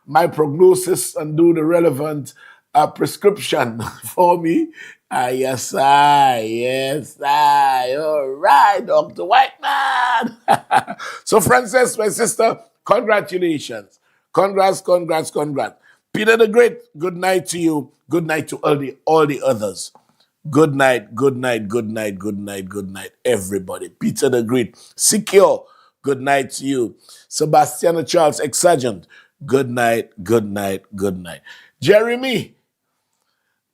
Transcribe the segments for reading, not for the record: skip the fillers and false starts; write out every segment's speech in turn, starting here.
my prognosis and do the relevant prescription for me. Yes, I. Yes, I. All right, Dr. Whiteman. So, Frances, my sister, congratulations. Congrats. Peter the Great, good night to you. Good night to all the others. Good night, everybody. Peter the Great, secure. Good night to you. Sebastian Charles, ex-sergeant. Good night. Jeremy,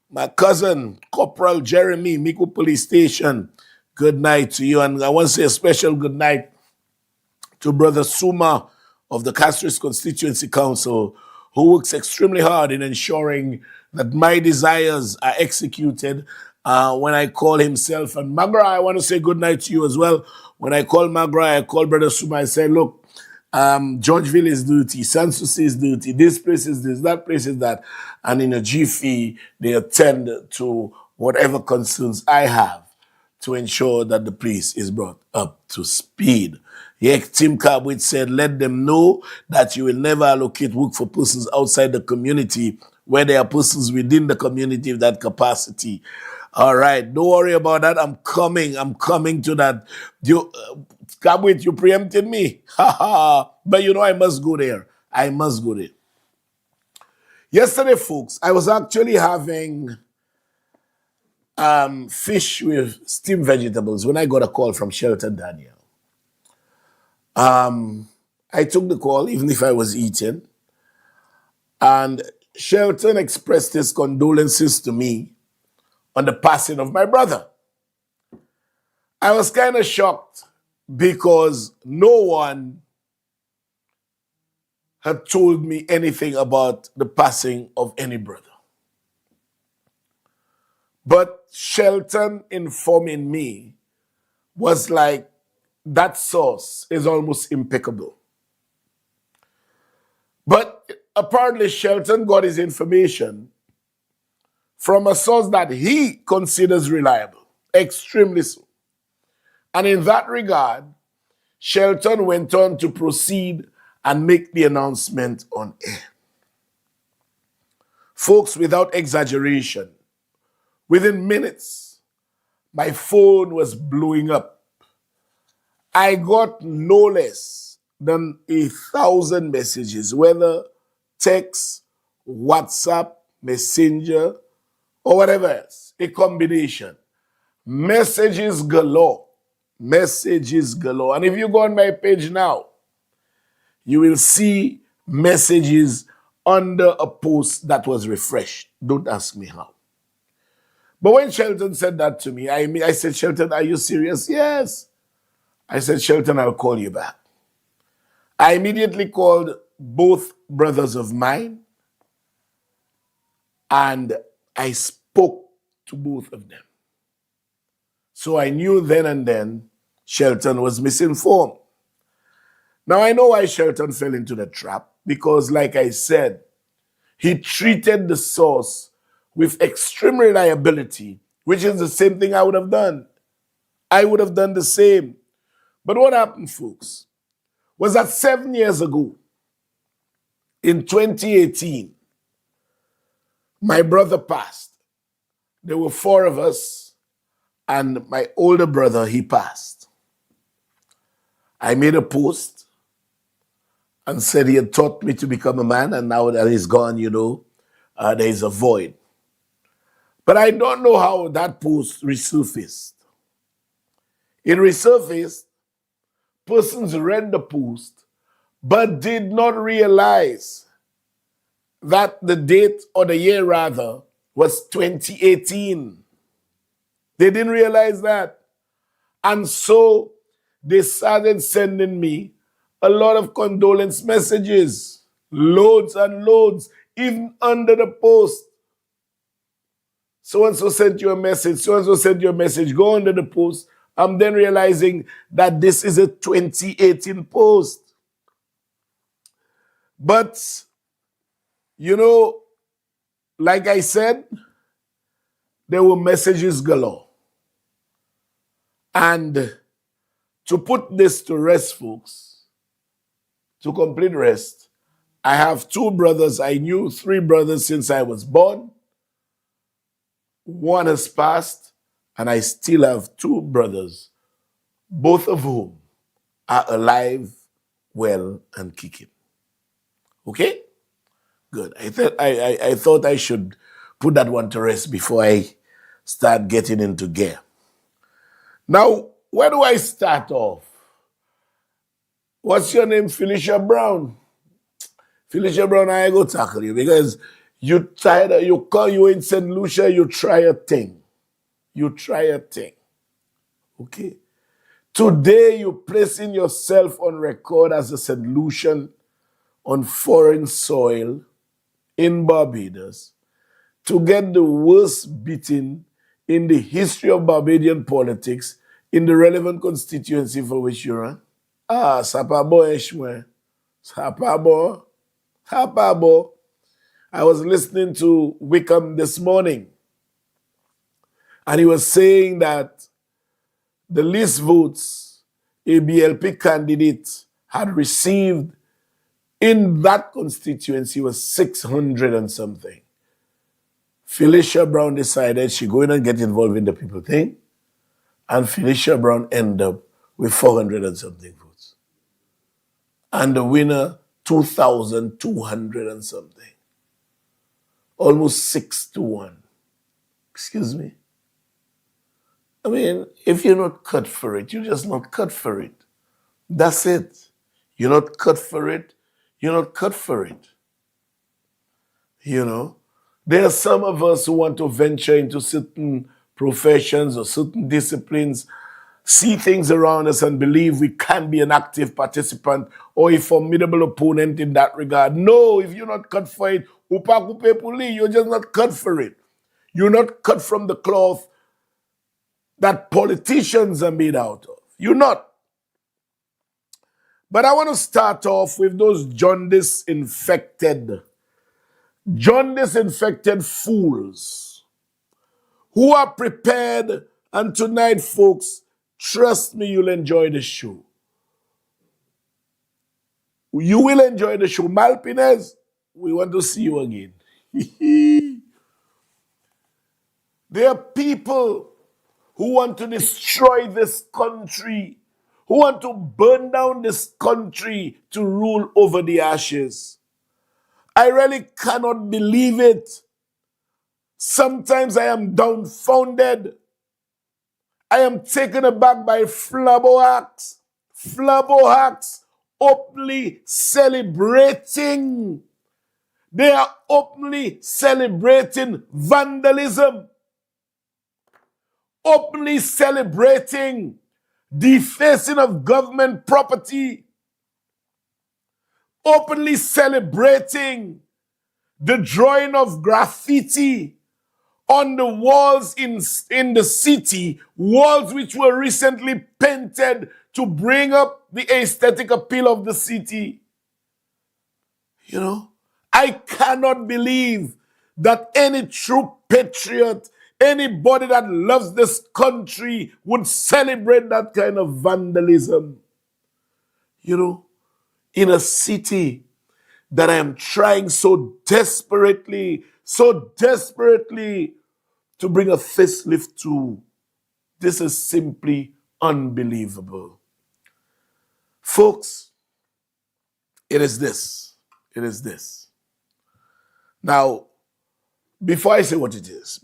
my cousin, Corporal Jeremy, Miku Police Station. Good night to you. And I want to say a special good night to Brother Suma of the Castries Constituency Council, who works extremely hard in ensuring that my desires are executed when I call himself. And Magra, I want to say good night to you as well. When I call Magra, I call Brother Suma, I say, look, Georgeville is duty, Sanssouci is duty, this place is this, that place is that. And in a jiffy, they attend to whatever concerns I have to ensure that the place is brought up to speed. Yet Tim Cabwit said, let them know that you will never allocate work for persons outside the community where there are persons within the community of that capacity. All right, don't worry about that. I'm coming to that. Cabwit, you preempted me. But you know I must go there. Yesterday, folks, I was actually having fish with steamed vegetables when I got a call from Shelton Daniel. I took the call even if I was eating, and Shelton expressed his condolences to me on the passing of my brother. I was kind of shocked because no one had told me anything about the passing of any brother. But Shelton informing me was like, that source is almost impeccable. But apparently Shelton got his information from a source that he considers reliable, extremely so. And in that regard, Shelton went on to proceed and make the announcement on air. Folks, without exaggeration, within minutes, my phone was blowing up. I got no less than 1,000 messages, whether text, WhatsApp, Messenger, or whatever else, a combination. Messages galore. And if you go on my page now, you will see messages under a post that was refreshed. Don't ask me how. But when Shelton said that to me, I said, Shelton, are you serious? Yes. I said, Shelton, I'll call you back. I immediately called both brothers of mine and I spoke to both of them. So I knew then and then Shelton was misinformed. Now I know why Shelton fell into the trap, because like I said, he treated the source with extreme reliability, which is the same thing I would have done. I would have done the same. But what happened, folks, was that 7 years ago, in 2018, my brother passed. There were 4 of us, and my older brother, he passed. I made a post and said he had taught me to become a man, and now that he's gone, there is a void. But I don't know how that post resurfaced. It resurfaced. Persons read the post, but did not realize that the date, or the year rather, was 2018. They didn't realize that. And so they started sending me a lot of condolence messages, loads and loads, even under the post. So-and-so sent you a message, so-and-so sent you a message, go under the post. I'm then realizing that this is a 2018 post. But, like I said, there were messages galore. And to put this to rest, folks, to complete rest, I have two brothers. I knew three brothers since I was born. One has passed, and I still have two brothers, both of whom are alive, well, and kicking. Okay? Good. I thought I should put that one to rest before I start getting into gear. Now, where do I start off? What's your name? Felicia Brown. Felicia Brown, I go tackle you because you tired. You in St. Lucia, you try a thing. You try a thing. Okay? Today, you're placing yourself on record as a St. Lucian on foreign soil in Barbados to get the worst beating in the history of Barbadian politics in the relevant constituency for which you run. Ah, Sapabo Eshwe. Sapabo. Sapabo. I was listening to Wickham this morning, and he was saying that the least votes a BLP candidate had received in that constituency was 600 and something. Felicia Brown decided she go in and get involved in the people thing, and Felicia Brown ended up with 400 and something votes. And the winner, 2,200 and something. Almost 6-1. Excuse me. I mean, if you're not cut for it, you're just not cut for it. That's it. You're not cut for it. You're not cut for it. You know? There are some of us who want to venture into certain professions or certain disciplines, see things around us and believe we can be an active participant or a formidable opponent in that regard. No, if you're not cut for it, you're just not cut for it. You're not cut from the cloth that politicians are made out of. You're not. But I want to start off with those jaundice-infected fools who are prepared. And tonight, folks, trust me, you'll enjoy the show. You will enjoy the show. Malpinez, we want to see you again. There are people who want to destroy this country, who want to burn down this country to rule over the ashes. I really cannot believe it. Sometimes I am dumbfounded. I am taken aback by flabberhacks openly celebrating. They are openly celebrating vandalism, openly celebrating defacing of government property, openly celebrating the drawing of graffiti on the walls in the city, walls which were recently painted to bring up the aesthetic appeal of the city. You know, I cannot believe that any true patriot, anybody that loves this country would celebrate that kind of vandalism. You know, in a city that I am trying so desperately to bring a facelift to. This is simply unbelievable. Folks, it is this. Now, before I say what it is,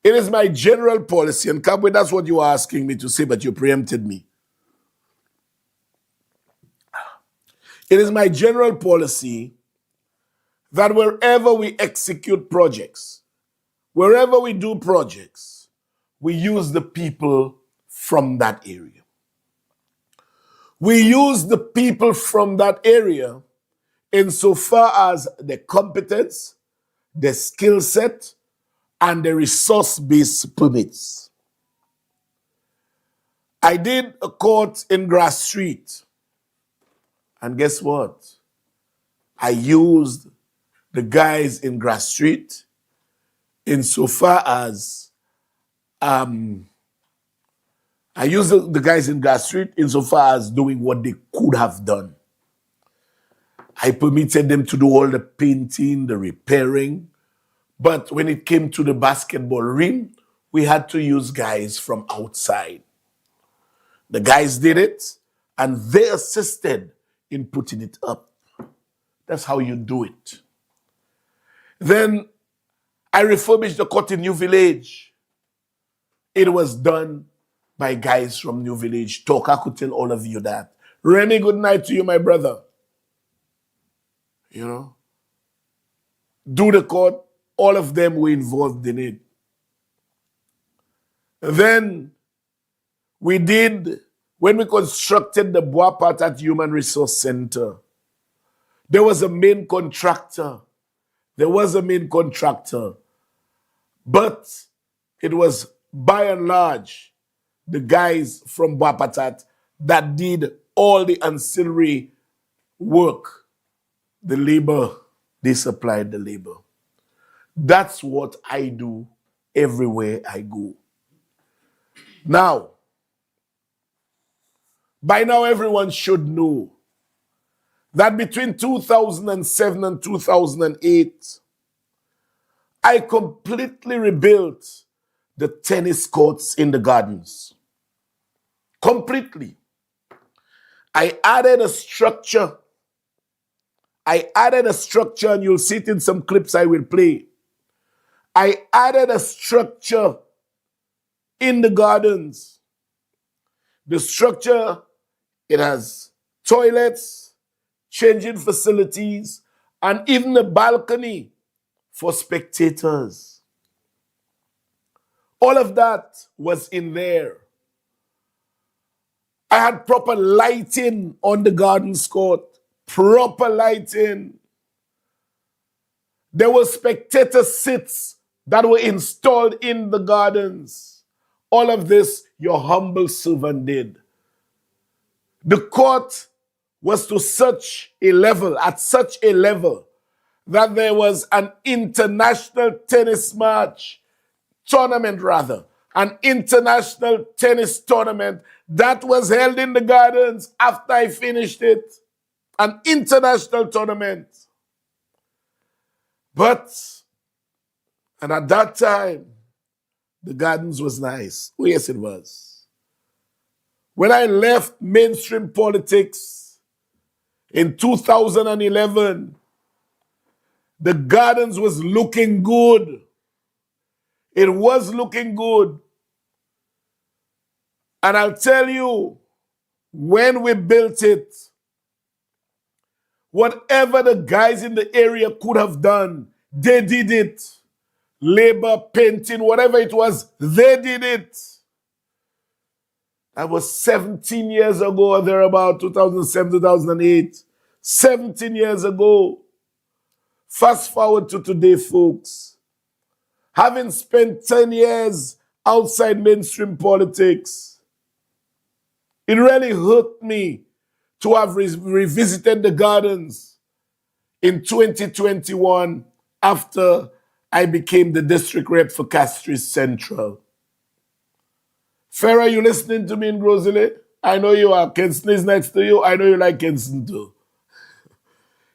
it is my general policy, and Kabwe, that's what you were asking me to say, but you preempted me. It is my general policy that wherever we execute projects, wherever we do projects, we use the people from that area. We use the people from that area insofar as the competence, the skill set, and the resource base permits. I did a court in Grass Street, and guess what? I used the guys in Grass Street insofar as doing what they could have done. I permitted them to do all the painting, the repairing. But when it came to the basketball rim, we had to use guys from outside. The guys did it, and they assisted in putting it up. That's how you do it. Then I refurbished the court in New Village. It was done by guys from New Village. Talk, I could tell all of you that. Remy, good night to you, my brother. You know, do the court. All of them were involved in it. Then when we constructed the Boapatat Human Resource Center, there was a main contractor. But it was by and large the guys from Boapatat that did all the ancillary work. The labor, they supplied the labor. That's what I do everywhere I go. Now, by now everyone should know that between 2007 and 2008, I completely rebuilt the tennis courts in the gardens. Completely. I added a structure, and you'll see it in some clips I will play. I added a structure in the gardens. The structure, it has toilets, changing facilities, and even a balcony for spectators. All of that was in there. I had proper lighting on the gardens court. Proper lighting. There were spectator seats that were installed in the gardens. All of this your humble servant did. The court was at such a level that there was an international an international tennis tournament that was held in the gardens after I finished it. An international tournament. And at that time, the gardens was nice. Oh, yes, it was. When I left mainstream politics in 2011, the gardens was looking good. It was looking good. And I'll tell you, when we built it, whatever the guys in the area could have done, they did it. Labor, painting, whatever it was, they did it. That was 17 years ago, or thereabout, 2007, 2008. 17 years ago. Fast forward to today, folks. Having spent 10 years outside mainstream politics, it really hurt me to have revisited the gardens in 2021 after I became the district rep for Castries Central. Farah, you listening to me in Rosalie? I know you are. Kinston is next to you. I know you like Kinston too.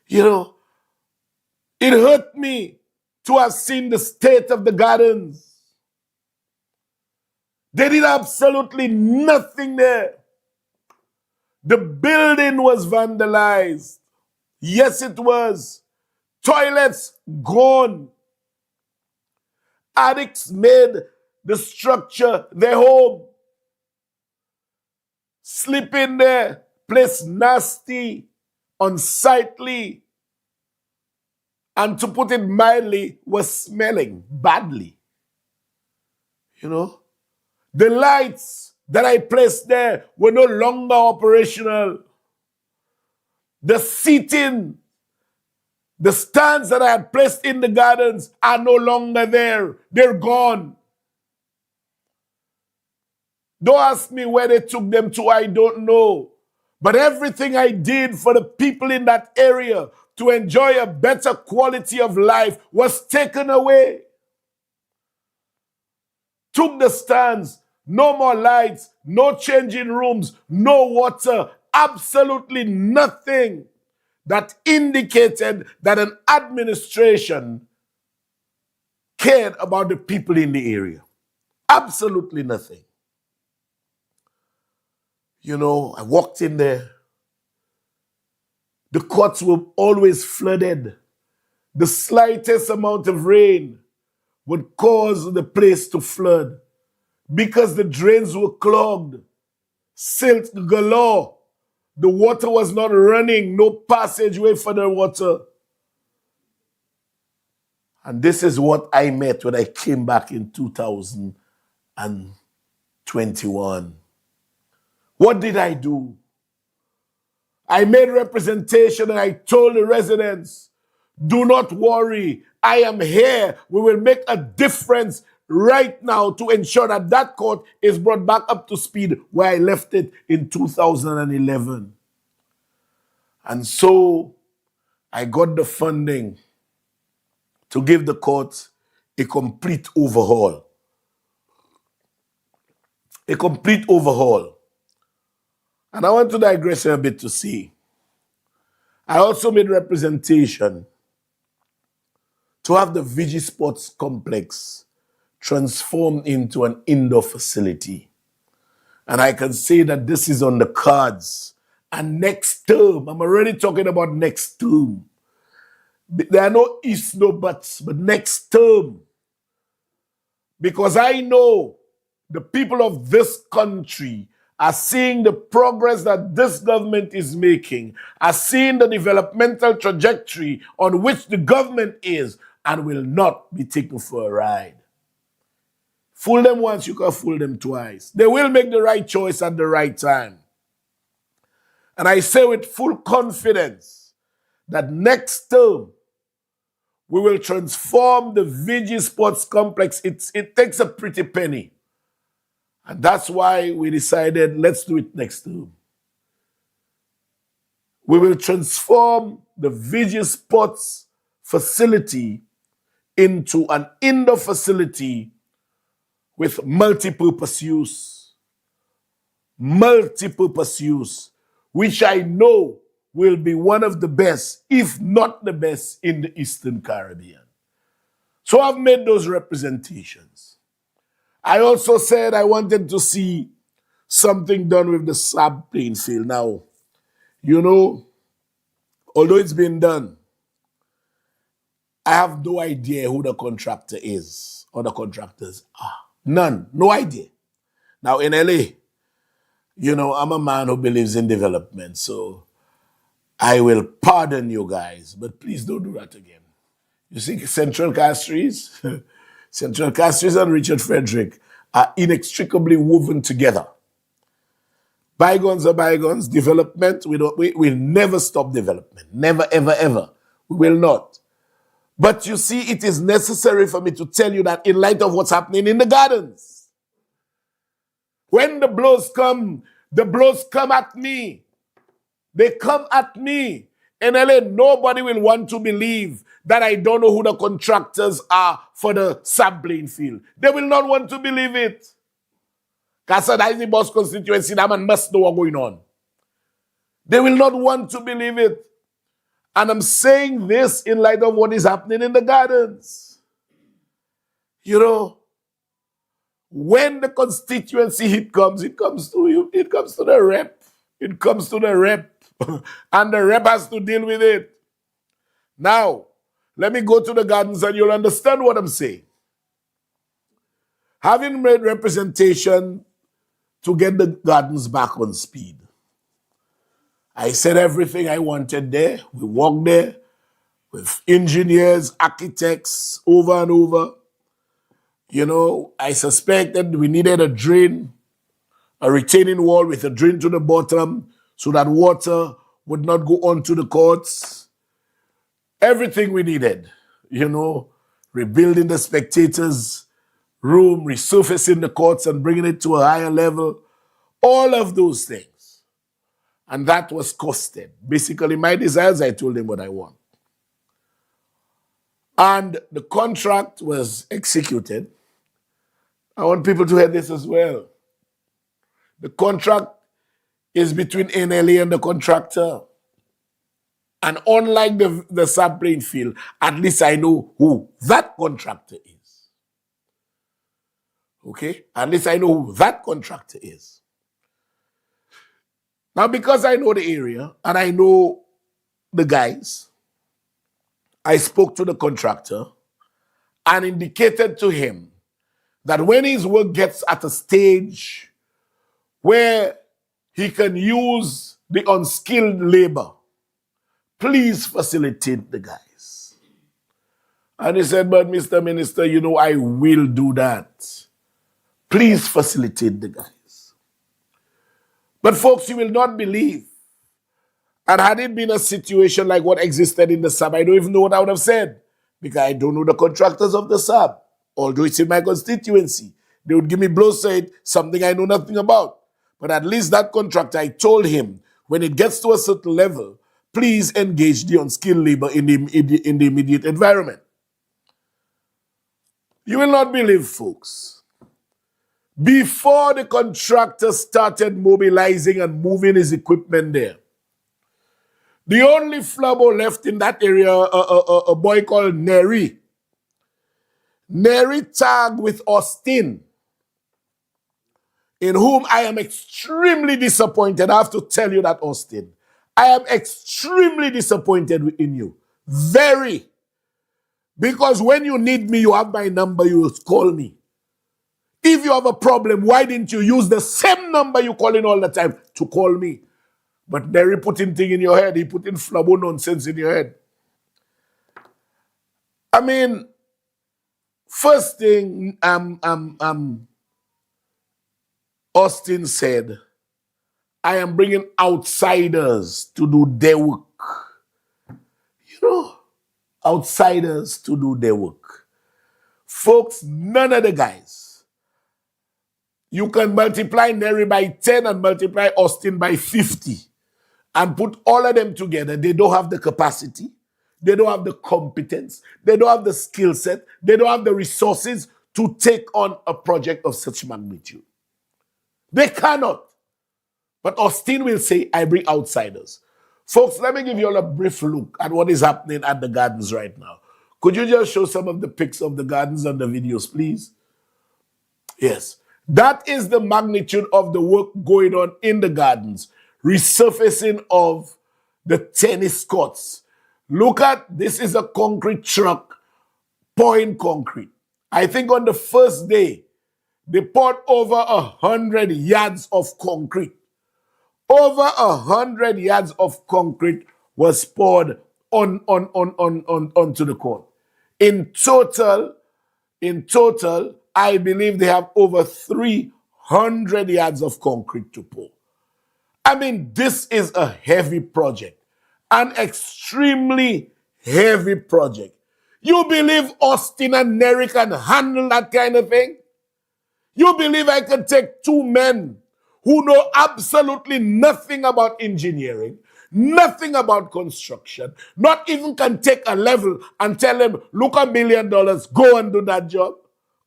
You know, it hurt me to have seen the state of the gardens. They did absolutely nothing there. The building was vandalized. Yes, it was. Toilets gone. Addicts made the structure their home. Sleeping there, place nasty, unsightly, and to put it mildly, was smelling badly. You know, the lights that I placed there were no longer operational. The seating, the stands that I had placed in the gardens are no longer there. They're gone. Don't ask me where they took them to, I don't know. But everything I did for the people in that area to enjoy a better quality of life was taken away. Took the stands, no more lights, no changing rooms, no water, absolutely nothing. that indicated that an administration cared about the people in the area. Absolutely nothing. You know, I walked in there. The courts were always flooded. The slightest amount of rain would cause the place to flood because the drains were clogged, silt galore. The water was not running, no passageway for the water. And this is what I met when I came back in 2021. What did I do? I made representation and I told the residents, do not worry, I am here. We will make a difference right now to ensure that that court is brought back up to speed where I left it in 2011. And so I got the funding to give the court a complete overhaul. A complete overhaul. And I want to digress a bit to see. I also made representation to have the VG Sports Complex transformed into an indoor facility. And I can say that this is on the cards. And next term, I'm already talking about next term. There are no ifs, no buts, but next term. Because I know the people of this country are seeing the progress that this government is making, are seeing the developmental trajectory on which the government is, and will not be taken for a ride. Fool them once, you can fool them twice. They will make the right choice at the right time. And I say with full confidence that next term, we will transform the VG Sports Complex. It takes a pretty penny. And that's why we decided, let's do it next term. We will transform the VG Sports facility into an indoor facility with multi-purpose use. Multi-purpose use, which I know will be one of the best, if not the best, in the Eastern Caribbean. So I've made those representations. I also said I wanted to see something done with the slab playing field. Now, you know, although it's been done, I have no idea who the contractor is or the contractors are. None. No idea. Now, in LA, you know, I'm a man who believes in development, so I will pardon you guys, but please don't do that again. You see, Central Castries, Central Castries and Richard Frederick are inextricably woven together. Bygones are bygones. Development, we'll never stop development. Never, ever, ever. We will not. But you see, it is necessary for me to tell you that in light of what's happening in the gardens, when the blows come at me. They come at me. In LA, nobody will want to believe that I don't know who the contractors are for the sampling field. They will not want to believe it. Because that is the boss constituency, that man must know what's going on. They will not want to believe it. And I'm saying this in light of what is happening in the gardens. You know, when the constituency hit comes, it comes to you. It comes to the rep. It comes to the rep. And the rep has to deal with it. Now, let me go to the gardens and you'll understand what I'm saying. Having made representation to get the gardens back on speed, I said everything I wanted there. We walked there with engineers, architects, over and over. You know, I suspected we needed a drain, a retaining wall with a drain to the bottom so that water would not go onto the courts. Everything we needed, you know, rebuilding the spectators' room, resurfacing the courts and bringing it to a higher level, all of those things. And that was costed. Basically, my desires, I told them what I want. And the contract was executed. I want people to hear this as well. The contract is between NLA and the contractor. And unlike the sub playing field, at least I know who that contractor is. Okay? At least I know who that contractor is. Now, because I know the area and I know the guys, I spoke to the contractor and indicated to him that when his work gets at a stage where he can use the unskilled labor, please facilitate the guys. And he said, but Mr. Minister, you know, I will do that. Please facilitate the guys. But folks, you will not believe. And had it been a situation like what existed in the sub, I don't even know what I would have said, because I don't know the contractors of the sub, although it's in my constituency. They would give me blows to it, something I know nothing about. But at least that contractor, I told him, when it gets to a certain level, please engage the unskilled labor in the immediate environment. You will not believe, folks. Before the contractor started mobilizing and moving his equipment there, the only flabo left in that area, a boy called Neri. Neri tagged with Austin, in whom I am extremely disappointed. I have to tell you that, Austin. I am extremely disappointed in you. Very. Because when you need me, you have my number, you will call me. If you have a problem, why didn't you use the same number you call in all the time to call me? But Neri put in thing in your head. He put in flabo nonsense in your head. I mean, first thing Austin said, I am bringing outsiders to do their work. You know, outsiders to do their work. Folks, none of the guys. You can multiply Neri by 10 and multiply Austin by 50 and put all of them together. They don't have the capacity. They don't have the competence. They don't have the skill set. They don't have the resources to take on a project of such magnitude. They cannot. But Austin will say, I bring outsiders. Folks, let me give you all a brief look at what is happening at the gardens right now. Could you just show some of the pics of the gardens and the videos, please? Yes. That is the magnitude of the work going on in the gardens. Resurfacing of the tennis courts. Look at, this is a concrete truck pouring concrete. I think on the first day, they poured over 100 yards of concrete. Over 100 yards of concrete was poured onto the court. In total, I believe they have over 300 yards of concrete to pour. I mean, this is a heavy project, an extremely heavy project. You believe Austin and Neri can handle that kind of thing? You believe I can take two men who know absolutely nothing about engineering, nothing about construction, not even can take a level and tell them, look, $1 million, go and do that job,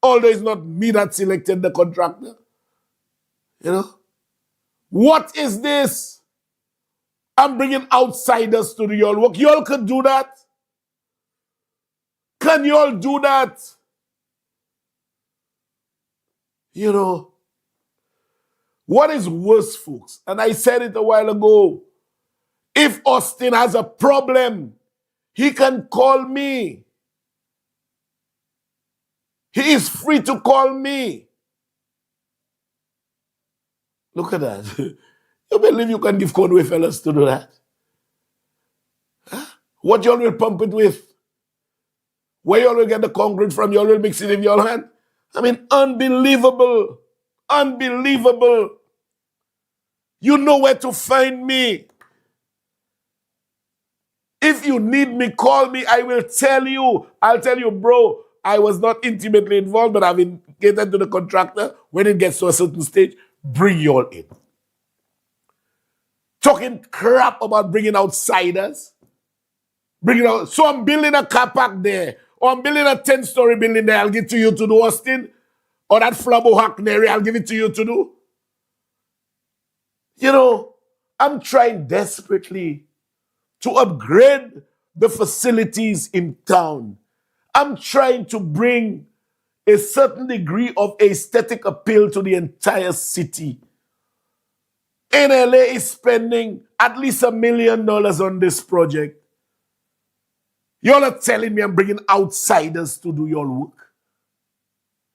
although it's not me that selected the contractor? You know? What is this? I'm bringing outsiders to do your work. You all could do that? Can you all do that? You know, what is worse, folks? And I said it a while ago. If Austin has a problem, he can call me. He is free to call me. Look at that. You believe you can give Conway fellas to do that? Huh? What y'all will pump it with? Where y'all will get the concrete from? Y'all will mix it in your hand? I mean, unbelievable. Unbelievable. You know where to find me. If you need me, call me. I will tell you. I'll tell you, bro, I was not intimately involved, but I've indicated to the contractor, when it gets to a certain stage, bring you all in. Talking crap about bringing outsiders. So I'm building a car park there, or I'm building a 10-story building there. I'll give it to you to do, Austin. Or that flabo hackney, I'll give it to you to do. You know, I'm trying desperately to upgrade the facilities in town. I'm trying to bring a certain degree of aesthetic appeal to the entire city. NLA is spending at least $1 million on this project. Y'all are telling me I'm bringing outsiders to do your work.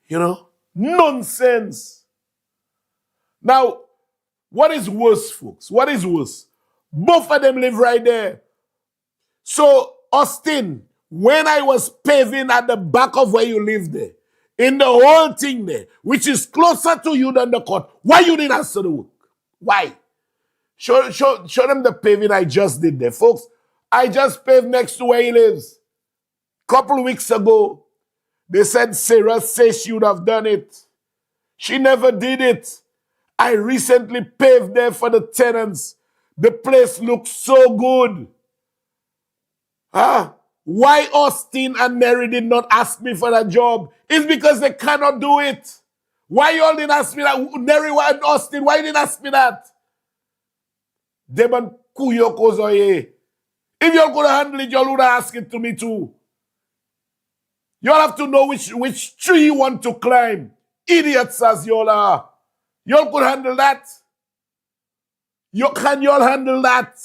You know? Nonsense. Now, what is worse, folks? What is worse? Both of them live right there. So, Austin, when I was paving at the back of where you live there, in the whole thing there, which is closer to you than the court, why you didn't answer the work? Why? Show them the paving I just did there. Folks, I just paved next to where he lives. Couple weeks ago, they said Sarah says she would have done it. She never did it. I recently paved there for the tenants. The place looks so good. Why Austin and Mary did not ask me for that job? It's because they cannot do it. Why you all didn't ask me that? Mary and Austin, why you didn't ask me that? Deban kuyo kozoye. If y'all could handle it, y'all would ask it to me too. Y'all have to know which tree you want to climb. Idiots as y'all are. Y'all could handle that? Can y'all handle that?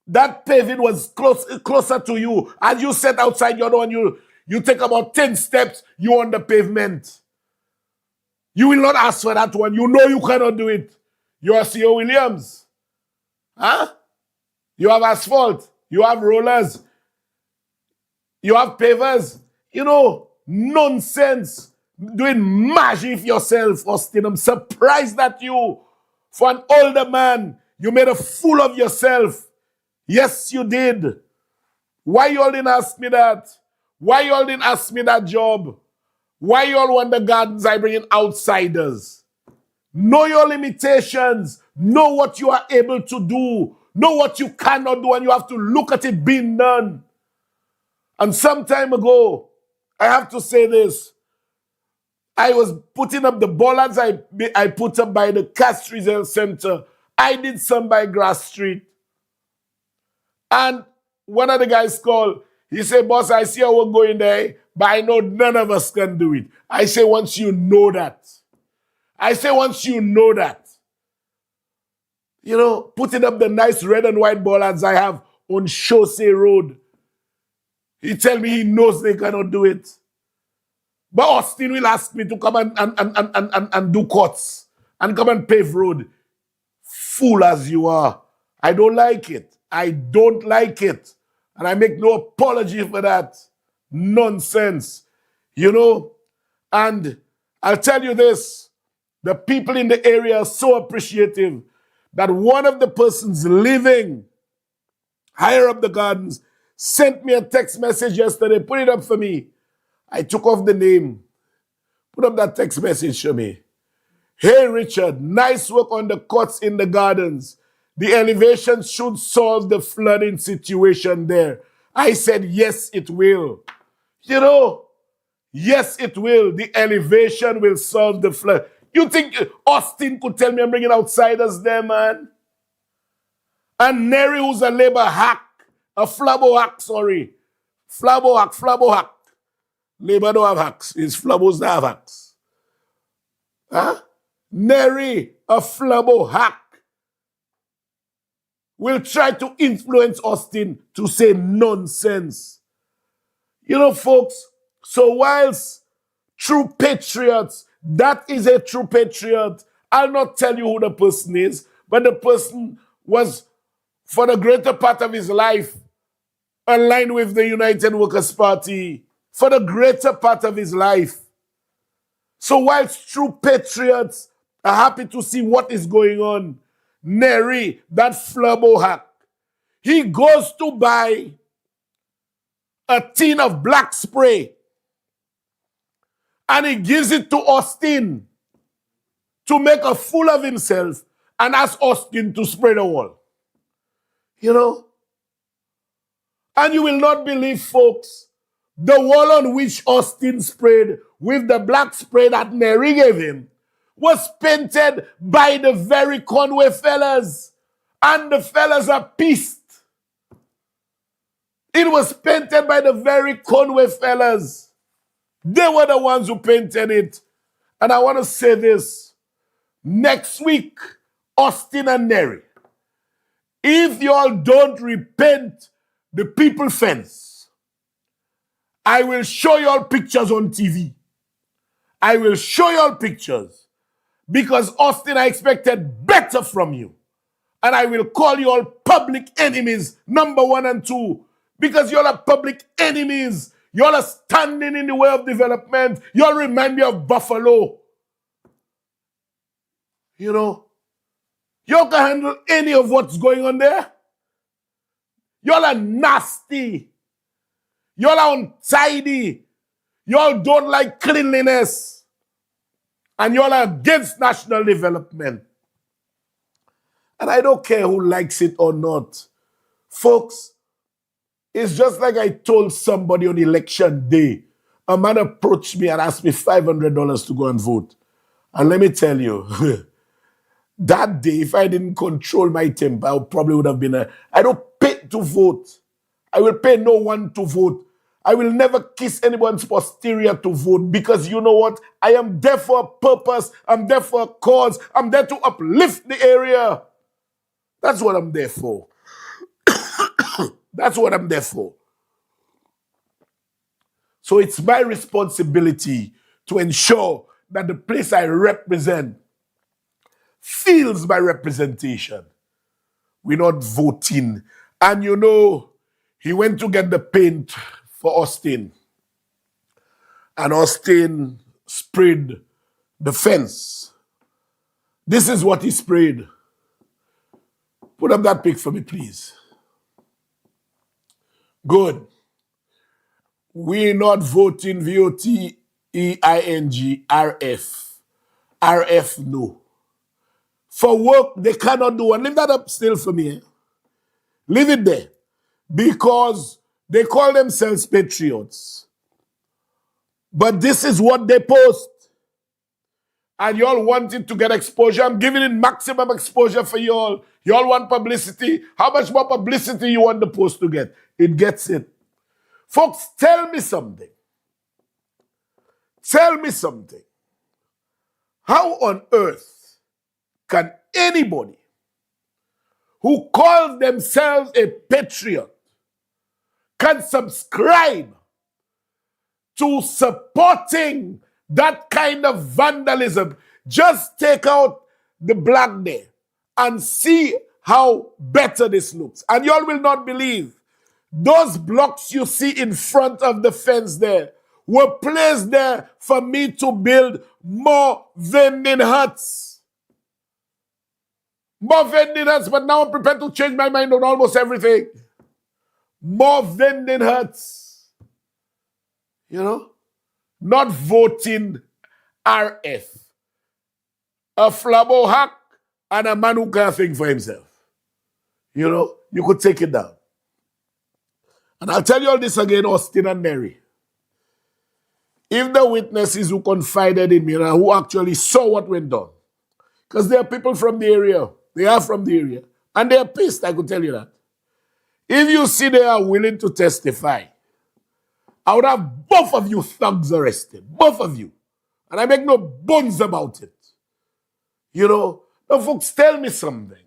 That paving was closer to you. As you sat outside your door and you take about 10 steps, you're on the pavement. You will not ask for that one. You know you cannot do it. You are C.O. Williams. You have asphalt. You have rollers. You have pavers. You know, nonsense. Doing magic yourself, Austin. I'm surprised at you. For an older man, you made a fool of yourself. Yes, you did. Why you all didn't ask me that? Why you all didn't ask me that job? Why you all want the gardens I bring in outsiders? Know your limitations. Know what you are able to do. Know what you cannot do, and you have to look at it being done. And some time ago, I have to say this. I was putting up the bollards I put up by the Castries Health Center. I did some by Grass Street. And one of the guys called. He said, boss, I see how we're going there, but I know none of us can do it. I say, once you know that. You know, putting up the nice red and white bollards I have on Chaussee Road. He tell me he knows they cannot do it. But Austin will ask me to come and do cuts and come and pave road. Fool as you are. I don't like it. And I make no apology for that. Nonsense. You know, and I'll tell you this. The people in the area are so appreciative that one of the persons living higher up the gardens sent me a text message yesterday. Put it up for me. I took off the name. Put up that text message for me. Hey, Richard, nice work on the cuts in the gardens. The elevation should solve the flooding situation there. I said, yes, it will. You know, yes, it will. The elevation will solve the flood. You think Austin could tell me I'm bringing outsiders there, man? And Neri, who's a labor hack, a flabo hack, sorry. Flabo hack. Labor don't have hacks. It's flabos that have hacks. Neri, a flabo hack, will try to influence Austin to say nonsense. You know, folks, so whilst true patriots, that is a true patriot. I'll not tell you who the person is, but the person was, for the greater part of his life, aligned with the United Workers' Party. For the greater part of his life. So whilst true patriots are happy to see what is going on, Neri, that flabo hack, he goes to buy a tin of black spray and he gives it to Austin to make a fool of himself and ask Austin to spray the wall. You know? And you will not believe, folks, the wall on which Austin sprayed with the black spray that Neri gave him was painted by the very Conway fellas. And the fellas are pissed. It was painted by the very Conway fellas. They were the ones who painted it. And I want to say this. Next week, Austin and Neri, if y'all don't repent the people fence, I will show y'all pictures on TV. I will show y'all pictures. Because Austin, I expected better from you. And I will call you all public enemies, number 1 and 2. Because y'all are public enemies. Y'all are standing in the way of development. Y'all remind me of Buffalo. You know, y'all can handle any of what's going on there. Y'all are nasty. Y'all are untidy. Y'all don't like cleanliness. And y'all are against national development. And I don't care who likes it or not. Folks, it's just like I told somebody on election day. A man approached me and asked me $500 to go and vote. And let me tell you, that day, if I didn't control my temper, I probably would have been I don't pay to vote. I will pay no one to vote. I will never kiss anyone's posterior to vote because you know what? I am there for a purpose. I'm there for a cause. I'm there to uplift the area. That's what I'm there for. That's what I'm there for. So it's my responsibility to ensure that the place I represent feels my representation. We're not voting. And you know, he went to get the paint for Austin. And Austin sprayed the fence. This is what he sprayed. Put up that pic for me, please. Good. We're not voting VOTEING RF. RF, no. For work, they cannot do one. Leave that up still for me. Eh? Leave it there. Because they call themselves patriots. But this is what they post. And y'all want it to get exposure. I'm giving it maximum exposure for y'all. Y'all want publicity. How much more publicity you want the post to get? It gets it. Folks, tell me something. Tell me something. How on earth can anybody who calls themselves a patriot can subscribe to supporting that kind of vandalism? Just take out the black there and see how better this looks. And y'all will not believe. Those blocks you see in front of the fence there were placed there for me to build more vending huts. More vending huts, but now I'm prepared to change my mind on almost everything. More vending huts. You know? Not voting RF. A flabo hack and a man who can't think for himself. You know? You could take it down. And I'll tell you all this again, Austin and Mary. If the witnesses who confided in me and who actually saw what went on, because there are people from the area, they are from the area, and they are pissed, I could tell you that. If you see they are willing to testify, I would have both of you thugs arrested, both of you. And I make no bones about it. You know, now folks, tell me something.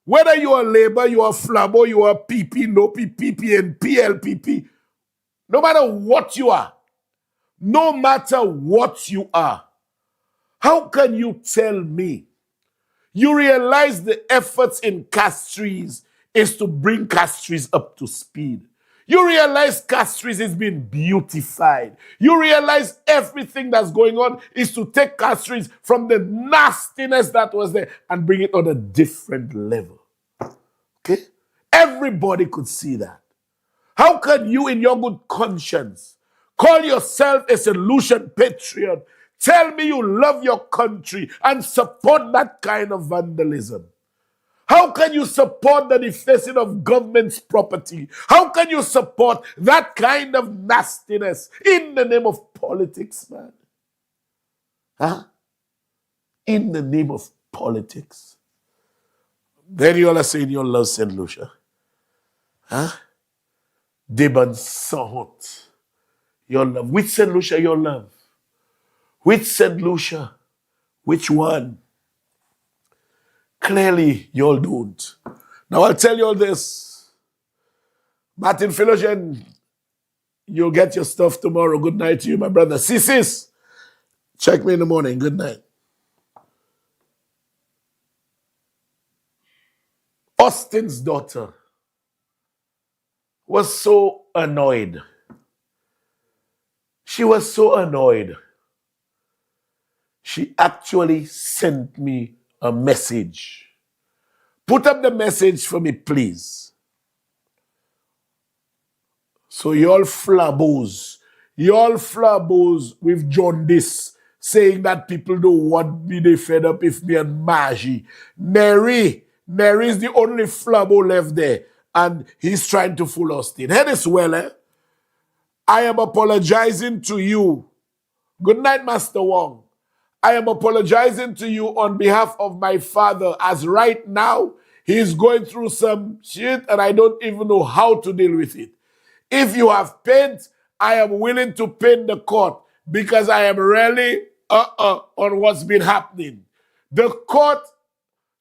Whether you are Labour, you are Flabo, you are PP, no PPP, and PLPP, no matter what you are, how can you tell me you realize the efforts in Castries is to bring Castries up to speed? You realize Castries is being beautified. You realize everything that's going on is to take Castries from the nastiness that was there and bring it on a different level. Okay? Everybody could see that. How can you, in your good conscience, call yourself a solution patriot, tell me you love your country and support that kind of vandalism? How can you support the defacing of government's property? How can you support that kind of nastiness in the name of politics, man? Huh? In the name of politics. Then you all are saying you love St. Lucia. Huh? Deban Sahot. Your love. Which St. Lucia your love? Which St. Lucia? Which one? Clearly, you all don't. Now I'll tell you all this. Martin Philogen, you'll get your stuff tomorrow. Good night to you, my brother. Sis, check me in the morning. Good night. Austin's daughter was so annoyed. She was so annoyed. She actually sent me a message. Put up the message for me, please. So y'all flabos with jaundice, saying that people don't want me, they fed up with me and Maji. Neri is the only flabo left there, and he's trying to fool Austin. Hear this well, eh? I am apologizing to you. Good night, Master Wong. I am apologizing to you on behalf of my father, as right now he's going through some shit and I don't even know how to deal with it. If you have paid, I am willing to pay the court because I am really on what's been happening. The court,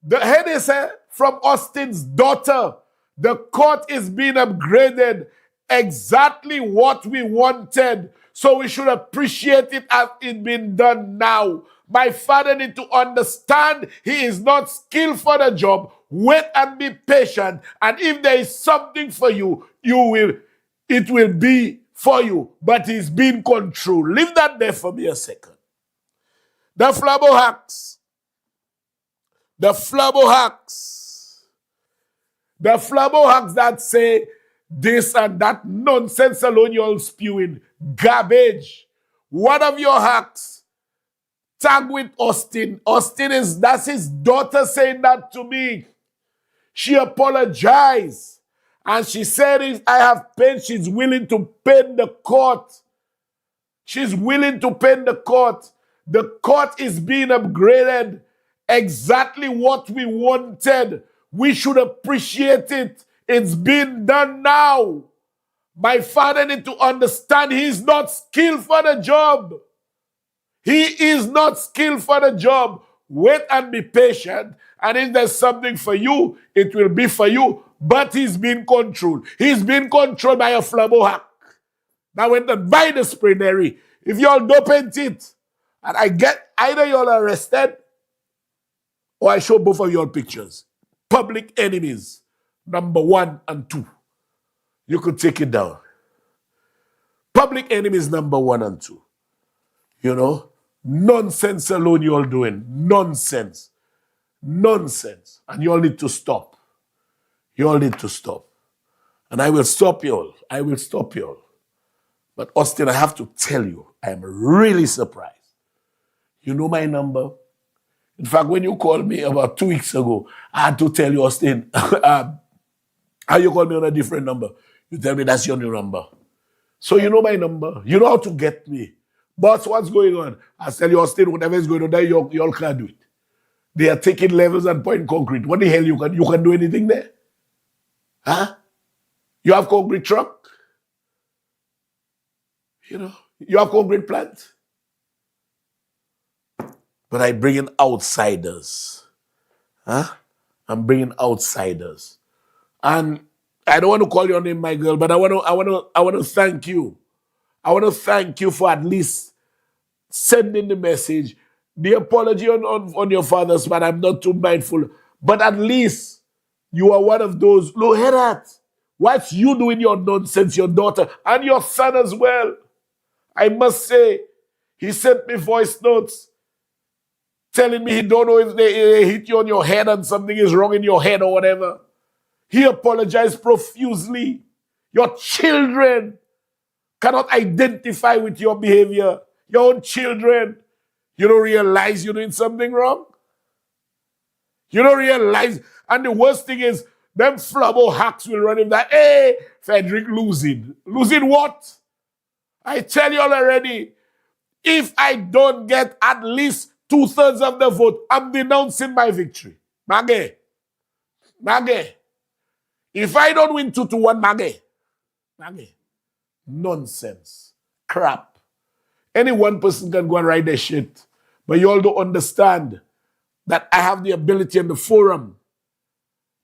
the head is from Austin's daughter. The court is being upgraded exactly what we wanted. So we should appreciate it as it's been done now. My father need to understand he is not skilled for the job. Wait and be patient. And if there is something for you, it will be for you. But he's being controlled. Leave that there for me a second. The flabo hacks. The flabo hacks that say this and that nonsense alone you're spewing. Garbage. One of your hacks tag with Austin. That's his daughter saying that to me. She apologized. And she said, if I have pain, she's willing to pay the court. She's willing to pay the court. The court is being upgraded. Exactly what we wanted. We should appreciate it. It's been done now. My father needs to understand he's not skilled for the job. He is not skilled for the job. Wait and be patient. And if there's something for you, it will be for you. But he's being controlled. He's being controlled by a flabo hack. Now went and buy the spray, Neri. If y'all don't paint it, and I get either y'all arrested, or I show both of y'all pictures. Public enemies, number 1 and 2. You could take it down. Public enemies, number 1 and 2. You know, nonsense alone you all doing. Nonsense. And you all need to stop. And I will stop you all. But Austin, I have to tell you, I am really surprised. You know my number? In fact, when you called me about 2 weeks ago, I had to tell you, Austin, how you call me on a different number? You tell me that's your new number. So you know my number. You know how to get me. Boss, what's going on? I tell you, Austin, whatever is going on there, you all can't do it. They are taking levels and pouring concrete. What the hell you can do anything there? Huh? You have concrete truck? You know, you have concrete plant? But I bring in outsiders. Huh? I'm bringing outsiders. And I don't want to call your name, my girl, but I want to thank you. I want to thank you for at least sending the message. The apology on your father's part, I'm not too mindful. But at least you are one of those. Look at that. What's you doing your nonsense, your daughter, and your son as well? I must say, he sent me voice notes telling me he don't know if they hit you on your head and something is wrong in your head or whatever. He apologized profusely. Your children cannot identify with your behavior. Your own children. You don't realize you're doing something wrong? You don't realize. And the worst thing is, them flabo hacks will run him that, hey, Frederick losing. Losing what? I tell you all already, if I don't get at least 2/3 of the vote, I'm denouncing my victory. Mage. Mage. If I don't win 2-1, Mage. Nonsense. Crap. Any one person can go and write their shit. But you all don't understand that I have the ability and the forum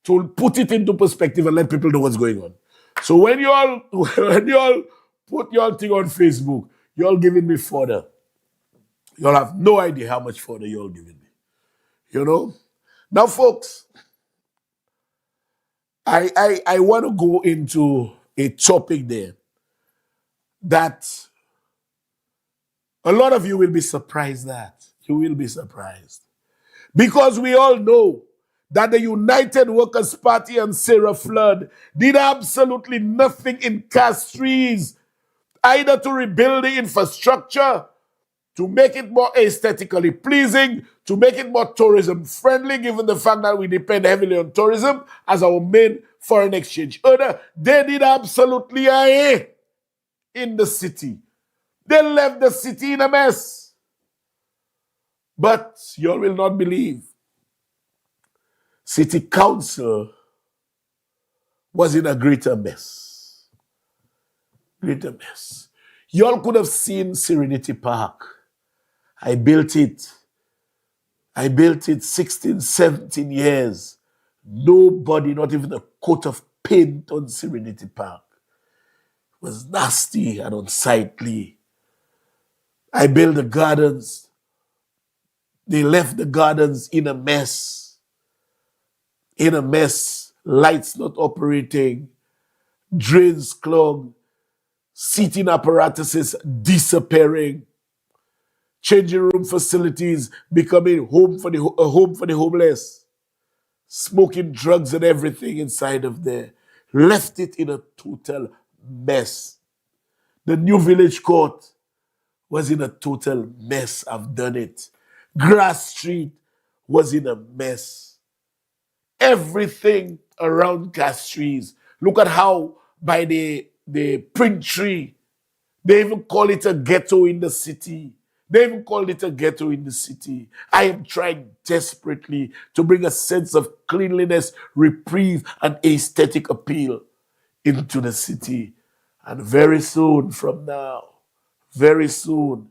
to put it into perspective and let people know what's going on. So when you all put your thing on Facebook, you all giving me fodder. You all have no idea how much fodder you all giving me. You know? Now, folks, I want to go into a topic there that a lot of you will be surprised at. You will be surprised. Because we all know that the United Workers' Party and Sarah Flood did absolutely nothing in Castries, either to rebuild the infrastructure, to make it more aesthetically pleasing, to make it more tourism friendly, given the fact that we depend heavily on tourism as our main foreign exchange earner. They did absolutely a in the city. They left the city in a mess. But you all will not believe. City Council was in a greater mess. Greater mess. You all could have seen Serenity Park. I built it 16, 17 years. Nobody, not even a coat of paint on Serenity Park. It was nasty and unsightly. I built the gardens. They left the gardens in a mess. In a mess. Lights not operating. Drains clogged. Seating apparatuses disappearing. Changing room facilities becoming a home for the homeless. Smoking drugs and everything inside of there. Left it in a total mess. The new village court was in a total mess. I've done it. Grass Street was in a mess. Everything around Castries. Look at how by the print tree, they even call it a ghetto in the city. They even called it a ghetto in the city. I am trying desperately to bring a sense of cleanliness, reprieve, and aesthetic appeal into the city. And very soon from now, very soon,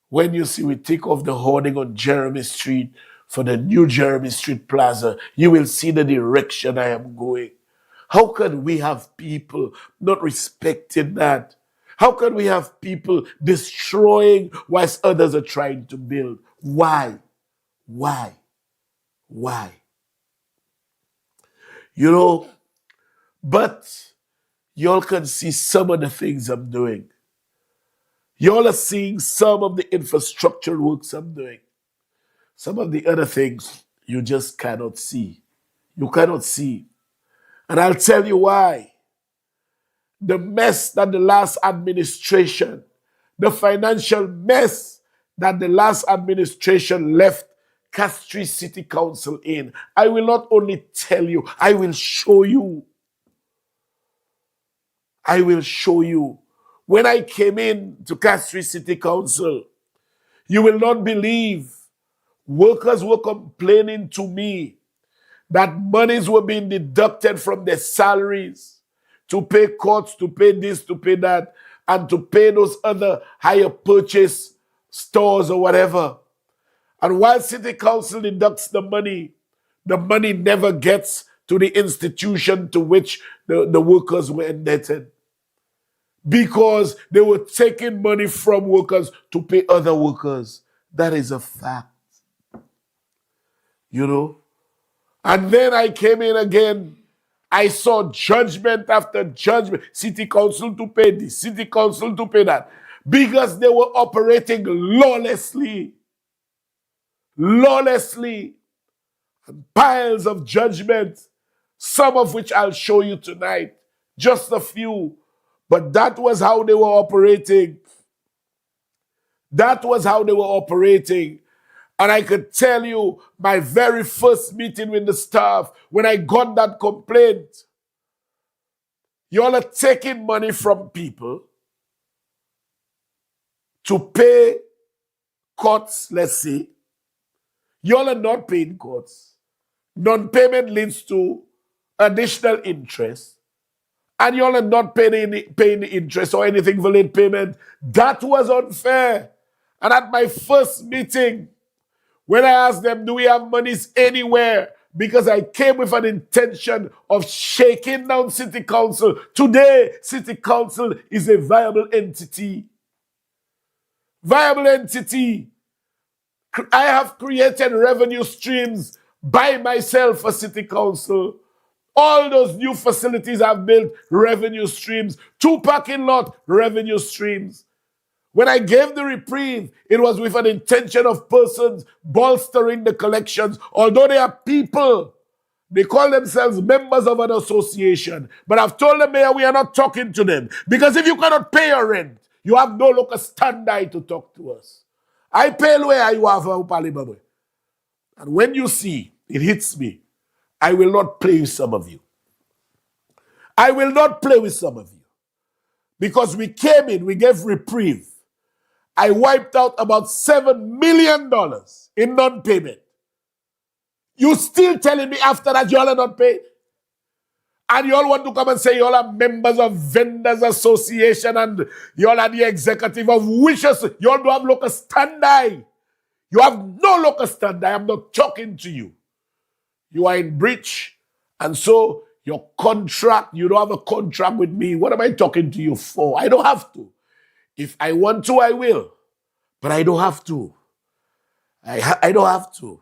when you see we take off the hoarding on Jeremy Street for the new Jeremy Street Plaza, you will see the direction I am going. How can we have people not respecting that? How can we have people destroying whilst others are trying to build? Why? Why? Why? You know, but y'all can see some of the things I'm doing. Y'all are seeing some of the infrastructural works I'm doing. Some of the other things you just cannot see. You cannot see. And I'll tell you why. The mess that the last administration, the financial mess that the last administration left Castries City Council in, I will not only tell you, I will show you. I will show you. When I came in to Castries City Council, you will not believe workers were complaining to me that monies were being deducted from their salaries to pay courts, to pay this, to pay that, and to pay those other higher purchase stores or whatever. And while City Council deducts the money never gets to the institution to which the workers were indebted. Because they were taking money from workers to pay other workers. That is a fact. You know? And then I came in again. I saw judgment after judgment. City Council to pay this, City Council to pay that. Because they were operating lawlessly. Lawlessly. And piles of judgment. Some of which I'll show you tonight. Just a few. But that was how they were operating. That was how they were operating. And I could tell you, my very first meeting with the staff, when I got that complaint, you all are taking money from people to pay courts, let's say. You all are not paying courts. Non-payment leads to additional interest, and you all are not paying the interest or anything for late payment. That was unfair. And at my first meeting, when I asked them, do we have monies anywhere? Because I came with an intention of shaking down City Council. Today, City Council is a viable entity. Viable entity. I have created revenue streams by myself for City Council. All those new facilities I've built, revenue streams. 2 parking lot, revenue streams. When I gave the reprieve, it was with an intention of persons bolstering the collections. Although they are people, they call themselves members of an association. But I've told the mayor we are not talking to them. Because if you cannot pay your rent, you have no local standby to talk to us. I pay where you have a palibaba. And when you see it hits me, I will not play with some of you. I will not play with some of you. Because we came in, we gave reprieve. I wiped out about $7 million in non-payment. You still telling me after that you all are not paid? And you all want to come and say you all are members of Vendors Association and you all are the executive of wishes. You all don't have local standby. You have no local standby. I'm not talking to you. You are in breach. And so your contract, you don't have a contract with me. What am I talking to you for? I don't have to. If I want to, I will. But I don't have to. I don't have to.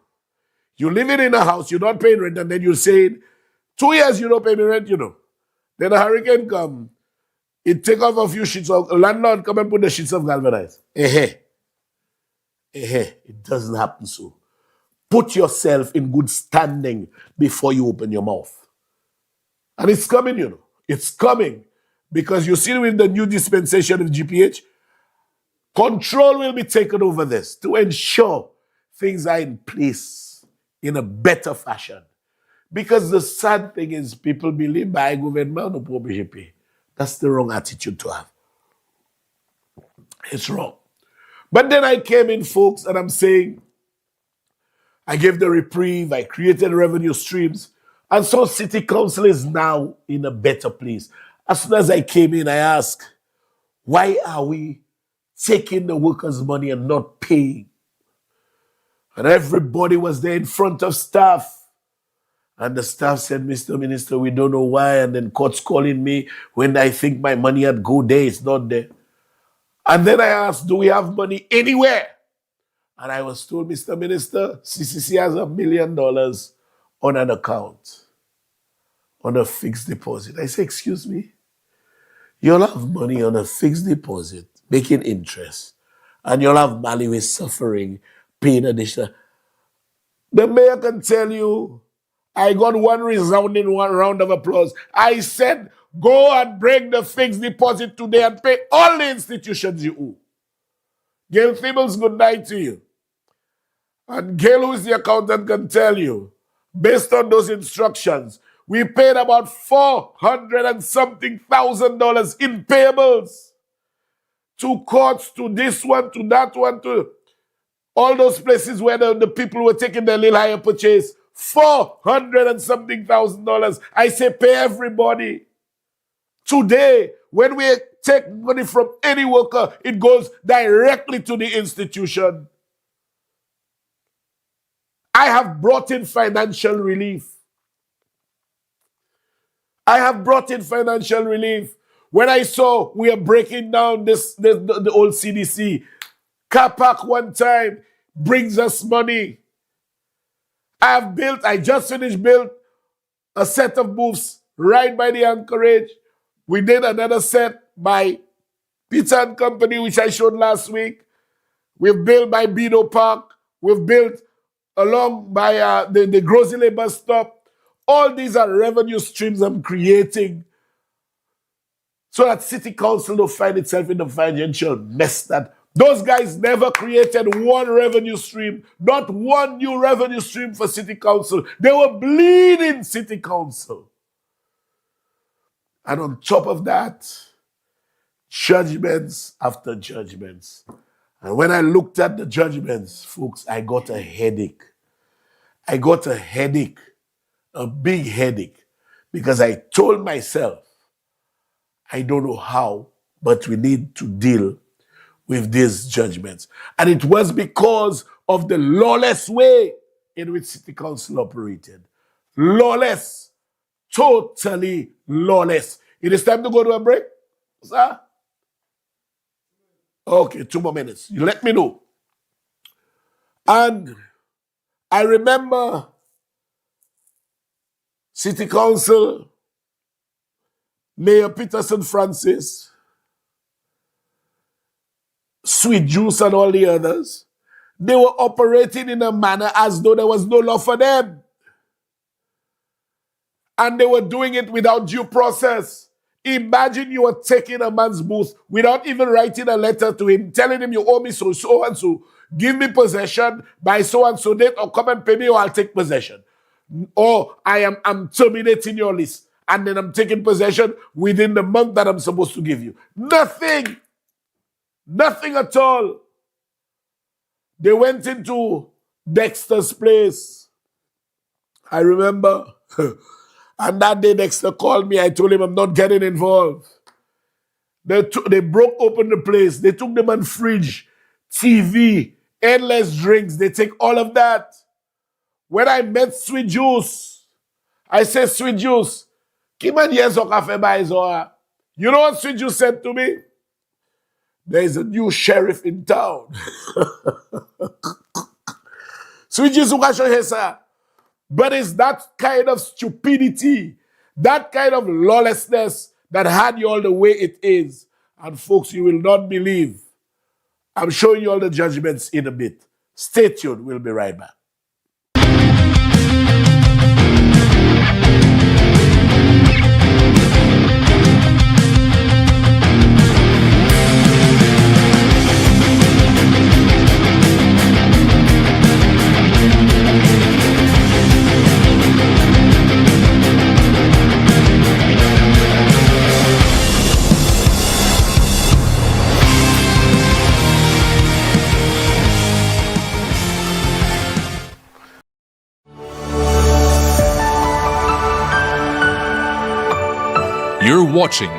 You're living in a house, you're not paying rent, and then you're saying, 2 years you don't pay me rent, you know. Then a hurricane come, it take off a few sheets of, a landlord come and put the sheets of galvanized. It doesn't happen so. Put yourself in good standing before you open your mouth. And it's coming, you know. It's coming. Because you see with the new dispensation of GPH, control will be taken over this to ensure things are in place in a better fashion. Because the sad thing is people believe by government no GP. That's the wrong attitude to have. It's wrong. But then I came in, folks, and I'm saying, I gave the reprieve, I created revenue streams, and so City Council is now in a better place. As soon as I came in, I asked, why are we taking the workers' money and not paying? And everybody was there in front of staff. And the staff said, Mr. Minister, we don't know why. And then court's calling me when I think my money had go there, it's not there. And then I asked, do we have money anywhere? And I was told, Mr. Minister, CCC has $1 million on an account, on a fixed deposit. I said, excuse me? You'll have money on a fixed deposit, making interest, and you'll have Mali with suffering, paying additional. The mayor can tell you, I got one resounding round of applause. I said, go and break the fixed deposit today and pay all the institutions you owe. Gail Feebles, good night to you. And Gail, who's the accountant, can tell you, based on those instructions, we paid about $400 and something thousand in payables to courts, to this one, to that one, to all those places where the people were taking their little higher purchase. $400 and something thousand. I say pay everybody. Today, when we take money from any worker, it goes directly to the institution. I have brought in financial relief. I have brought in financial relief. When I saw we are breaking down the old CDC, Capac one time brings us money. I just finished built a set of booths right by the anchorage. We did another set by Peter and Company, which I showed last week. We've built by Bedo Park. We've built along by the Grozile bus stop. All these are revenue streams I'm creating so that City Council don't find itself in the financial mess that those guys never created one revenue stream, not one new revenue stream for City Council. They were bleeding City Council. And on top of that, judgments after judgments. And when I looked at the judgments, folks, I got a headache. I got a headache, a big headache. because I told myself, I don't know how, but we need to deal with these judgments. And it was because of the lawless way in which City Council operated. Lawless. Totally lawless. It is time to go to a break, sir? Okay, 2 more minutes. You let me know. And I remember City Council, Mayor Peterson Francis, Sweet Juice and all the others, they were operating in a manner as though there was no law for them. And they were doing it without due process. Imagine you were taking a man's booth without even writing a letter to him, telling him you owe me so and so. Give me possession by so and so date, or come and pay me, or I'll take possession. Or I'm terminating your list, and then I'm taking possession within the month that I'm supposed to give you. Nothing. Nothing at all. They went into Dexter's place. I remember. And that day Dexter called me. I told him I'm not getting involved. They broke open the place. They took the man's fridge, TV, endless drinks. They take all of that. When I met Sweet Juice, I said, Sweet Juice, you know what Sweet Juice said to me? There is a new sheriff in town. Sweet Juice, but it's that kind of stupidity, that kind of lawlessness that had you all the way it is. And folks, you will not believe. I'm showing you all the judgments in a bit. Stay tuned. We'll be right back. You're watching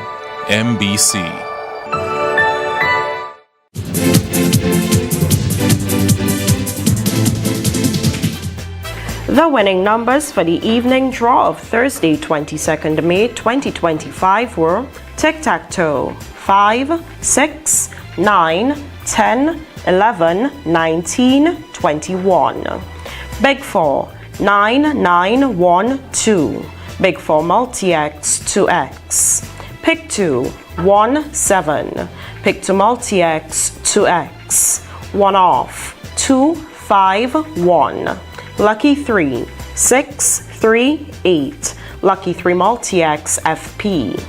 MBC. The winning numbers for the evening draw of Thursday, 22nd May 2025 were tic-tac-toe 5, 6, 9, 10, 11, 19, 21. Big 4, 9, 9, 1, 2. Big 4 multi-X 2X. Pick 2, 1, 7. Pick 2 multi-X 2X. 1 off 2, 5, 1. Lucky 3, 6, 3, 8. Lucky 3 multi-X FP.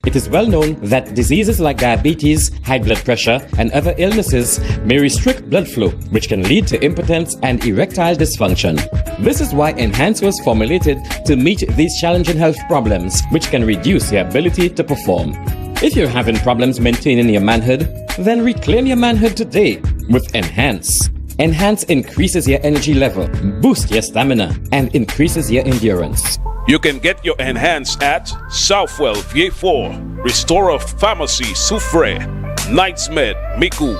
It is well known that diseases like diabetes, high blood pressure, and other illnesses may restrict blood flow, which can lead to impotence and erectile dysfunction. This is why Enhance was formulated to meet these challenging health problems, which can reduce your ability to perform. If you're having problems maintaining your manhood, then reclaim your manhood today with Enhance. Enhance increases your energy level, boosts your stamina, and increases your endurance. You can get your Enhance at Southwell VA4, Restorer Pharmacy Soufre, Knights Med Miku,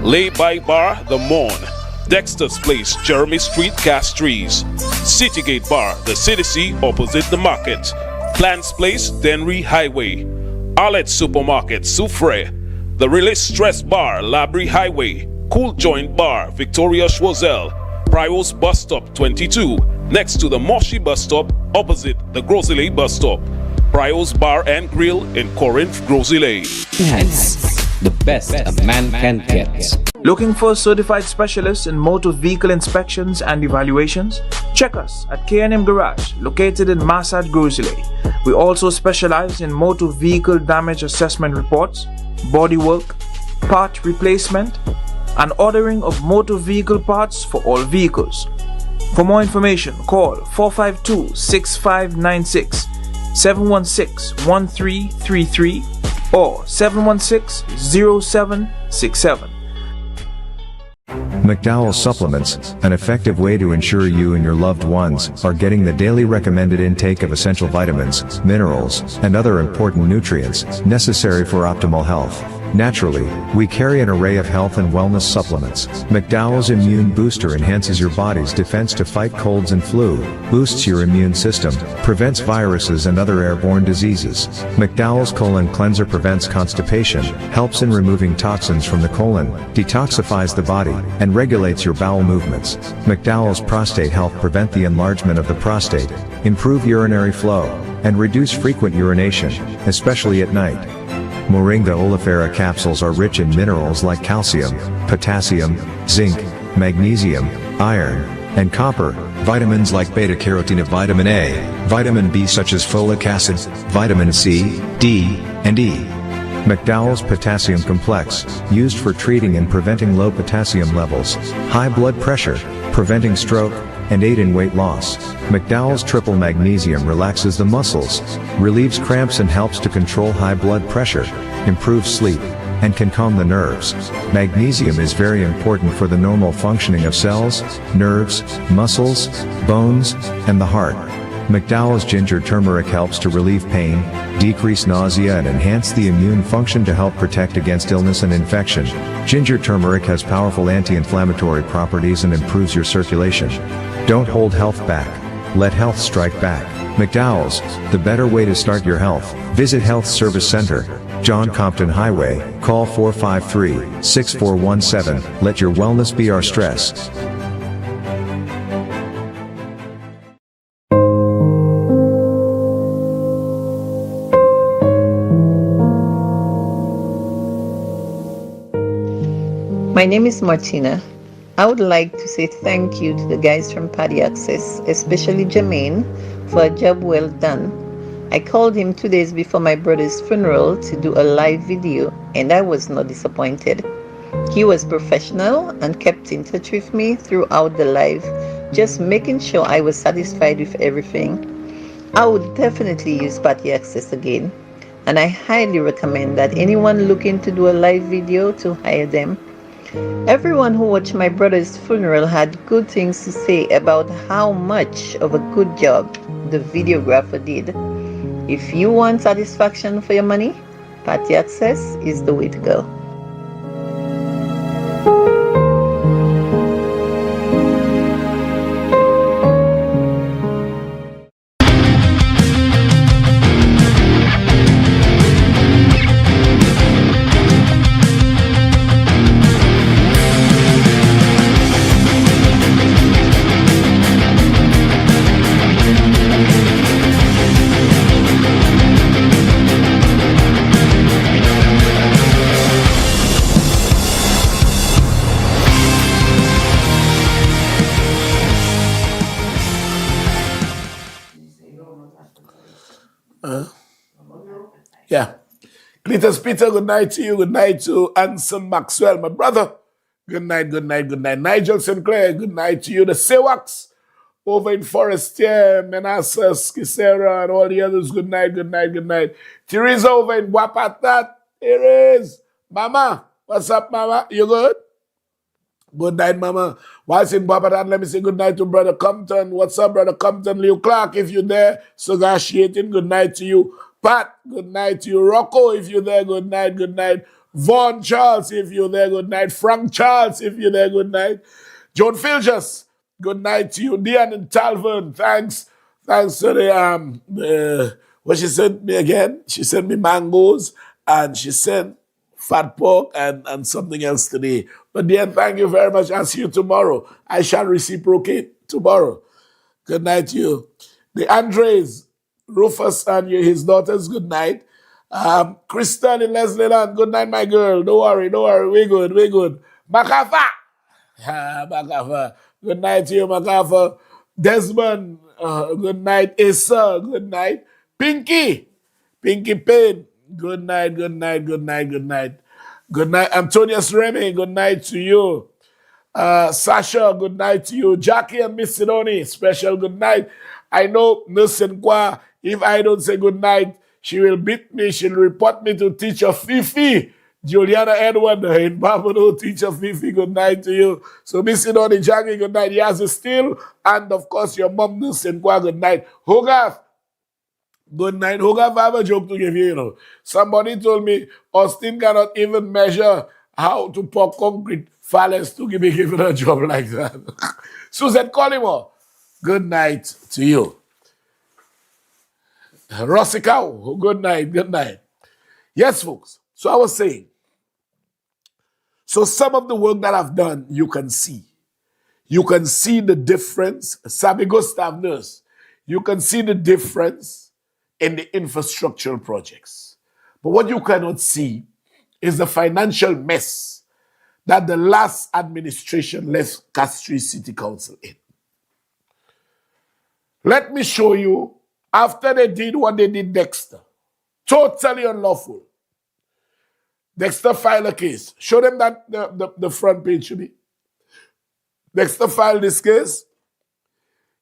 Lay by Bar The Morn, Dexter's Place Jeremy Street Castries, Citygate Bar The City opposite the market, Plants Place Denry Highway, Arlette Supermarket Soufre, The Release Stress Bar Labrie Highway, Cool Joint Bar Victoria Schwazel, Prios Bus Stop 22, next to the Moshi Bus Stop, opposite the Grosile Bus Stop. Prios Bar and Grill in Corinth, Grosile. Enhance, the best a man can get. Looking for certified specialists in motor vehicle inspections and evaluations? Check us at K&M Garage, located in Massad, Grosile. We also specialize in motor vehicle damage assessment reports, bodywork, part replacement, and ordering of motor vehicle parts for all vehicles. For more information, call 452-6596, 716-1333, or 716-0767. McDowell Supplements, an effective way to ensure you and your loved ones are getting the daily recommended intake of essential vitamins, minerals, and other important nutrients necessary for optimal health. Naturally, we carry an array of health and wellness supplements. McDowell's Immune Booster enhances your body's defense to fight colds and flu, boosts your immune system, prevents viruses and other airborne diseases. McDowell's Colon Cleanser prevents constipation, helps in removing toxins from the colon, detoxifies the body, and regulates your bowel movements. McDowell's Prostate Health prevent the enlargement of the prostate, improve urinary flow, and reduce frequent urination, especially at night. Moringa oleifera capsules are rich in minerals like calcium, potassium, zinc, magnesium, iron, and copper, vitamins like beta-carotene of vitamin A, vitamin B such as folic acid, vitamin C, D, and E. McDowell's Potassium Complex, used for treating and preventing low potassium levels, high blood pressure, preventing stroke, and aid in weight loss. McDowell's Triple Magnesium relaxes the muscles, relieves cramps and helps to control high blood pressure, improves sleep, and can calm the nerves. Magnesium is very important for the normal functioning of cells, nerves, muscles, bones, and the heart. McDowell's Ginger Turmeric helps to relieve pain, decrease nausea and enhance the immune function to help protect against illness and infection. Ginger turmeric has powerful anti-inflammatory properties and improves your circulation. Don't hold health back. Let health strike back. McDowell's, the better way to start your health. Visit Health Service Center, John Compton Highway, call 453-6417. Let your wellness be our stress. My name is Martina. I would like to say thank you to the guys from Paddy Access, especially Jermaine, for a job well done. I called him 2 days before my brother's funeral to do a live video, and I was not disappointed. He was professional and kept in touch with me throughout the live, just making sure I was satisfied with everything. I would definitely use Paddy Access again, and I highly recommend that anyone looking to do a live video to hire them. Everyone who watched my brother's funeral had good things to say about how much of a good job the videographer did. If you want satisfaction for your money, Paddy Access is the way to go. Yeah. Cletus Peter, good night to you. Good night to Anson Maxwell, my brother. Good night, good night, good night. Nigel Sinclair, good night to you. The Sewax over in Forestier, Manassas, Kisera, and all the others. Good night, good night, good night. Teresa over in Wapatat. Here is Mama. What's up, Mama? You good? Good night, Mama. Whilst in Wapatat, let me say good night to Brother Compton. What's up, Brother Compton? Leo Clark, if you're there. Sagaciating, good night to you. Pat, good night to you. Rocco, if you're there, good night, good night. Vaughn Charles, if you're there, good night. Frank Charles, if you're there, good night. Joan Filchus, good night to you. Diane and Talvin, thanks. Thanks to the, what she sent me again? She sent me mangoes and she sent fat pork and something else today. But Diane, thank you very much. I'll see you tomorrow. I shall reciprocate tomorrow. Good night to you. The Andres, Rufus and his daughters, good night. Kristen in Leslie Land, good night, my girl. Don't worry, we're good. Makafa, Makafa, good night to you, Makafa. Desmond, good night. Issa, good night. Pinky Payne, good night. Good night, Antonius Remy, good night to you. Sasha, good night to you. Jackie and Miss Sidoni, special good night. I know Nurse if I don't say good night, she will beat me. She'll report me to teacher Fifi. Juliana Edward in Babado, teacher Fifi, good night to you. So Missy Donny Jackie, good night. Yazzie Still, and of course your mom Nilsen Kwa, good night. Hogarth, good night. Hogarth, I have a joke to give you, you know. Somebody told me Austin cannot even measure how to pour concrete fallacy to be given a job like that. Suzette Collymore, good night to you. Rossi Cow, good night, good night. Yes, folks. So I was saying, so some of the work that I've done, you can see. You can see the difference. Sabi Gustav Nurse, you can see the difference in the infrastructural projects. But what you cannot see is the financial mess that the last administration left Castries City Council in. Let me show you, after they did what they did Dexter, totally unlawful. Dexter filed a case. Show them that the front page should be. Dexter filed this case.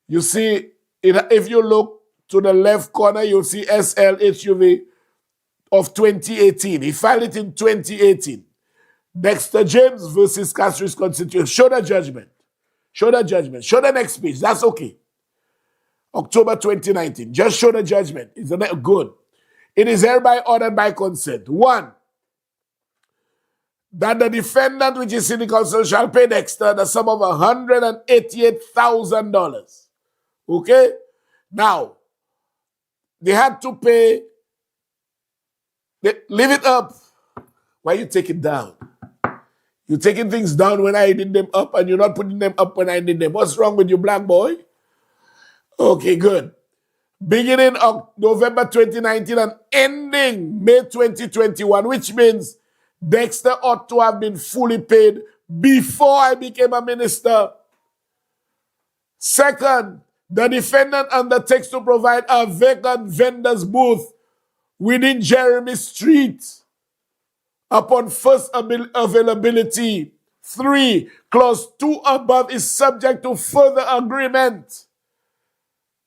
You see, if you look to the left corner, you'll see SLHUV of 2018. He filed it in 2018. Dexter James versus Castries Constitution. Show the judgment. Show the judgment. Show the next page. That's okay. October 2019. Just show the judgment. It's good. It is hereby ordered by consent. 1. That the defendant, which is City Council, shall pay Dexter the sum of $188,000. Okay? Now, they had to pay. Leave it up. Why you take it down? You're taking things down when I did them up, and you're not putting them up when I did them. What's wrong with you, black boy? Okay, good. Beginning of November 2019 and ending May 2021, which means Dexter ought to have been fully paid before I became a minister. Second, the defendant undertakes to provide a vacant vendor's booth within Jeremy Street upon first availability. 3, clause 2 above is subject to further agreement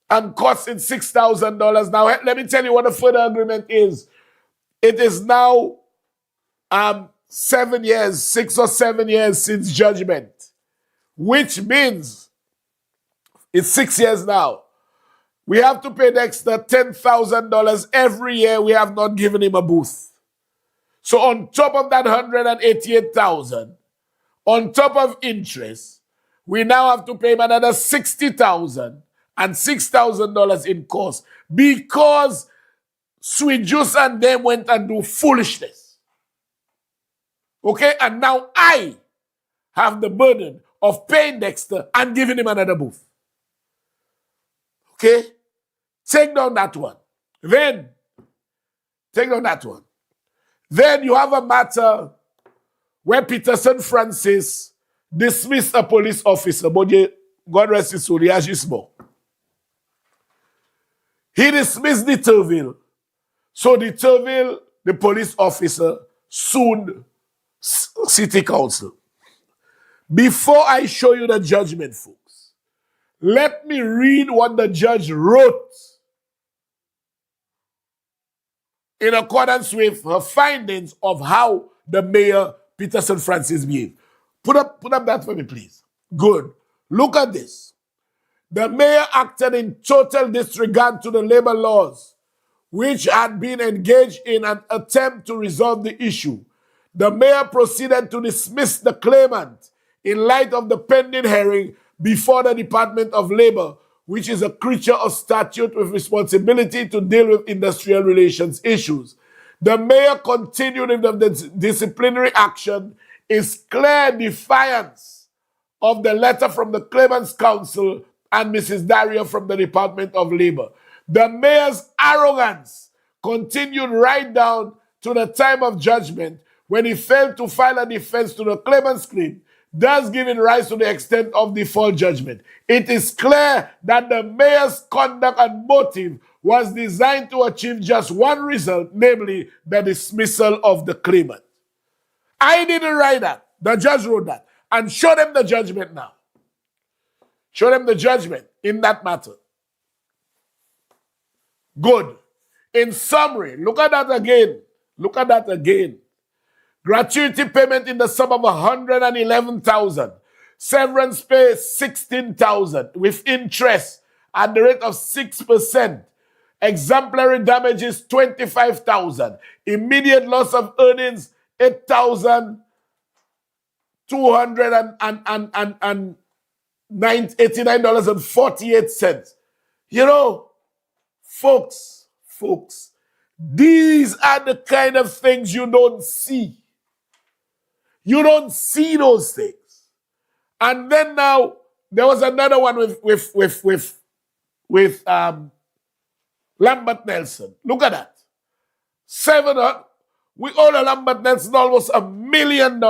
and costs in $6,000. Now, let me tell you what the further agreement is. It is now 7 years, 6 or 7 years since judgment, which means it's 6 years now. We have to pay Dexter $10,000 every year. We have not given him a booth. So on top of that $188,000, on top of interest, we now have to pay him another $60,000 and $6,000 in cost because Sweet Juice and them went and do foolishness. Okay, and now I have the burden of paying Dexter and giving him another booth. Okay, take down that one. Then, take down that one. Then you have a matter where Peterson Francis dismissed a police officer, but God rest his soul, he dismissed the Turville. So the Turville, the police officer, sued City Council. Before I show you the judgment, folks, let me read what the judge wrote in accordance with her findings of how the mayor, Peterson Francis, behaved. Put up that for me, please. Good. Look at this. The mayor acted in total disregard to the labor laws, which had been engaged in an attempt to resolve the issue. The mayor proceeded to dismiss the claimant in light of the pending hearing before the Department of Labor, which is a creature of statute with responsibility to deal with industrial relations issues. The mayor continued with the disciplinary action is clear defiance of the letter from the claimant's counsel and Mrs. Daria from the Department of Labor. The mayor's arrogance continued right down to the time of judgment when he failed to file a defense to the claimant's claim, thus giving rise to the extent of default judgment. It is clear that the mayor's conduct and motive was designed to achieve just one result, namely the dismissal of the claimant. I didn't write that. The judge wrote that. And show them the judgment now. Show them the judgment in that matter. Good. In summary, look at that again. Look at that again. Gratuity payment in the sum of 111,000. Severance pay 16,000 with interest at the rate of 6%. Exemplary damages 25,000. Immediate loss of earnings 8,289.48. You know, folks, these are the kind of things you don't see. You don't see those things. And then now there was another one with Lambert Nelson. Look at that. 700. We owe Lambert Nelson almost $1 million.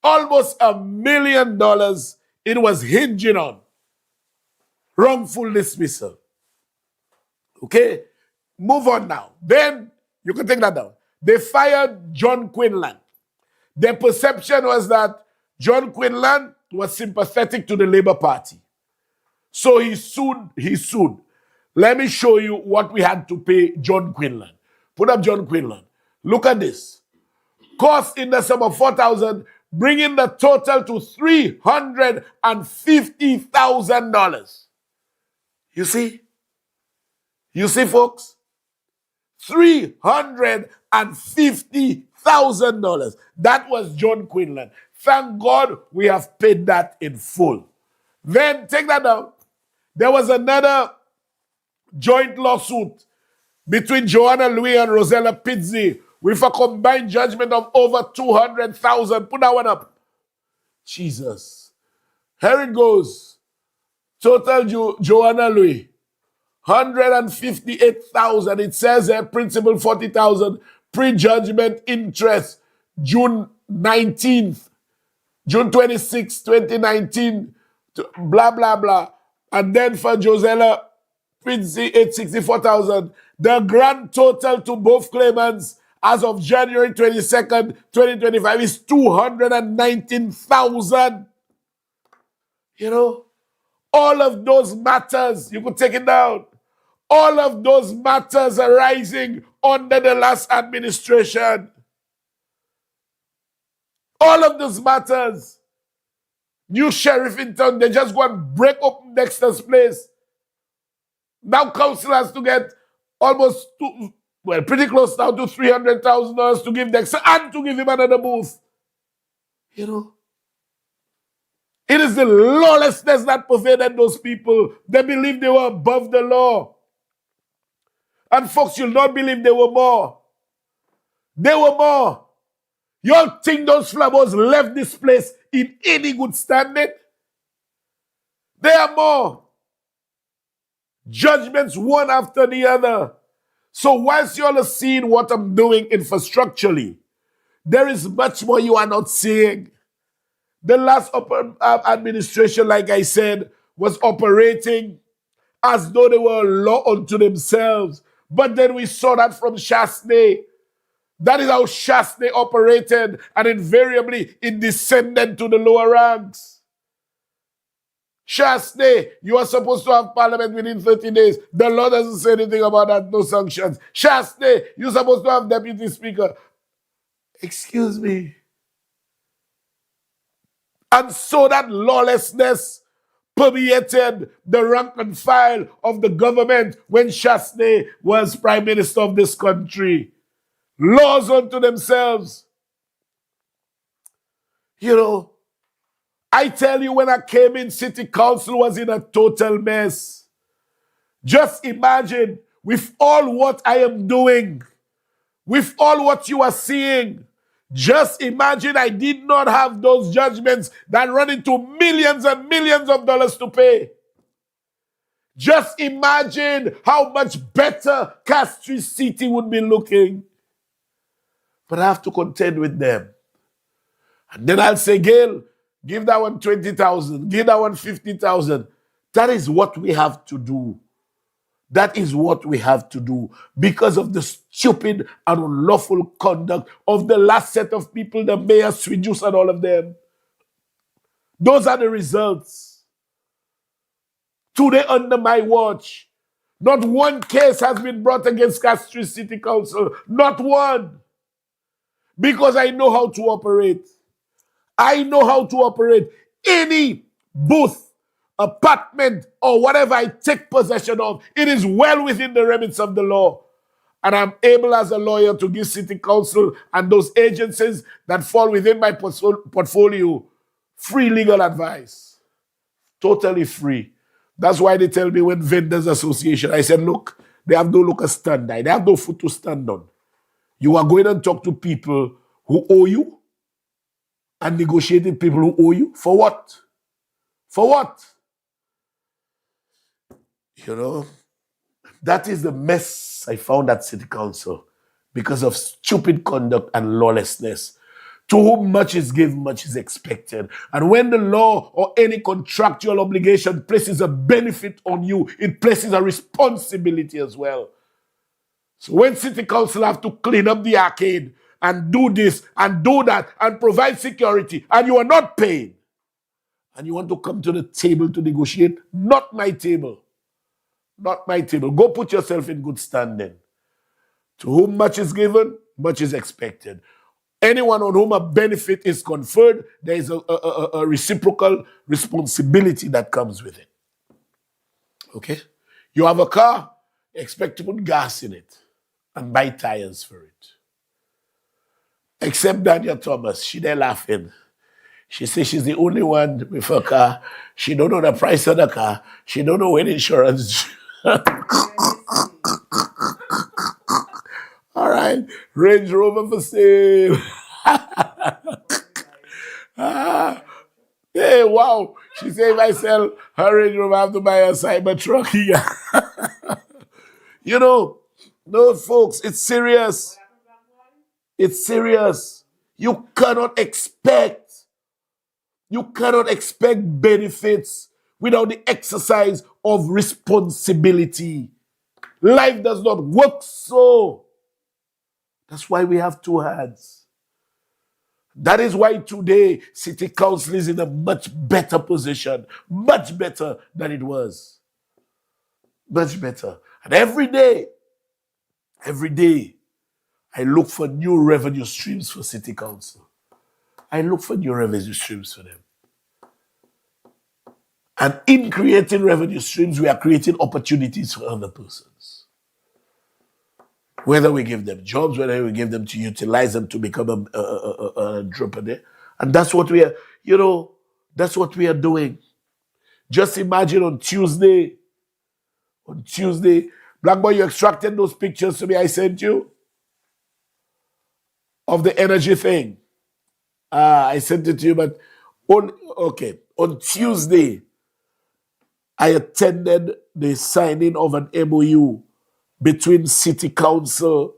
Almost $1 million. It was hinging on wrongful dismissal. Okay? Move on now. Then you can take that down. They fired John Quinlan. Their perception was that John Quinlan was sympathetic to the Labour Party. So he sued. Let me show you what we had to pay John Quinlan. Put up John Quinlan. Look at this. Cost in the sum of $4,000, bringing the total to $350,000. You see? You see, folks? $350,000. That was John Quinlan. Thank God we have paid that in full. Then, take that down. There was another joint lawsuit between Joanna Louis and Rosella Pizzi with a combined judgment of over $200,000. Put that one up. Jesus. Here it goes. Total Joanna Louis. $158,000. It says here, principal $40,000. Prejudgment interest, June 19th, June 26, 2019, blah, blah, blah. And then for Josella, $864,000. The grand total to both claimants as of January 22nd, 2025 is $219,000. You know, all of those matters, you could take it down. All of those matters arising under the last administration. All of those matters. New sheriff in town, they just go and break up Dexter's place. Now council has to get almost, pretty close now to $300,000 to give Dexter and to give him another booth. You know? It is the lawlessness that pervaded those people. They believed they were above the law. And folks, you'll not believe they were more. They were more. You all think those flabbos left this place in any good standing? They are more. Judgments one after the other. So whilst you all are seeing what I'm doing infrastructurally, there is much more you are not seeing. The last administration, like I said, was operating as though they were a law unto themselves. But then we saw that from Chasney. That is how Chasney operated, and invariably it descended to the lower ranks. Chasney, you are supposed to have parliament within 30 days. The law doesn't say anything about that, no sanctions. Chasney, you're supposed to have deputy speaker. Excuse me. And so that lawlessness permeated the rank and file of the government when Chasney was prime minister of this country. Laws unto themselves. You know, I tell you, when I came in, city council was in a total mess. Just imagine, with all what I am doing, with all what you are seeing, just imagine I did not have those judgments that run into millions and millions of dollars to pay. Just imagine how much better Castries City would be looking. But I have to contend with them. And then I'll say, Gail, give that one 20,000, give that one 50,000. That is what we have to do. That is what we have to do because of the stupid and unlawful conduct of the last set of people, the mayor, Sweet Juice, and all of them. Those are the results. Today, under my watch, not one case has been brought against Castries City Council. Not one. because I know how to operate. I know how to operate any booth, apartment, or whatever I take possession of. It is well within the remits of the law. And I'm able as a lawyer to give city council and those agencies that fall within my portfolio free legal advice. Totally free. That's why they tell me when vendors association, I said, look, they have no look a stand. They have no foot to stand on. You are going and talk to people who owe you and negotiating people who owe you. For what? For what? You know, that is the mess I found at City Council because of stupid conduct and lawlessness. To whom much is given, much is expected. And when the law or any contractual obligation places a benefit on you, it places a responsibility as well. So when City Council have to clean up the arcade and do this and do that and provide security and you are not paid and you want to come to the table to negotiate, not my table. Not my table. Go put yourself in good standing. To whom much is given, much is expected. Anyone on whom a benefit is conferred, there is a reciprocal responsibility that comes with it. Okay? You have a car, expect to put gas in it and buy tires for it. Except Daniel Thomas, she there laughing. She says she's the only one with her car. She don't know the price of the car. She don't know when insurance. All right, Range Rover for sale. Hey, wow. She said if I sell her Range Rover, I have to buy a Cybertruck here. You know, no, folks, it's serious. It's serious. You cannot expect benefits without the exercise of responsibility. Life does not work so. That's why we have two hands. That is why today City Council is in a much better position, much better than it was. Much better. And every day, I look for new revenue streams for City Council. I look for new revenue streams for them. And in creating revenue streams, we are creating opportunities for other persons. Whether we give them jobs, whether we give them to utilize them to become an entrepreneur. And that's what we are, that's what we are doing. Just imagine on Tuesday, Black Boy, you extracted those pictures to me I sent you of the energy thing. I sent it to you, but on Tuesday, I attended the signing of an MOU between City Council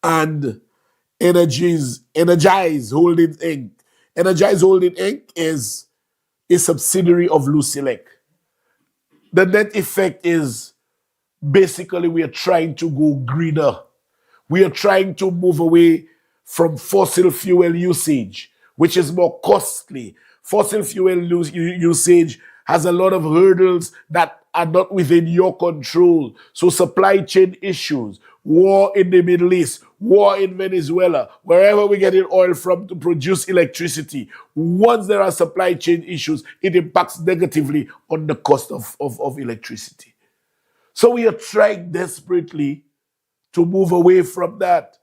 and Energize Holding Inc. Energize Holding Inc. is a subsidiary of Lucilec. The net effect is basically we are trying to go greener. We are trying to move away from fossil fuel usage, which is more costly. Fossil fuel usage has a lot of hurdles that are not within your control. So supply chain issues, war in the Middle East, war in Venezuela, wherever we get oil from to produce electricity, once there are supply chain issues, it impacts negatively on the cost of electricity. So we are trying desperately to move away from that.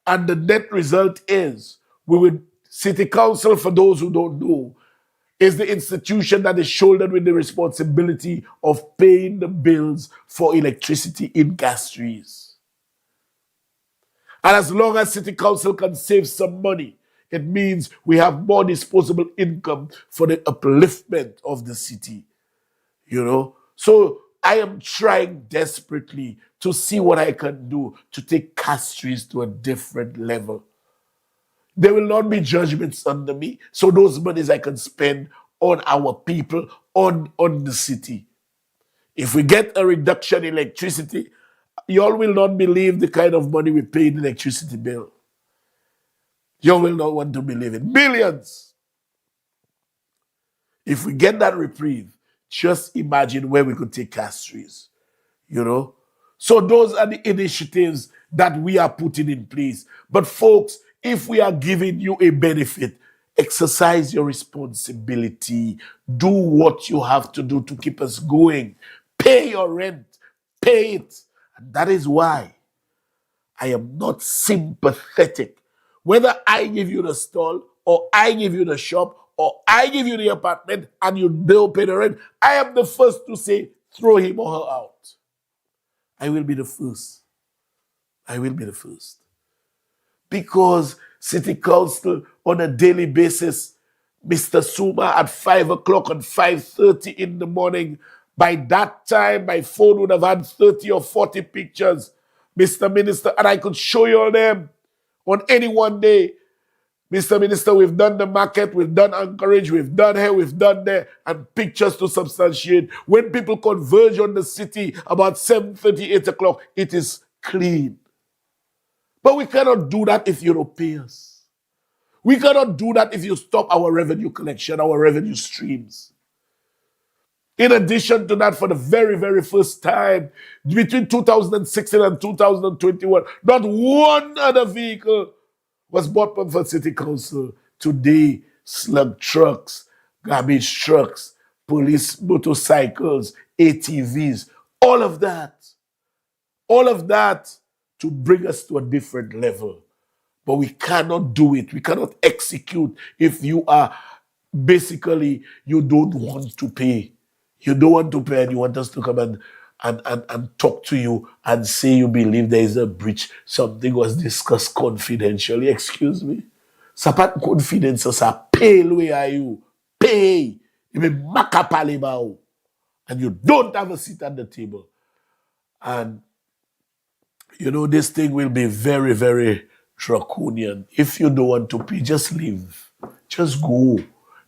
And the net result is City Council, for those who don't know, is the institution that is shouldered with the responsibility of paying the bills for electricity in gas trees. And as long as City Council can save some money, it means we have more disposable income for the upliftment of the city. So I am trying desperately to see what I can do to take gas trees to a different level. There will not be judgments under me. So those monies I can spend on our people, on the city. If we get a reduction in electricity, you all will not believe the kind of money we pay in electricity bill. You will not want to believe it. Billions. If we get that reprieve, just imagine where we could take gas trees. So those are the initiatives that we are putting in place. But folks, If we are giving you a benefit, exercise your responsibility. Do what you have to do to keep us going. Pay your rent. Pay it. And that is why I am not sympathetic. Whether I give you the stall, or I give you the shop, or I give you the apartment and you don't pay the rent, I am the first to say, throw him or her out. I will be the first. I will be the first. Because City Council on a daily basis, Mr. Suma at 5 o'clock and 5:30 in the morning, by that time my phone would have had 30 or 40 pictures, Mr. Minister, and I could show you all them on any one day. Mr. Minister, we've done the market, we've done Anchorage, we've done here, we've done there, and pictures to substantiate. When people converge on the city about 7:30, 8 o'clock, it is clean. But we cannot do that if you don't pay us. We cannot do that if you stop our revenue collection, our revenue streams. In addition to that, for the very, very first time, between 2016 and 2021, not one other vehicle was bought from the City Council. Today, slug trucks, garbage trucks, police motorcycles, ATVs, all of that to bring us to a different level. But we cannot do it. We cannot execute if you are basically, you don't want to pay. You don't want to pay and you want us to come and talk to you and say you believe there is a breach. Something was discussed confidentially. Excuse me. Sapat confidence sa pay way are you. Pay. You be makapalibao. And you don't have a seat at the table. And you know, this thing will be very, very draconian. If you don't want to pay, just leave. Just go.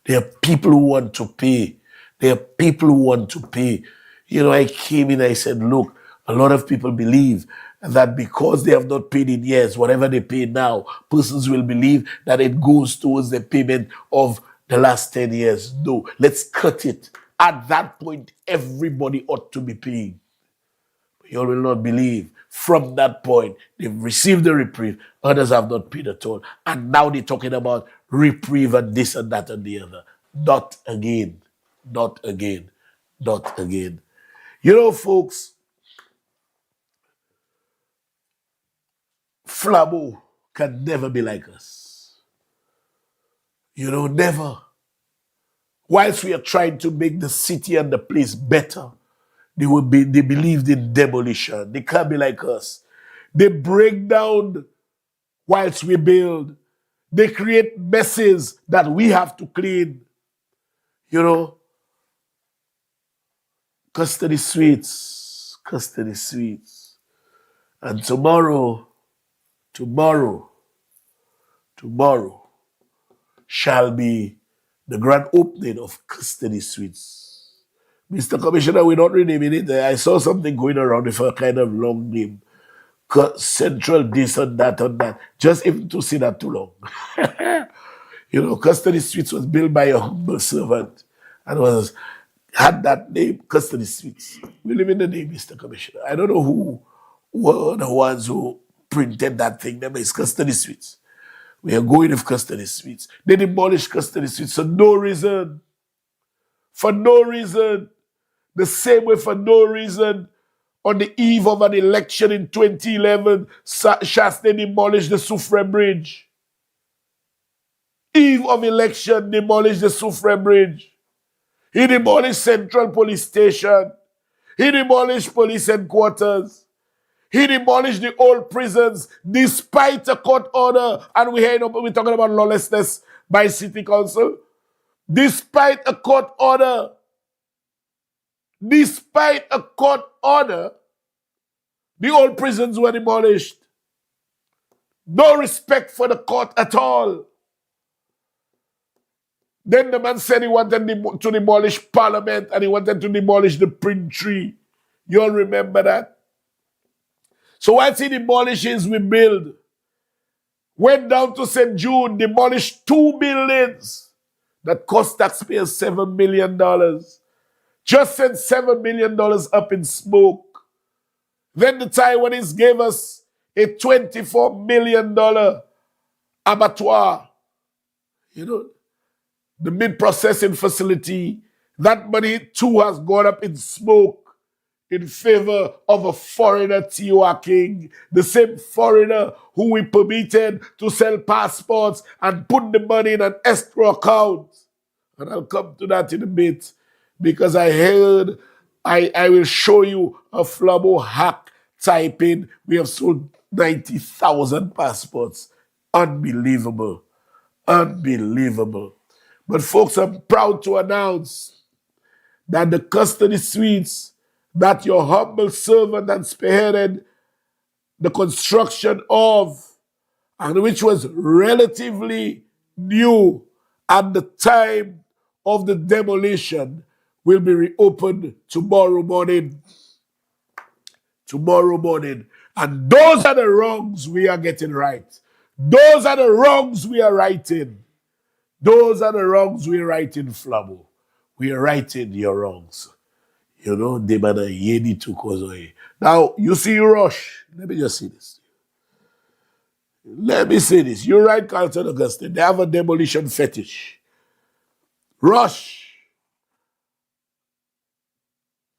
There are people who want to pay. There are people who want to pay. You know, I came in, I said, look, a lot of people believe that because they have not paid in years, whatever they pay now, persons will believe that it goes towards the payment of the last 10 years. No, let's cut it. At that point, everybody ought to be paying. But you all will not believe. From that point, they've received the reprieve. Others have not paid at all. And now they're talking about reprieve and this and that and the other. Not again. Not again. Not again. You know, folks, Flabo can never be like us. You know, never. Whilst we are trying to make the city and the place better, they believed in demolition. They can't be like us. They break down whilst we build. They create messes that we have to clean. You know, custody suites. And tomorrow shall be the grand opening of custody suites. Mr. Commissioner, we're not renaming it. I saw something going around with a kind of long name. Central this and that and that. Just even to see that too long. You know, custody suites was built by a humble servant and had that name, custody suites. We live in the name, Mr. Commissioner. I don't know who were the ones who printed that thing. That is custody suites. We are going with custody suites. They demolished custody suites for no reason. For no reason. The same way for no reason, on the eve of an election in 2011, Shasta demolished the Soufre Bridge. Eve of election, demolished the Soufre Bridge. He demolished Central Police Station. He demolished police headquarters. He demolished the old prisons despite a court order. And we're talking about lawlessness by City Council. Despite a court order. Despite a court order, the old prisons were demolished. No respect for the court at all. Then the man said he wanted to demolish Parliament and he wanted to demolish the print tree. You all remember that? So once he demolishes, we build. Went down to St. Jude, demolished 2 buildings that cost taxpayers $7 million. Just sent $7 million up in smoke. Then the Taiwanese gave us a $24 million abattoir, you know, the meat processing facility, that money too has gone up in smoke in favor of a foreigner, T.O.R. King, the same foreigner who we permitted to sell passports and put the money in an escrow account. And I'll come to that in a bit because I heard, I will show you a Flabo hack type in. We have sold 90,000 passports. Unbelievable. Unbelievable. But folks, I'm proud to announce that the custody suites that your humble servant and spearheaded the construction of, and which was relatively new at the time of the demolition, will be reopened tomorrow morning. Tomorrow morning. And those are the wrongs we are getting right. Those are the wrongs we are righting. Those are the wrongs we are righting, Flabo. We are righting your wrongs. You know, Debana Yedi to Kozoe. Now, you see Rush. Let me just see this. Let me say this. You're right, Carlton Augustine. They have a demolition fetish. Rush.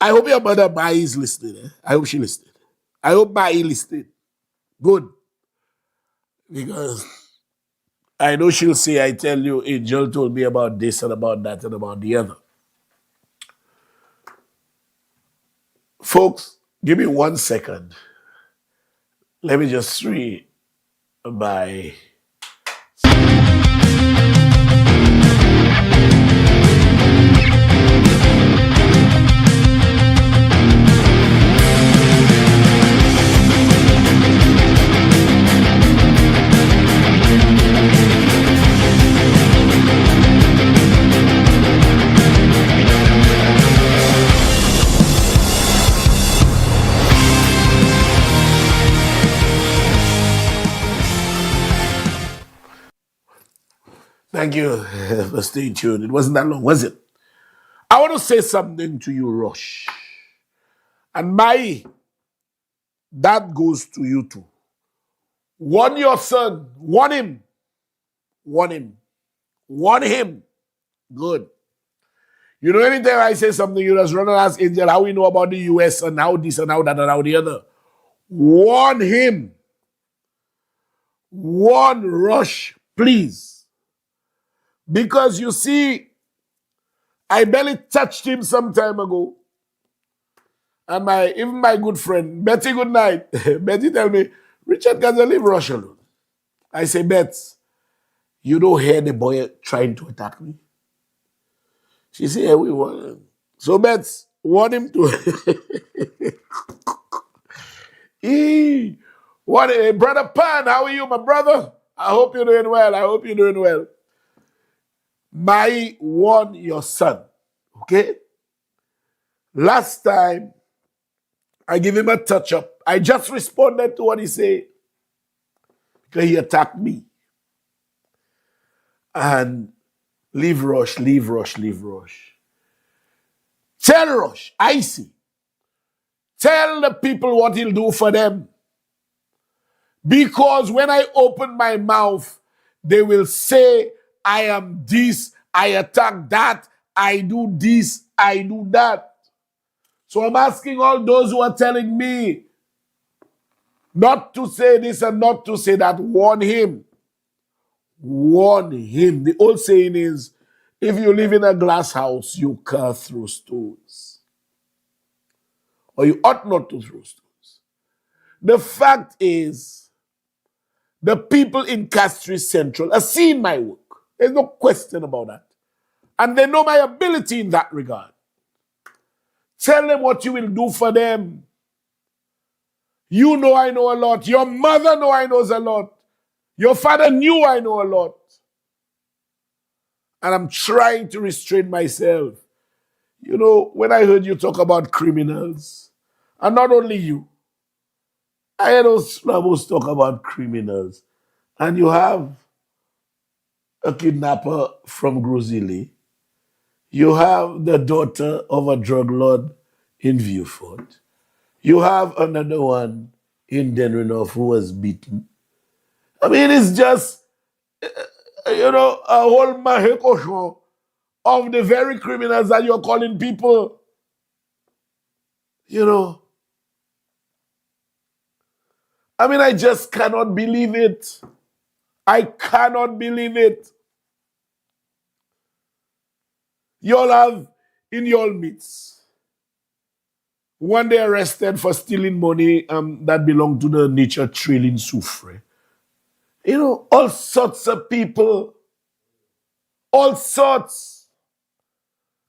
I hope your mother Mai is listening. I hope she listened. I hope Mai listened. Good. Because I know she'll say, I tell you, Angel told me about this and about that and about the other. Folks, give me 1 second. Let me just read my... Thank you for staying tuned. It wasn't that long, was it? I want to say something to you, Rush. And that goes to you too. Warn your son. Warn him. Warn him. Warn him. Good. You know, anytime I say something, you just run and ask Angel how we know about the US and how this and how that and how the other. Warn him. Warn Rush, please. Because you see, I barely touched him some time ago. And even my good friend, Betty, good night. Betty tell me, Richard can leave Rush alone. I say, Bets, you don't hear the boy trying to attack me? She say, yeah, we want. So Bets, warn him to. What, Brother Pan, how are you, my brother? I hope you're doing well. I hope you're doing well. Warn your son, okay? Last time, I give him a touch-up. I just responded to what he said because he attacked me. And leave Rush, leave Rush, leave Rush. Tell Rush, I see. Tell the people what he'll do for them. Because when I open my mouth, they will say, I am this, I attack that, I do this, I do that. So I'm asking all those who are telling me not to say this and not to say that, warn him. Warn him. The old saying is, if you live in a glass house, you can't throw stones. Or you ought not to throw stones. The fact is, the people in Castries Central have seen my work. There's no question about that. And they know my ability in that regard. Tell them what you will do for them. You know I know a lot. Your mother know I knows a lot. Your father knew I know a lot. And I'm trying to restrain myself. You know, when I heard you talk about criminals, and not only you, I heard those Flavos talk about criminals. And you have a kidnapper from Grozili. You have the daughter of a drug lord in Viewfort. You have another one in Denrenoff who was beaten. I mean, it's just a whole maheko of the very criminals that you're calling people. I mean, I just cannot believe it. I cannot believe it. Y'all have in your midst one day arrested for stealing money that belonged to the nature trail in Soufre. All sorts of people. All sorts.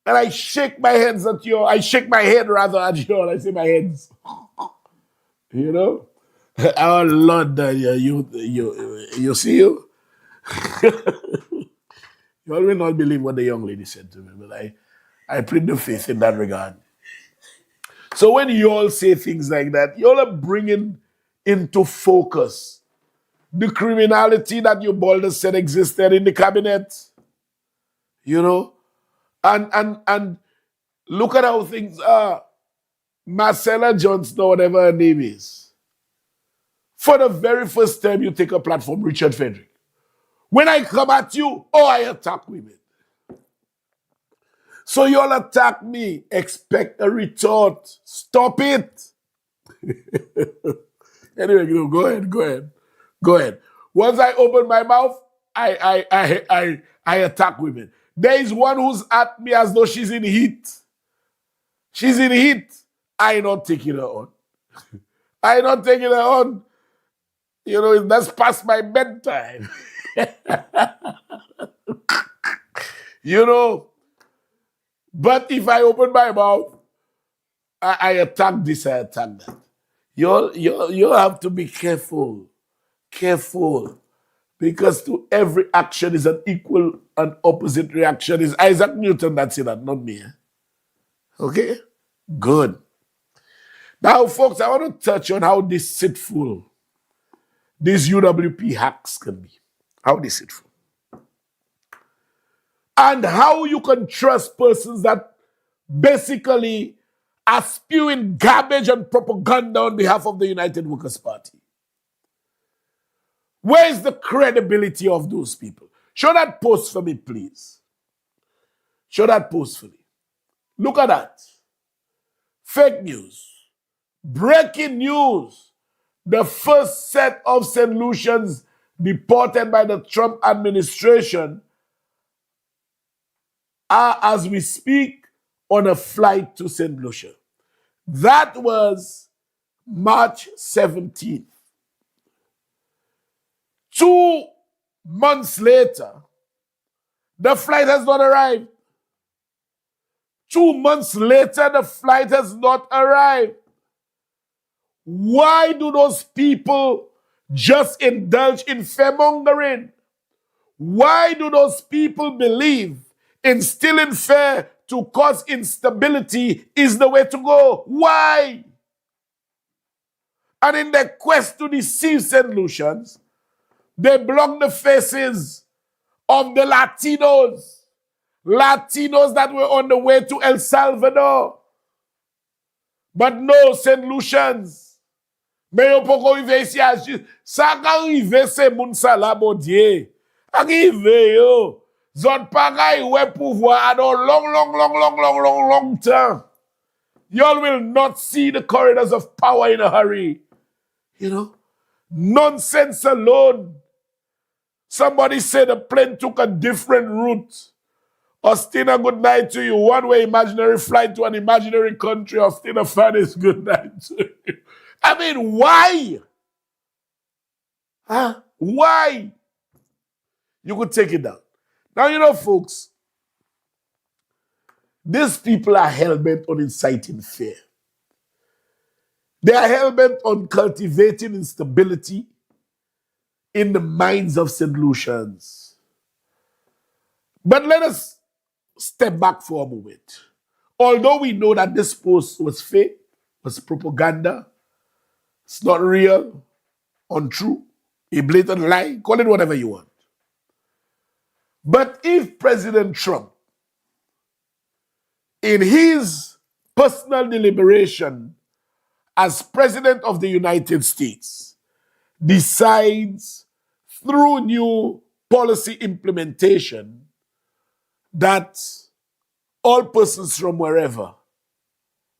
And I shake my heads at you. I shake my head rather at you. I say my heads. Oh Lord, you see you? You all will not believe what the young lady said to me, but I plead the faith in that regard. So when you all say things like that, you all are bringing into focus the criminality that you boldly said existed in the cabinet. And look at how things are. Marcella Johnson, or whatever her name is. For the very first time you take a platform, Richard Frederick. When I come at you, I attack women. So you all attack me, expect a retort. Stop it. Anyway, go ahead. Once I open my mouth, I attack women. There is one who's at me as though she's in heat. She's in heat. I not taking her on. I not taking her on. That's past my bedtime. But if I open my mouth, I attack this, I attack that. You have to be careful. Careful. Because to every action is an equal and opposite reaction. It's Isaac Newton that said that, not me. Okay? Good. Now, folks, I want to touch on how deceitful these UWP hacks can be. How deceitful. And how you can trust persons that basically are spewing garbage and propaganda on behalf of the United Workers' Party. Where is the credibility of those people? Show that post for me, please. Show that post for me. Look at that. Fake news. Breaking news. The first set of St. Lucians deported by the Trump administration are, as we speak, on a flight to St. Lucia. That was March 17th. 2 months later, the flight has not arrived. 2 months later, the flight has not arrived. Why do those people just indulge in fearmongering? Why do those people believe instilling fear to cause instability is the way to go? Why? And in their quest to deceive St. Lucians, they block the faces of the Latinos that were on the way to El Salvador. But no, St. Lucians. Mais yo poko rive isi a sa ka rive se moun sa la bodye. Arrive yo. Zot pagay we pouvoir a long time. Y'all will not see the corridors of power in a hurry. Nonsense alone. Somebody said the plane took a different route. Austina, good night to you. One-way imaginary flight to an imaginary country. Austina, Fanny's good night to you. I mean, why? Why? You could take it down. Now, folks, these people are hell-bent on inciting fear. They are hell-bent on cultivating instability in the minds of St. Lucians. But let us step back for a moment. Although we know that this post was fake, was propaganda, it's not real, untrue, a blatant lie, call it whatever you want. But if President Trump, in his personal deliberation as President of the United States, decides through new policy implementation that all persons from wherever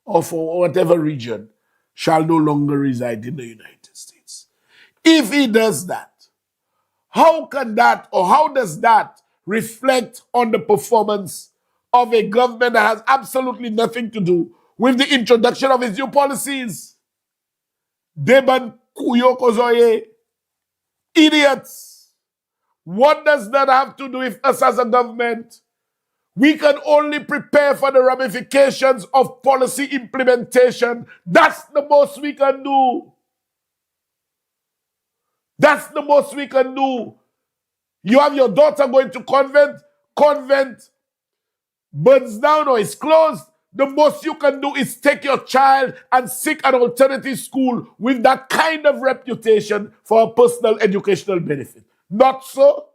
or from whatever region shall no longer reside in the United States. If he does that, how can that or how does that reflect on the performance of a government that has absolutely nothing to do with the introduction of its new policies? Deban kuyo kozoye. Idiots. What does that have to do with us as a government? We can only prepare for the ramifications of policy implementation. That's the most we can do. That's the most we can do. You have your daughter going to convent burns down or is closed. The most you can do is take your child and seek an alternative school with that kind of reputation for a personal educational benefit. Not so.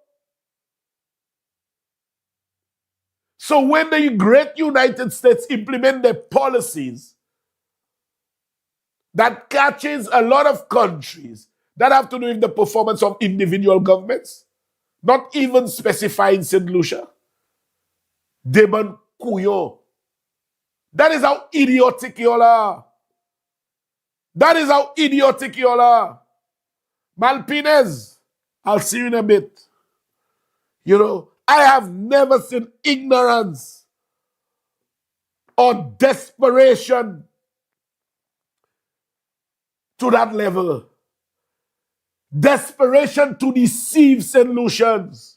So when the great United States implement their policies that catches a lot of countries that have to do with the performance of individual governments, not even specifying St. Lucia, Deban Kuyo. That is how idiotic you all are. That is how idiotic you all are. Malpinez, I'll see you in a bit. You know, I have never seen ignorance or desperation to that level. Desperation to deceive St. Lucians.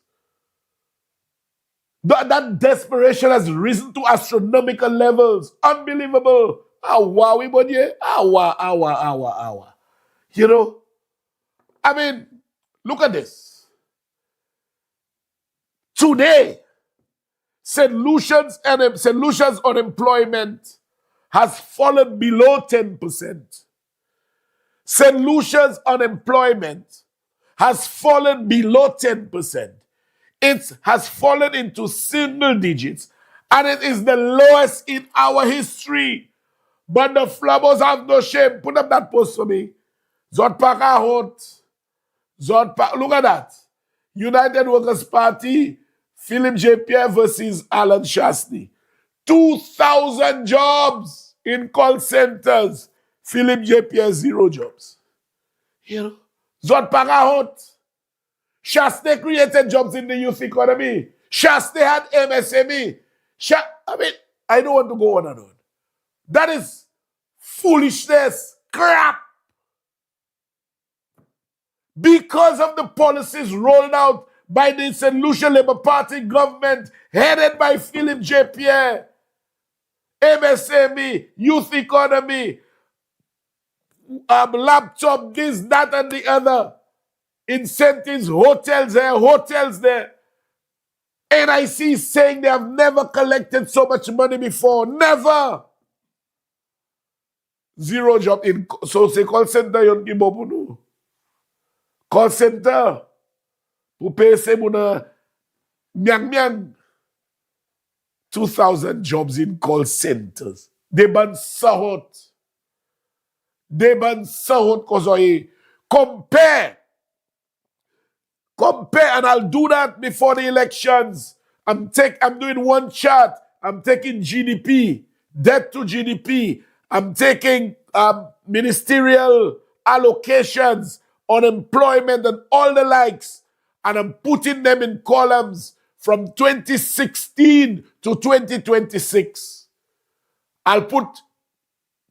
That desperation has risen to astronomical levels. Unbelievable. Awa, everybody. Awa. You know, I mean, look at this. Today, St. Lucia's unemployment has fallen below 10%. St. Lucia's unemployment has fallen below 10%. It has fallen into single digits, and it is the lowest in our history. But the flabbers have no shame. Put up that post for me. Zot Paka Hot. Look at that. United Workers' Party, Philip J. Pierre versus Alan Shastney. 2,000 jobs in call centers. Philip J. Pierre, 0 jobs. You know? Zot Paka Hot. Shastney created jobs in the youth economy. Shastney had MSME. I don't want to go on and on. That is foolishness, crap. Because of the policies rolled out by the St. Lucia Labour Party government, headed by Philip J. Pierre, MSME, youth economy, laptop, this, that, and the other. Incentives, hotels there. NIC saying they have never collected so much money before. Never. 0 job in so say call center yon ki bo pou nou. Call center pou pay se muna miang 2,000 jobs in call centers. Deban sahot kozoye. Compare, and I'll do that before the elections. I'm doing one chart. I'm taking GDP, debt to GDP. I'm taking ministerial allocations, unemployment, and all the likes, and I'm putting them in columns from 2016 to 2026. I'll put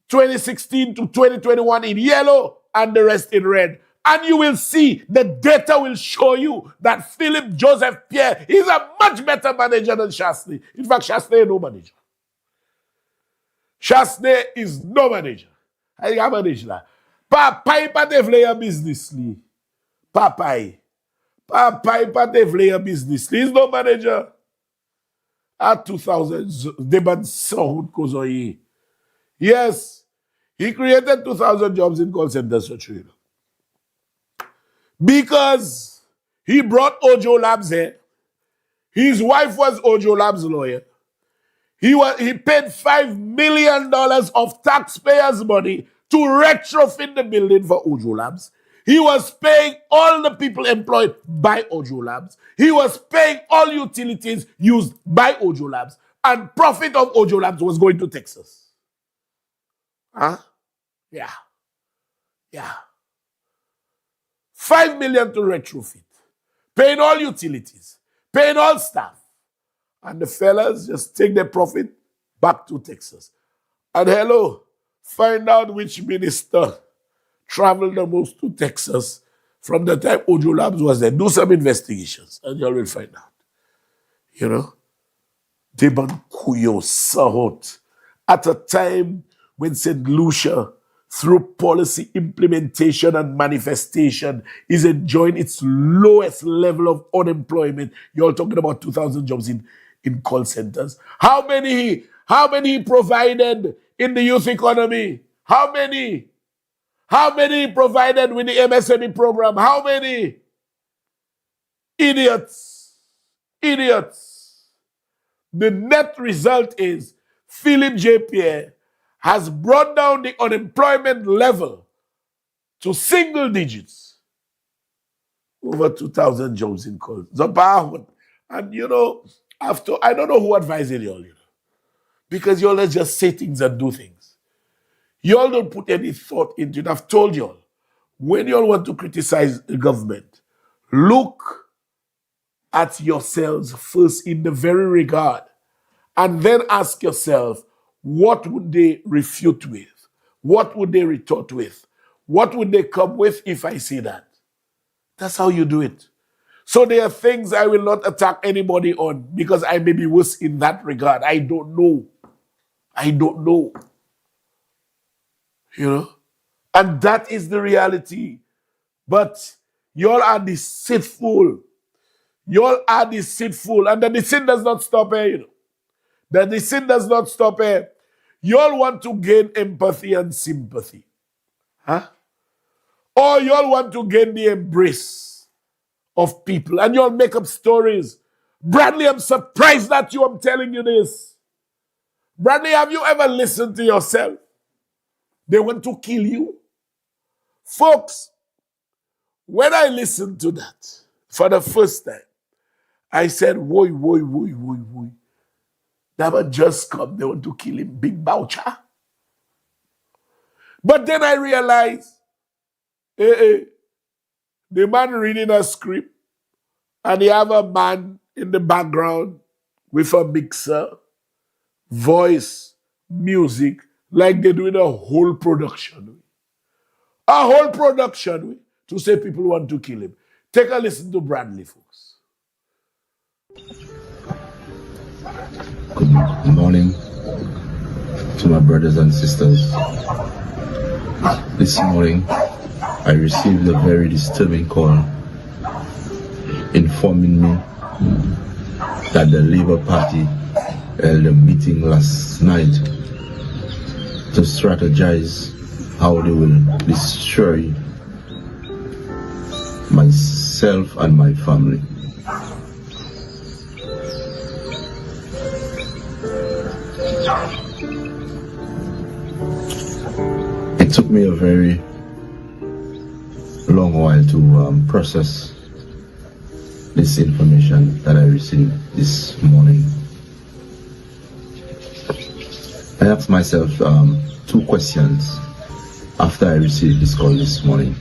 2016 to 2021 in yellow and the rest in red. And you will see, the data will show you that Philip Joseph Pierre is a much better manager than Shastney. In fact, Shastney is no manager. Shastney is no manager. I can manage that. Papai pa devle a business li. Papai pa devle a business li. He's no manager. At 2000, deban sound kozoye. Yes, he created 2,000 jobs in call centers for trade. Because he brought Ojo Labs here. His wife was Ojo Labs' lawyer. He paid $5 million of taxpayers' money to retrofit the building for Ojo Labs. He was paying all the people employed by Ojo Labs. He was paying all utilities used by Ojo Labs. And profit of Ojo Labs was going to Texas. Huh? Yeah. Yeah. 5 million to retrofit. Paying all utilities. Paying all staff. And the fellas just take their profit back to Texas. And hello, find out which minister traveled the most to Texas from the time Ojo Labs was there. Do some investigations and you will find out. You know? Deban Kuyo Sahot. At a time when St. Lucia, through policy implementation and manifestation, is enjoying its lowest level of unemployment. You're talking about 2,000 jobs in call centers. How many he provided in the youth economy? How many? How many he provided with the MSME program? How many? Idiots. Idiots. The net result is Philip J. Pierre has brought down the unemployment level to single digits. Over 2,000 jobs in calls. And you know, after, I don't know who advised you all, you know, because you all just say things and do things. You all don't put any thought into it. I've told you all, when you all want to criticize the government, look at yourselves first in the very regard, and then ask yourself, what would they refute with? What would they retort with? What would they come with if I say that? That's how you do it. So there are things I will not attack anybody on because I may be worse in that regard. I don't know. I don't know. You know? And that is the reality. But y'all are deceitful. Y'all are deceitful. And the deceit does not stop here, you know. The deceit does not stop here. Y'all want to gain empathy and sympathy. Huh? Or y'all want to gain the embrace of people. And y'all make up stories. Bradley, I'm surprised at you. I'm telling you this. Bradley, have you ever listened to yourself? They want to kill you. Folks, when I listened to that for the first time, I said, woy. That man just come, they want to kill him, big boucher. But then I realized, the man reading a script, and he have a man in the background with a mixer, voice, music, like they do in a whole production. A whole production to say people want to kill him. Take a listen to Bradley, folks. Good morning to my brothers and sisters. This morning, I received a very disturbing call informing me that the Labour Party held a meeting last night to strategize how they will destroy myself and my family. It took me a very long while to process this information that I received this morning. I asked myself two questions after I received this call this morning.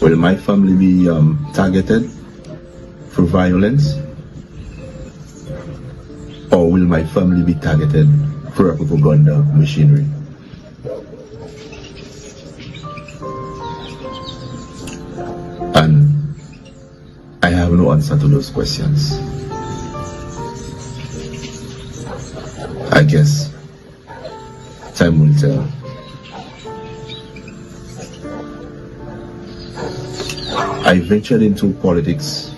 Will my family be targeted for violence? Or will my family be targeted for a propaganda machinery? And I have no answer to those questions. I guess time will tell. I ventured into politics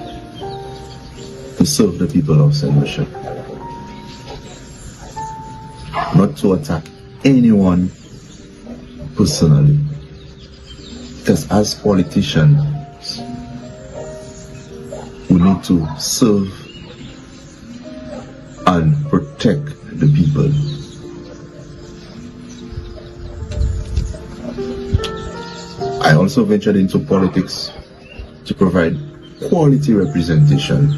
to serve the people of St. Lucia, not to attack anyone personally, because as politicians, we need to serve and protect the people. I also ventured into politics to provide quality representation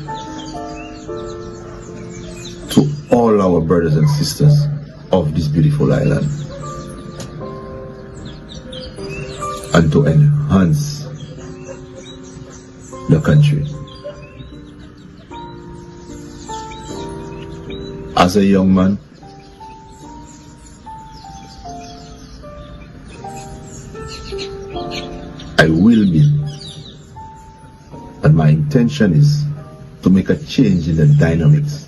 to all our brothers and sisters of this beautiful island, and to enhance the country. As a young man, I will be, and my intention is to make a change in the dynamics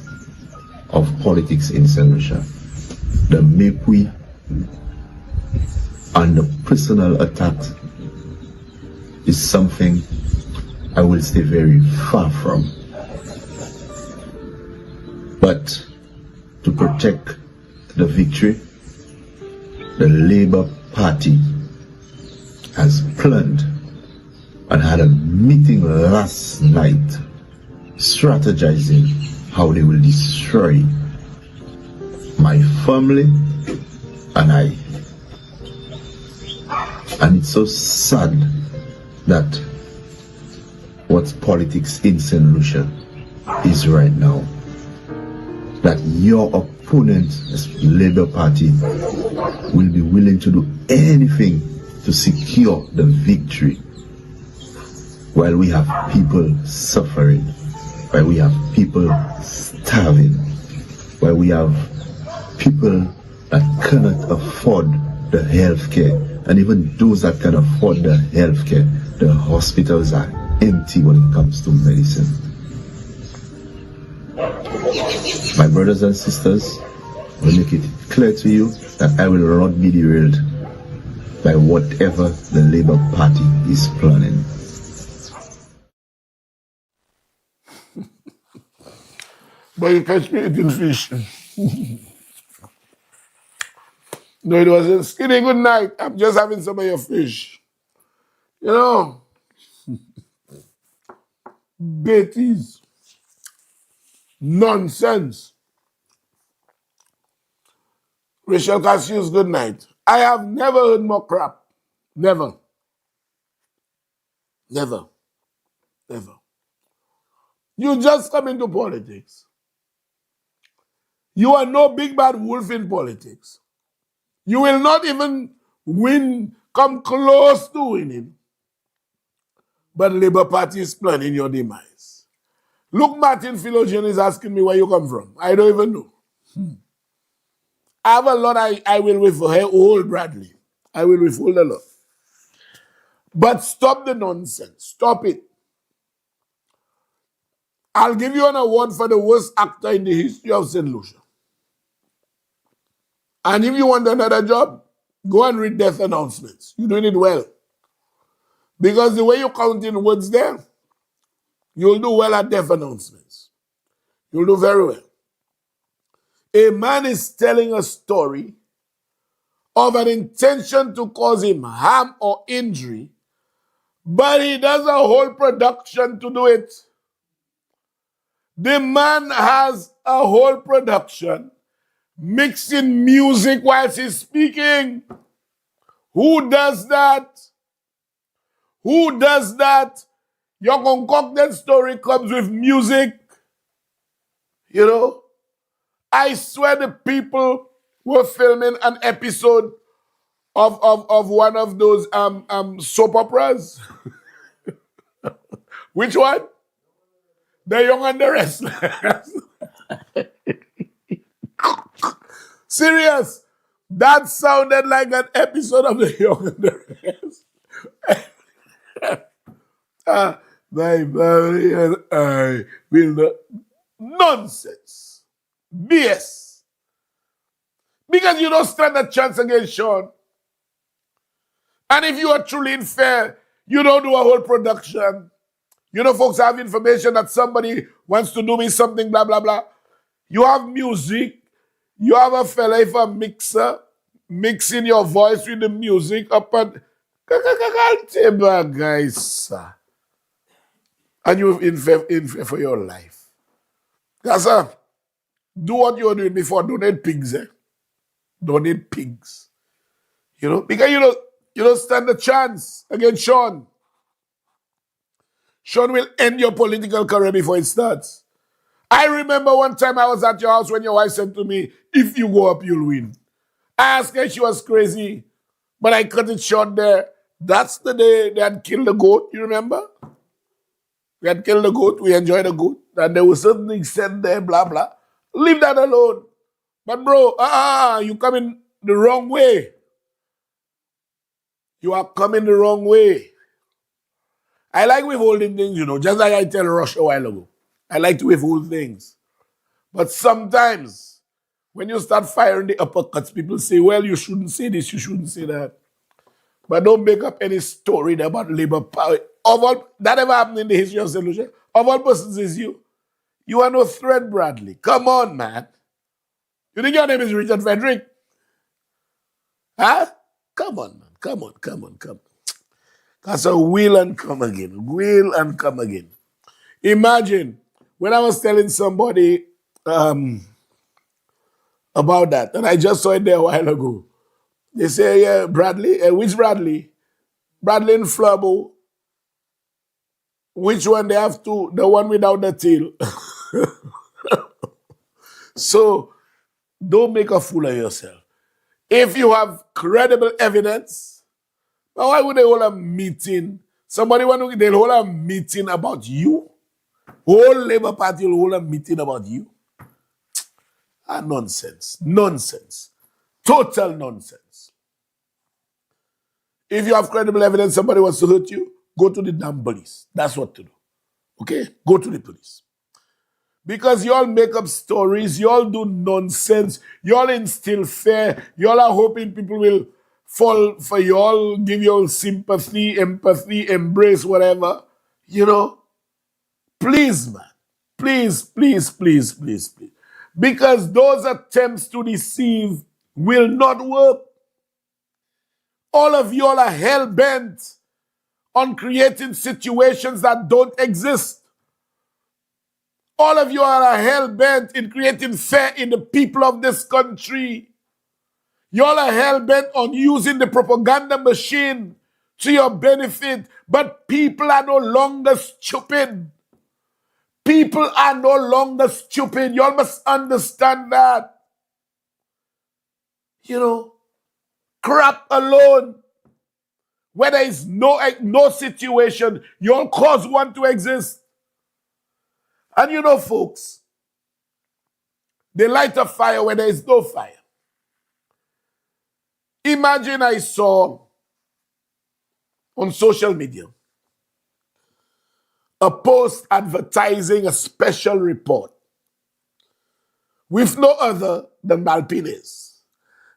of politics in St. Lucia. The make-we and the personal attack is something I will stay very far from. But to protect the victory, the Labour Party has planned and had a meeting last night strategizing how they will destroy my family and I. And it's so sad that what politics in St. Lucia is right now, that your opponent, the Labour Party, will be willing to do anything to secure the victory, while we have people suffering, while we have people starving, while we have people that cannot afford the health care, and even those that can afford the health care, the hospitals are empty when it comes to medicine. My brothers and sisters, I will make it clear to you that I will not be derailed by whatever the Labour Party is planning. But you catch me eating fish. No, it wasn't. Skinny, good night. I'm just having some of your fish. You know, Betty's nonsense. Rachel Cassius, good night. I have never heard more crap. Never. Never. Never. You just come into politics. You are no big bad wolf in politics. You will not even win, come close to winning. But Labour Party is planning your demise. Look, Martin Philogene is asking me where you come from. I don't even know. I have a lot I will withhold, Bradley. I will withhold a lot. But stop the nonsense. Stop it. I'll give you an award for the worst actor in the history of St. Lucia. And if you want another job, go and read death announcements. You're doing it well. Because the way you count in words there, you'll do well at death announcements. You'll do very well. A man is telling a story of an intention to cause him harm or injury, but he does a whole production to do it. The man has a whole production mixing music whilst he's speaking. Who does that? Who does that? Your concocted story comes with music. You know? I swear the people were filming an episode of one of those soap operas. Which one? The Young and the Restless. Serious. That sounded like an episode of The Young and the Restless. My family and I will not. Nonsense. BS. Because you don't stand a chance against Sean. And if you are truly unfair, you don't do a whole production. You know, folks have information that somebody wants to do me something, blah, blah, blah. You have music. You have a fella, if a mixer, mixing your voice with the music up and guys. And you're in fear for your life. That's do what you were doing before. Don't need pigs, eh? Don't need pigs. You know? Because, you know, You don't stand a chance against Sean. Sean will end your political career before it starts. I remember one time I was at your house when your wife said to me, if you go up, you'll win. I asked her, she was crazy, but I cut it short there. That's the day they had killed the goat, you remember? We had killed the goat, we enjoyed the goat, and there was certain things said there, blah, blah. Leave that alone. But bro, you coming the wrong way. You are coming the wrong way. I like withholding things, just like I tell Rush a while ago. I like to withhold things. But sometimes, when you start firing the uppercuts, people say, well, you shouldn't say this, you shouldn't say that. But don't make up any story about labor power. That ever happened in the history of solution. Of all persons is you. You are no threat, Bradley. Come on, man. You think your name is Richard Frederick? Huh? Come on, man. Come on. That's a will and come again. Will and come again. Imagine when I was telling somebody about that, and I just saw it there a while ago. They say, yeah, Bradley. Which Bradley? Bradley and Flubbo. Which one they have to? The one without the tail. So, don't make a fool of yourself. If you have credible evidence, why would they hold a meeting? They'll hold a meeting about you? Whole Labour Party will hold a meeting about you? Nonsense. Nonsense. Total nonsense. If you have credible evidence somebody wants to hurt you, go to the damn police. That's what to do. Okay? Go to the police. Because y'all make up stories, y'all do nonsense, y'all instill fear, y'all are hoping people will fall for y'all, give y'all sympathy, empathy, embrace, whatever. Please, man. Please. Because those attempts to deceive will not work. All of y'all are hell-bent on creating situations that don't exist. All of you are hell-bent in creating fear in the people of this country. Y'all are hell-bent on using the propaganda machine to your benefit. But people are no longer stupid. People are no longer stupid. Y'all must understand that. Crap alone. Where there is no situation, y'all cause one to exist. And folks, they light a fire where there is no fire. Imagine I saw on social media a post advertising a special report with no other than Malpines.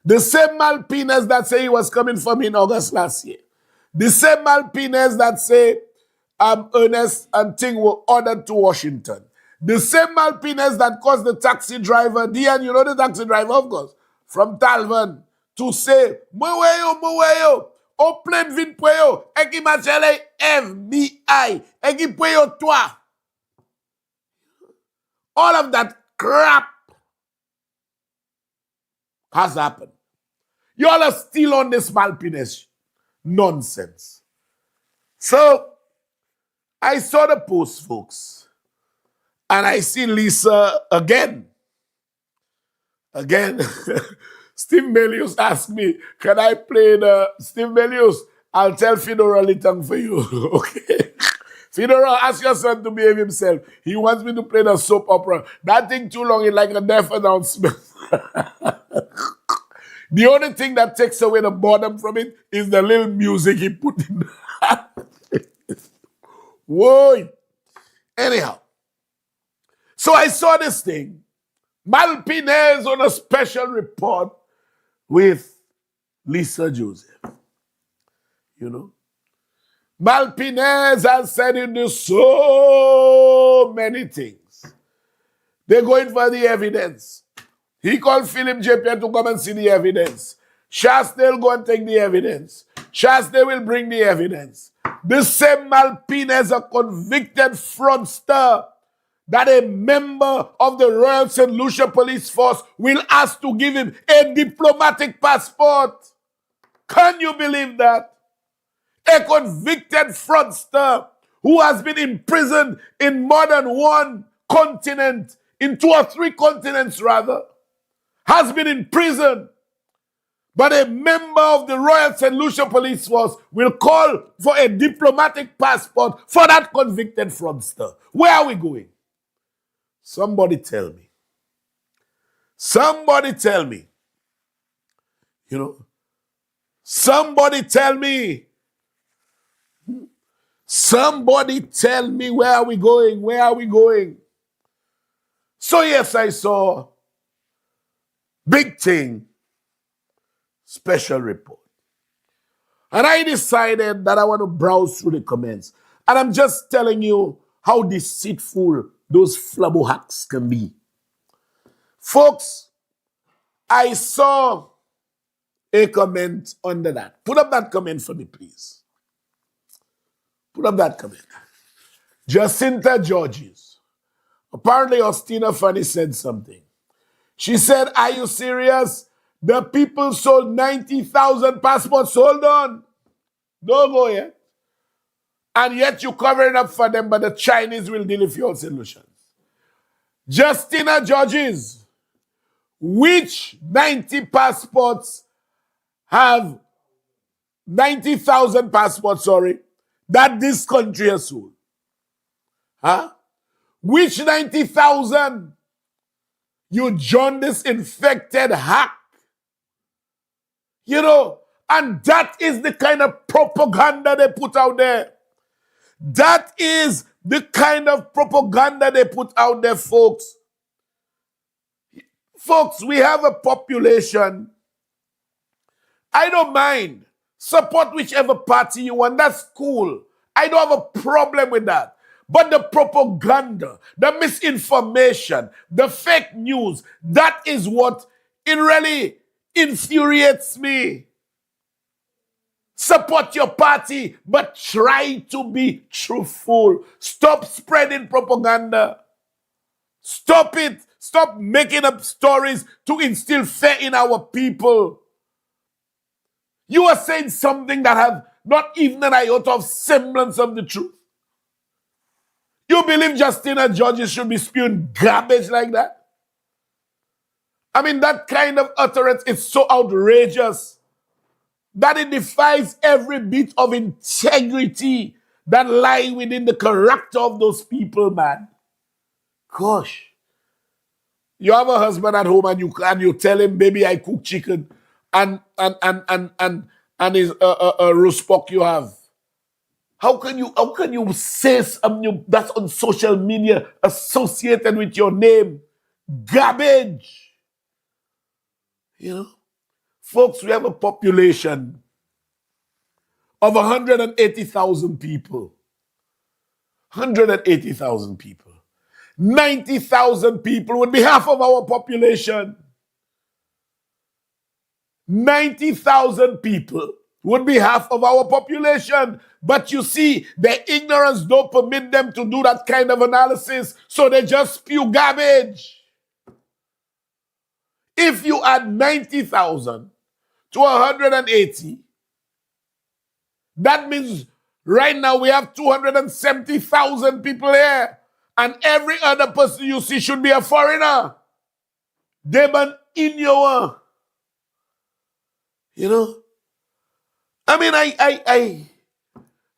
The same Malpines that say he was coming from in August last year. The same Malpines that say Ernest and Ting were ordered to Washington. The same Malpines that caused the taxi driver, Dian, the taxi driver, of course, from Talvan, to say, Mweyo, o plen vin pweyo, eki machele FBI, eki pweyo toi. All of that crap has happened. Y'all are still on this Malpines nonsense. So, I saw the post, folks. And I see Lisa again. Steve Melius asked me, can I play Steve Melius, I'll tell Fedora Litang for you. Okay? Fedora, ask your son to behave himself. He wants me to play the soap opera. That thing too long is like a deaf announcement. The only thing that takes away the boredom from it is the little music he put in. Whoa. Anyhow. So I saw this thing. Malpines on a special report with Lisa Joseph. Malpines has said in so many things. They're going for the evidence. He called Philip J.P. to come and see the evidence. Shasdale go and take the evidence. Shasdale will bring the evidence. The same Malpines, a convicted fraudster, that a member of the Royal St. Lucia Police Force will ask to give him a diplomatic passport. Can you believe that? A convicted fraudster who has been imprisoned in more than one continent, in 2 or 3 continents rather, has been in prison. But a member of the Royal St. Lucia Police Force will call for a diplomatic passport for that convicted fraudster. Where are we going? Somebody tell me. Somebody tell me. You know, somebody tell me. Somebody tell me, where are we going? Where are we going? So yes, I saw big thing, special report. And I decided that I want to browse through the comments. And I'm just telling you how deceitful those flabbo hacks can be. Folks, I saw a comment under that. Put up that comment for me, please. Put up that comment. Jacinta Georges. Apparently, Ostina Fanny said something. She said, are you serious? The people sold 90,000 passports. Hold on. Don't go yet. And yet you're covering up for them, but the Chinese will deal with your solutions. Justina Georges, which 90,000 passports that this country has sold? Huh? Which 90,000 you jaundice infected hack? You know, and that is the kind of propaganda they put out there. That is the kind of propaganda they put out there, folks. Folks, we have a population. I don't mind. Support whichever party you want. That's cool. I don't have a problem with that. But the propaganda, the misinformation, the fake news, that is what it really infuriates me. Support your party, but try to be truthful. Stop spreading propaganda. Stop it. Stop making up stories to instill fear in our people. You are saying something that has not even an iota of semblance of the truth. You believe Justina Georges should be spewing garbage like that? I mean, that kind of utterance is so outrageous that it defies every bit of integrity that lie within the character of those people, man. Gosh. You have a husband at home and you tell him, baby, I cook chicken and is a roast pork you have. How can you say something that's on social media associated with your name? Garbage. You know? Folks, we have a population of 180,000 people. 180,000 people. 90,000 people would be half of our population. 90,000 people would be half of our population. But you see, their ignorance don't permit them to do that kind of analysis, so they just spew garbage. If you add 90,000 to 180, that means right now we have 270,000 people here. And every other person you see should be a foreigner. They've in your, you know. I mean,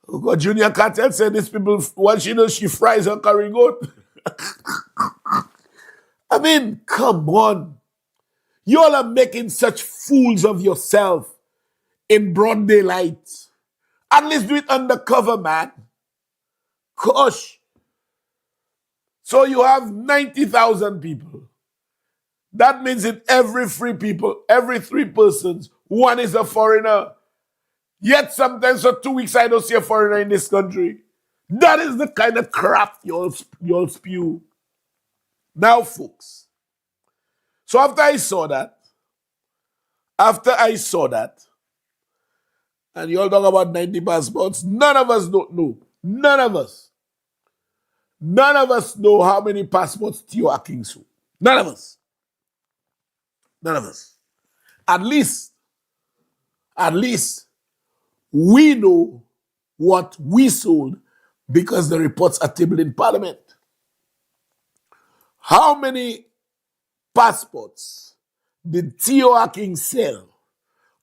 oh God, Junior Cartel said these people, once she knows she fries her curry goat. I mean, come on. You all are making such fools of yourself in broad daylight. At least do it undercover, man. Gosh. So you have 90,000 people. That means in every 3 persons, one is a foreigner. Yet sometimes for 2 weeks I don't see a foreigner in this country. That is the kind of crap you all spew. Now, folks. So after I saw that, and you all talk about 90 passports, none of us don't know. None of us know how many passports Theo Aking sold. None of us. At least At least we know what we sold because the reports are tabled in Parliament. How many passports did Theo Hacking sell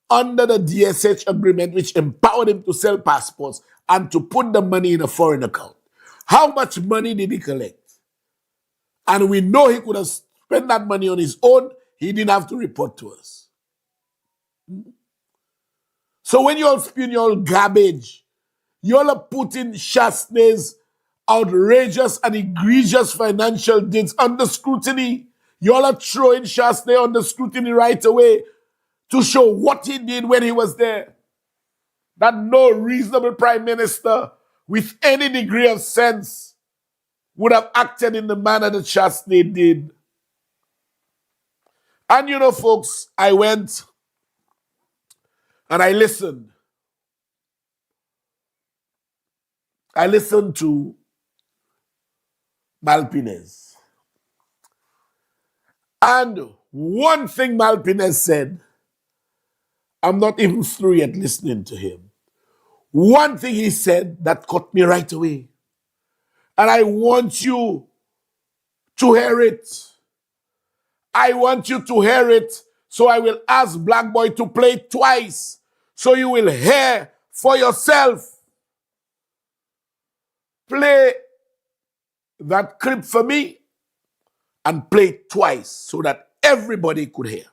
under the DSH agreement, which empowered him to sell passports and to put the money in a foreign account? How much money did he collect? And we know he could have spent that money on his own. He didn't have to report to us. So when you all spin your garbage, you all are putting Chasney's outrageous and egregious financial deeds under scrutiny. You all are throwing Chasney under scrutiny right away to show what he did when he was there. That no reasonable prime minister with any degree of sense would have acted in the manner that Chasney did. And you know, folks, I went and I listened. I listened to Malpinez. And one thing Malpinez said, I'm not even through yet listening to him. One thing he said that caught me right away. And I want you to hear it. I want you to hear it. So I will ask Black Boy to play it twice. So you will hear for yourself. Play that clip for me and play it twice so that everybody could hear.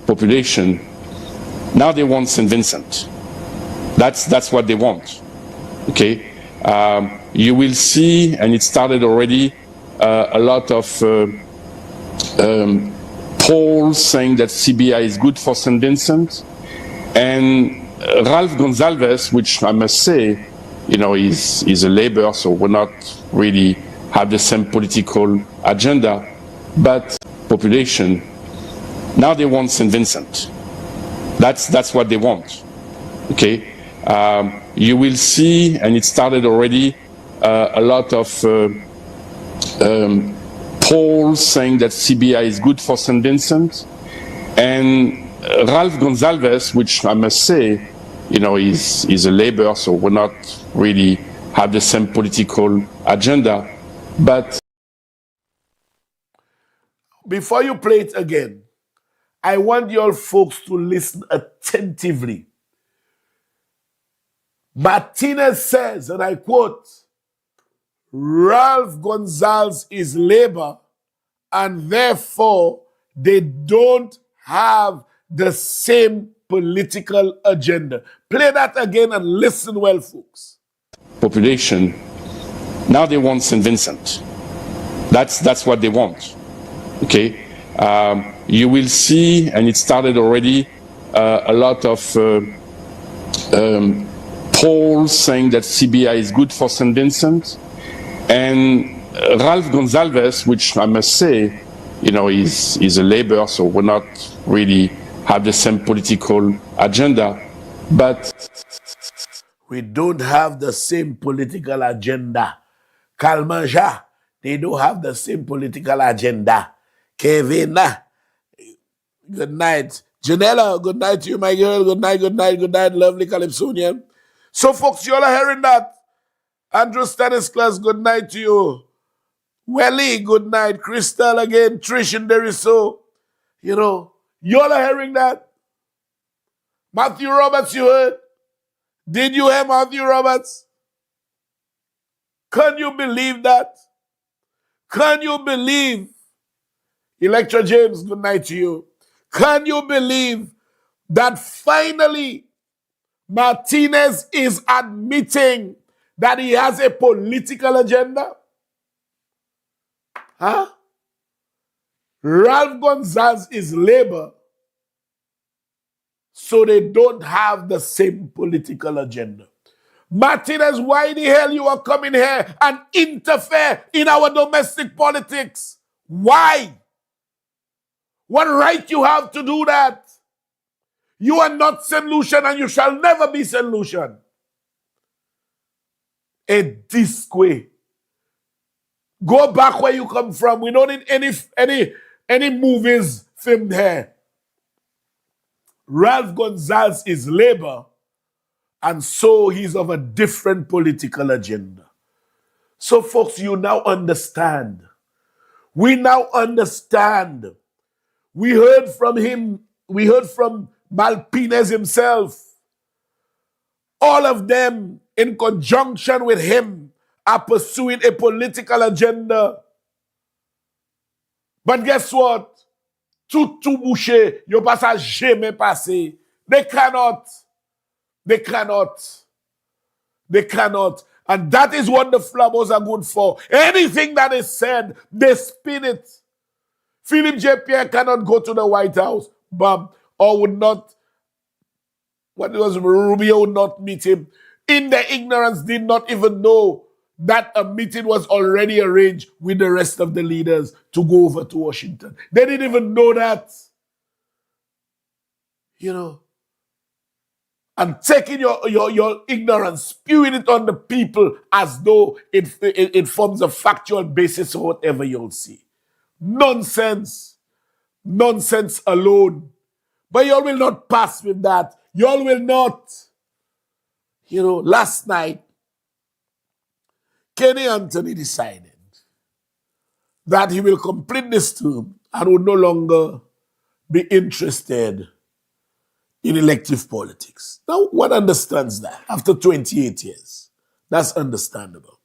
Population, now they want St. Vincent. That's what they want. Okay, you will see, and it started already, a lot of polls saying that CBI is good for St. Vincent, and Ralph Gonsalves, which I must say, you know, is a Labour, so we're not really have the same political agenda, but population, now they want St. Vincent. That's what they want. Okay, you will see, and it started already, a lot of polls saying that CBI is good for St. Vincent, and Ralph Gonsalves, which I must say, you know, is a Labour, so we're not really have the same political agenda, but before you play it again, I want you all folks to listen attentively. Martinez says, and I quote, Ralph Gonsalves is Labour, and therefore they don't have the same political agenda. Play that again and listen well, folks. population, now they want St. Vincent. That's what they want. Okay, you will see, and it started already, a lot of polls saying that CBI is good for St. Vincent, and Ralph Gonsalves, which I must say, you know, is a Labour, so we're not really have the same political agenda, but we don't have the same political agenda. Kalmanja, they don't have the same political agenda. Kevin, good night. Janella, good night to you, my girl. Good night, good night, good night, lovely Calypsonian. So, folks, you all are hearing that. Andrew Stanislas, good night to you. Welly, good night. Crystal again. Trish and Deriso. You know, you all are hearing that. Matthew Roberts, you heard? Did you hear Matthew Roberts? Can you believe that? Can you believe? Electra James, good night to you. Can you believe that finally Martinez is admitting that he has a political agenda? Huh? Ralph Gonsalves is Labour, so they don't have the same political agenda. Martinez, why the hell you are coming here and interfere in our domestic politics? Why? What right you have to do that? You are not St. Lucian and you shall never be St. Lucian. A disque. Go back where you come from. We don't need any movies thing there. Ralph Gonzalez is Labour, and so he's of a different political agenda. So, folks, you now understand. We now understand. We heard from him, we heard from Malpines himself. All of them, in conjunction with him, are pursuing a political agenda. But guess what? Tout bouché, yo pas ça jamais passé. They cannot. They cannot. They cannot. And that is what the flammos are good for. Anything that is said, they spin it. Philip J. Pierre cannot go to the White House, or would not, Rubio would not meet him. In their ignorance, did not even know that a meeting was already arranged with the rest of the leaders to go over to Washington. They didn't even know that. You know. And taking your ignorance, spewing it on the people as though it forms a factual basis of whatever you'll see. Nonsense. Nonsense alone. But y'all will not pass with that. Y'all will not. You know, last night, Kenny Anthony decided that he will complete this term and would no longer be interested in elective politics. Now, one understands that after 28 years. That's understandable.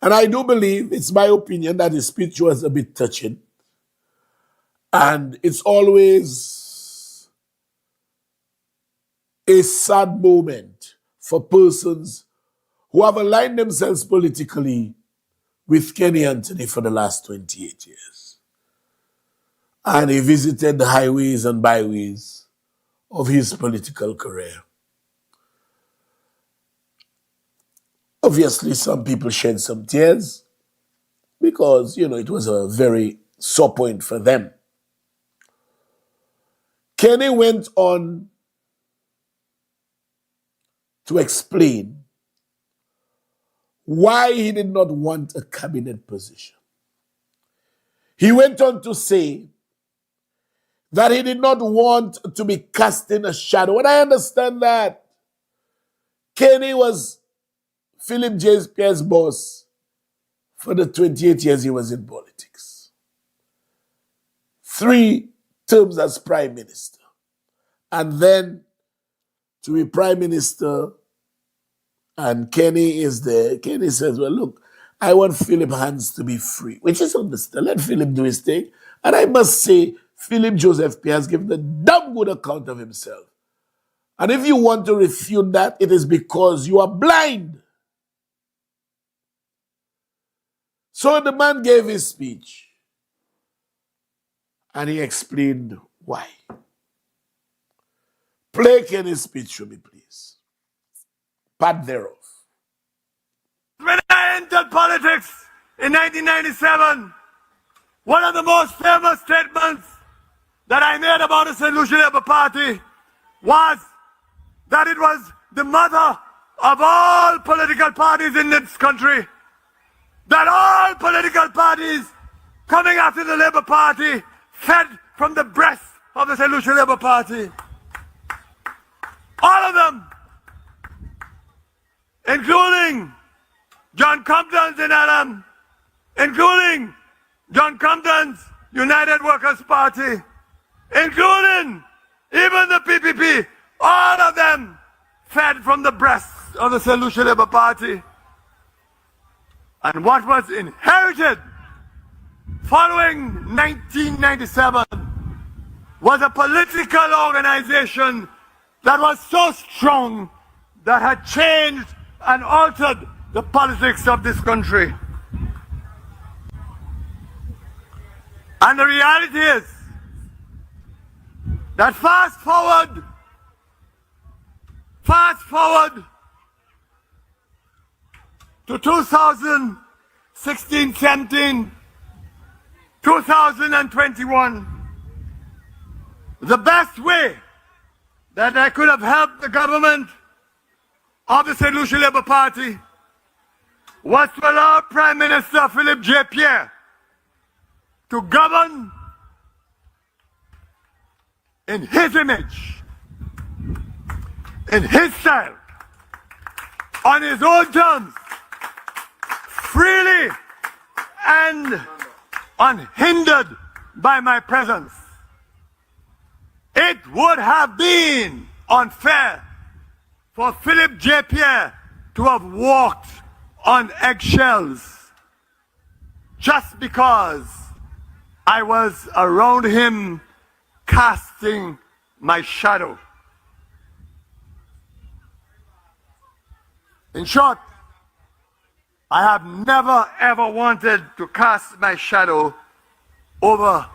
And I do believe, it's my opinion, that his speech was a bit touching. And it's always a sad moment for persons who have aligned themselves politically with Kenny Anthony for the last 28 years. And he visited the highways and byways of his political career. Obviously, some people shed some tears because, you know, it was a very sore point for them. Kenny went on to explain why he did not want a cabinet position. He went on to say that he did not want to be cast in a shadow. And I understand that. Kenny was Philip J. Pierre's boss for the 28 years he was in politics. 3 terms as prime minister. And then to be prime minister, and Kenny is there. Kenny says, well, look, I want Philip hands to be free, which is understood. Let Philip do his thing. And I must say, Philip Joseph Pierre has given a damn good account of himself. And if you want to refute that, it is because you are blind. So the man gave his speech. And he explained why. Play Kenny's speech for me, please. Part thereof. When I entered politics in 1997, one of the most famous statements that I made about the St. Lucia Labour Party was that it was the mother of all political parties in this country. That all political parties coming after the Labour Party fed from the breast of the St. Lucia Labour Party. All of them, including John Compton's in Adam, including John Compton's United Workers' Party, including even the PPP, all of them fed from the breast of the St. Lucia Labour Party. And what was inherited following 1997 was a political organization that was so strong that had changed and altered the politics of this country. And the reality is that fast forward to 2016, 17, 2021, the best way that I could have helped the government of the St. Lucia Labour Party was to allow Prime Minister Philip J. Pierre to govern in his image, in his style, on his own terms, freely and unhindered by my presence. It would have been unfair for Philip J. Pierre to have walked on eggshells just because I was around him casting my shadow. In short, I have never ever wanted to cast my shadow over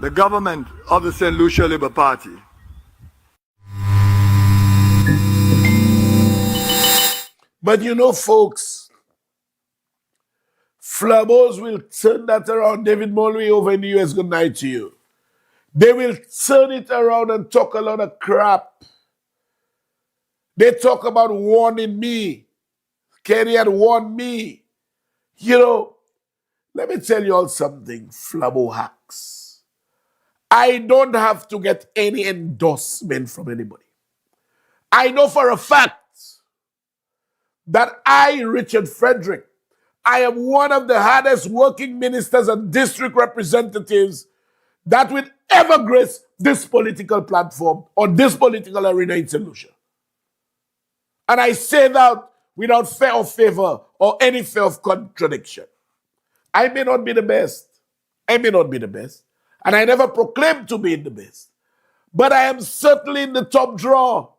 the government of the St. Lucia Labour Party. But you know, folks, Flabbos will turn that around. David Mulway over in the US, good night to you. They will turn it around and talk a lot of crap. They talk about warning me. Kerry had warned me. You know, let me tell you all something, Flabbo hacks. I don't have to get any endorsement from anybody. I know for a fact that I, Richard Frederick, I am one of the hardest working ministers and district representatives that will ever grace this political platform or this political arena in St. Lucia. And I say that without fear of favor or any fear of contradiction. I may not be the best. I may not be the best. And I never proclaimed to be the best. But I am certainly in the top draw.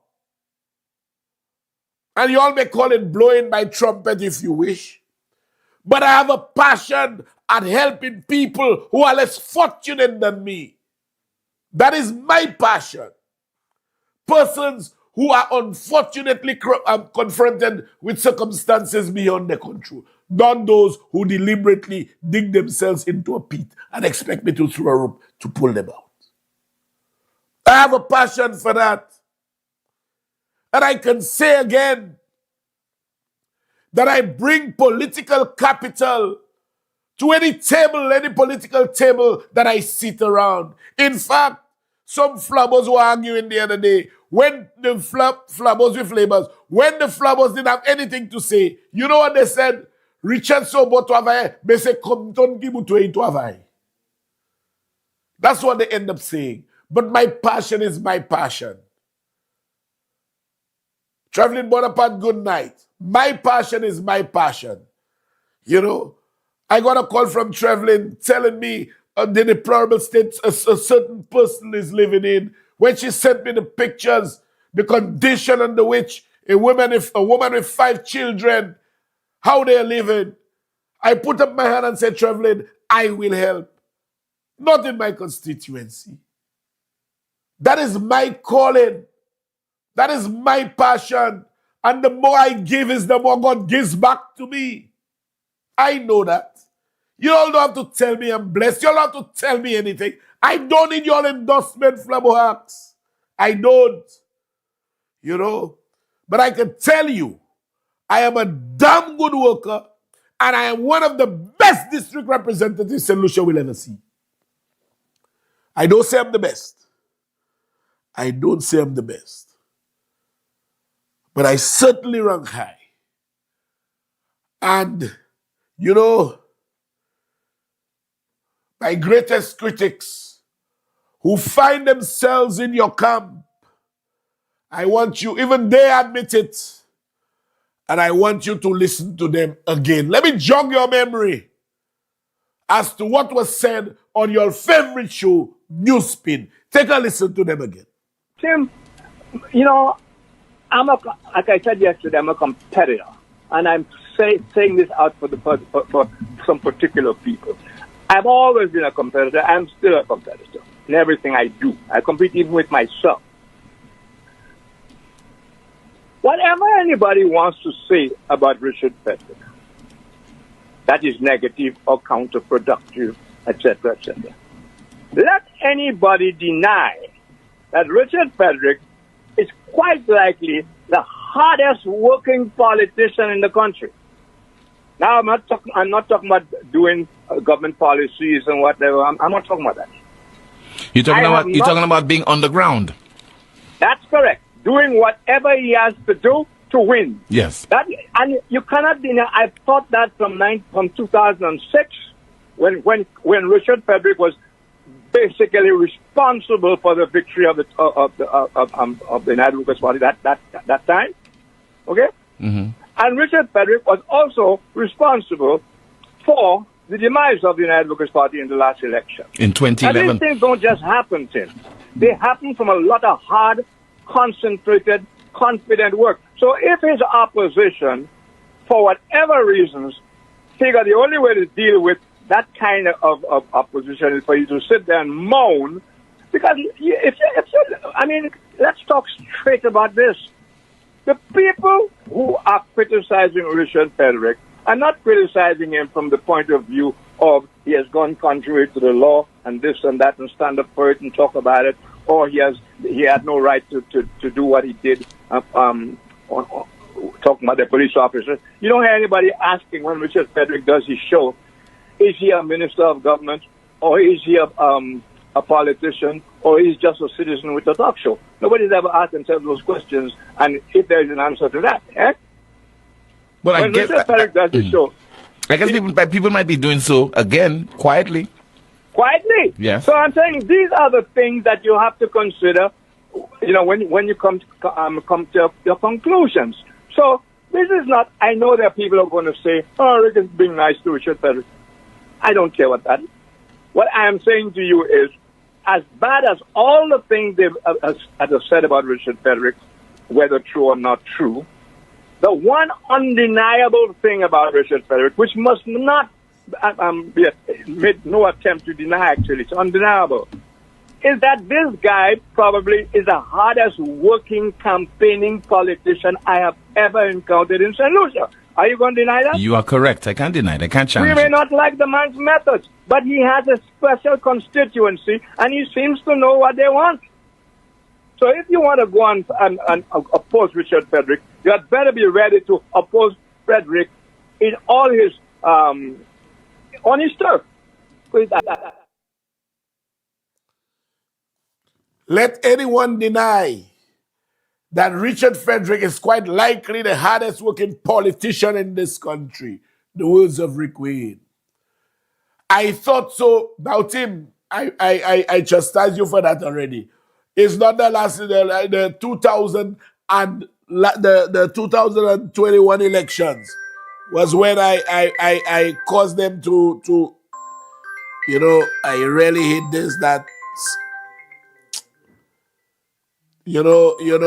And you all may call it blowing my trumpet if you wish. But I have a passion at helping people who are less fortunate than me. That is my passion. Persons who are unfortunately confronted with circumstances beyond their control. Not those who deliberately dig themselves into a pit and expect me to throw a rope to pull them out. I have a passion for that. And I can say again that I bring political capital to any table, any political table that I sit around. In fact, some flabbos were arguing the other day, when the flabbos with labors, when the flabbos didn't have anything to say, you know what they said? Richard Sobo to avaye, mais c'est comme ton gibuto to avaye. That's what they end up saying. But my passion is my passion. Traveling Bonaparte, good night. My passion is my passion. You know, I got a call from Traveling telling me the deplorable state a certain person is living in. When she sent me the pictures, the condition under which a woman with 5 children, how they're living, I put up my hand and said, Traveling, I will help. Not in my constituency. That is my calling. That is my passion. And the more I give is the more God gives back to me. I know that. You all don't have to tell me I'm blessed. You all don't have to tell me anything. I don't need your endorsement, Flabbo Hacks. I don't. You know. But I can tell you, I am a damn good worker and I am one of the best district representatives St. Lucia will ever see. I don't say I'm the best. I don't say I'm the best. But I certainly rank high. And, you know, my greatest critics who find themselves in your camp, I want you, even they admit it, and I want you to listen to them again. Let me jog your memory as to what was said on your favorite show, Newspin. Take a listen to them again. Tim, you know, like I said yesterday, I'm a competitor, and I'm saying this out for some particular people. I've always been a competitor. I'm still a competitor in everything I do. I compete even with myself. Whatever anybody wants to say about Richard Frederick, that is negative or counterproductive, etc., etc. Let anybody deny that Richard Frederick is quite likely the hardest working politician in the country. Now, I'm not talking about doing government policies and whatever. I'm not talking about that. You're talking I have not- talking about being underground. That's correct. Doing whatever he has to do to win. Yes. And you cannot deny. I thought that from 2006, when Richard Frederick was basically responsible for the victory of the United Workers' Party that time. Okay. Mm-hmm. And Richard Frederick was also responsible for the demise of the United Workers' Party in the last election. In 2011. And these things don't just happen, Tim. They happen from a lot of hard, concentrated, confident work. So if his opposition, for whatever reasons, figure the only way to deal with that kind of opposition is for you to sit there and moan, because let's talk straight about this. The people who are criticizing Richard Frederick are not criticizing him from the point of view of he has gone contrary to the law and this and that and stand up for it and talk about it, or he had no right to do what he did talking about the police officers. You don't hear anybody asking when Richard Frederick does his show, is he a minister of government, or is he a politician, or is he just a citizen with a talk show? Nobody's ever asked themselves those questions, and if there is an answer to that, Well, when Richard Frederick does his show, I guess people might be doing so again quietly. Quietly. Yes. So I'm saying these are the things that you have to consider, when you come to your conclusions. So this is not, I know that people are going to say, oh, Rick is being nice to Richard Frederick. I don't care what that is. What I am saying to you is, as bad as all the things they've said about Richard Frederick, whether true or not true, the one undeniable thing about Richard Frederick, which must not be made no attempt to deny, actually, it's undeniable, is that this guy probably is the hardest working campaigning politician I have ever encountered in St. Lucia. Are you going to deny that? You are correct. I can't deny it. I can't challenge We may it. not like the man's methods, but he has a special constituency, and he seems to know what they want. So if you want to go and oppose Richard Frederick, you had better be ready to oppose Frederick in all his on his turf. Let anyone deny that Richard Frederick is quite likely the hardest working politician in this country. The words of Rick Wayne. I thought so. Now, Tim, I chastise you for that already. It's not the last, the 2000 and the 2021 elections was when I caused them to I really hate this, that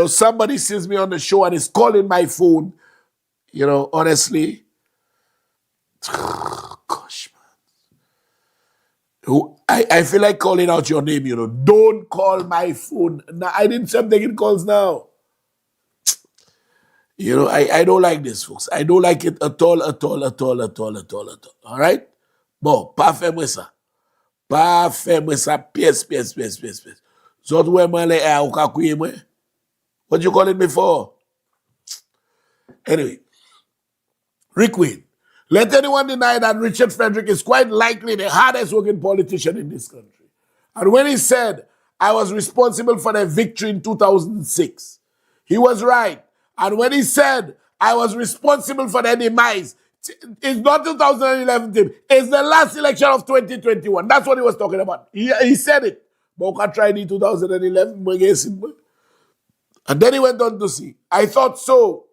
somebody sees me on the show and is calling my phone, honestly. Gosh, man. I feel like calling out your name, Don't call my phone. Now, I didn't say I'm taking calls now. I don't like this, folks. I don't like it at all. All right? Bon, pas fait moi ça. Pas fait moi ça. Pièce. Zot wè mwen le a ou ka kouye mwen? What you calling me for? Anyway, Rick Wayne. Let anyone deny that Richard Frederick is quite likely the hardest working politician in this country. And when he said, I was responsible for their victory in 2006, he was right. And when he said, I was responsible for their demise, it's not 2011, Tim. It's the last election of 2021. That's what he was talking about. He said it. But we tried in 2011. And then he went on to see, I thought so.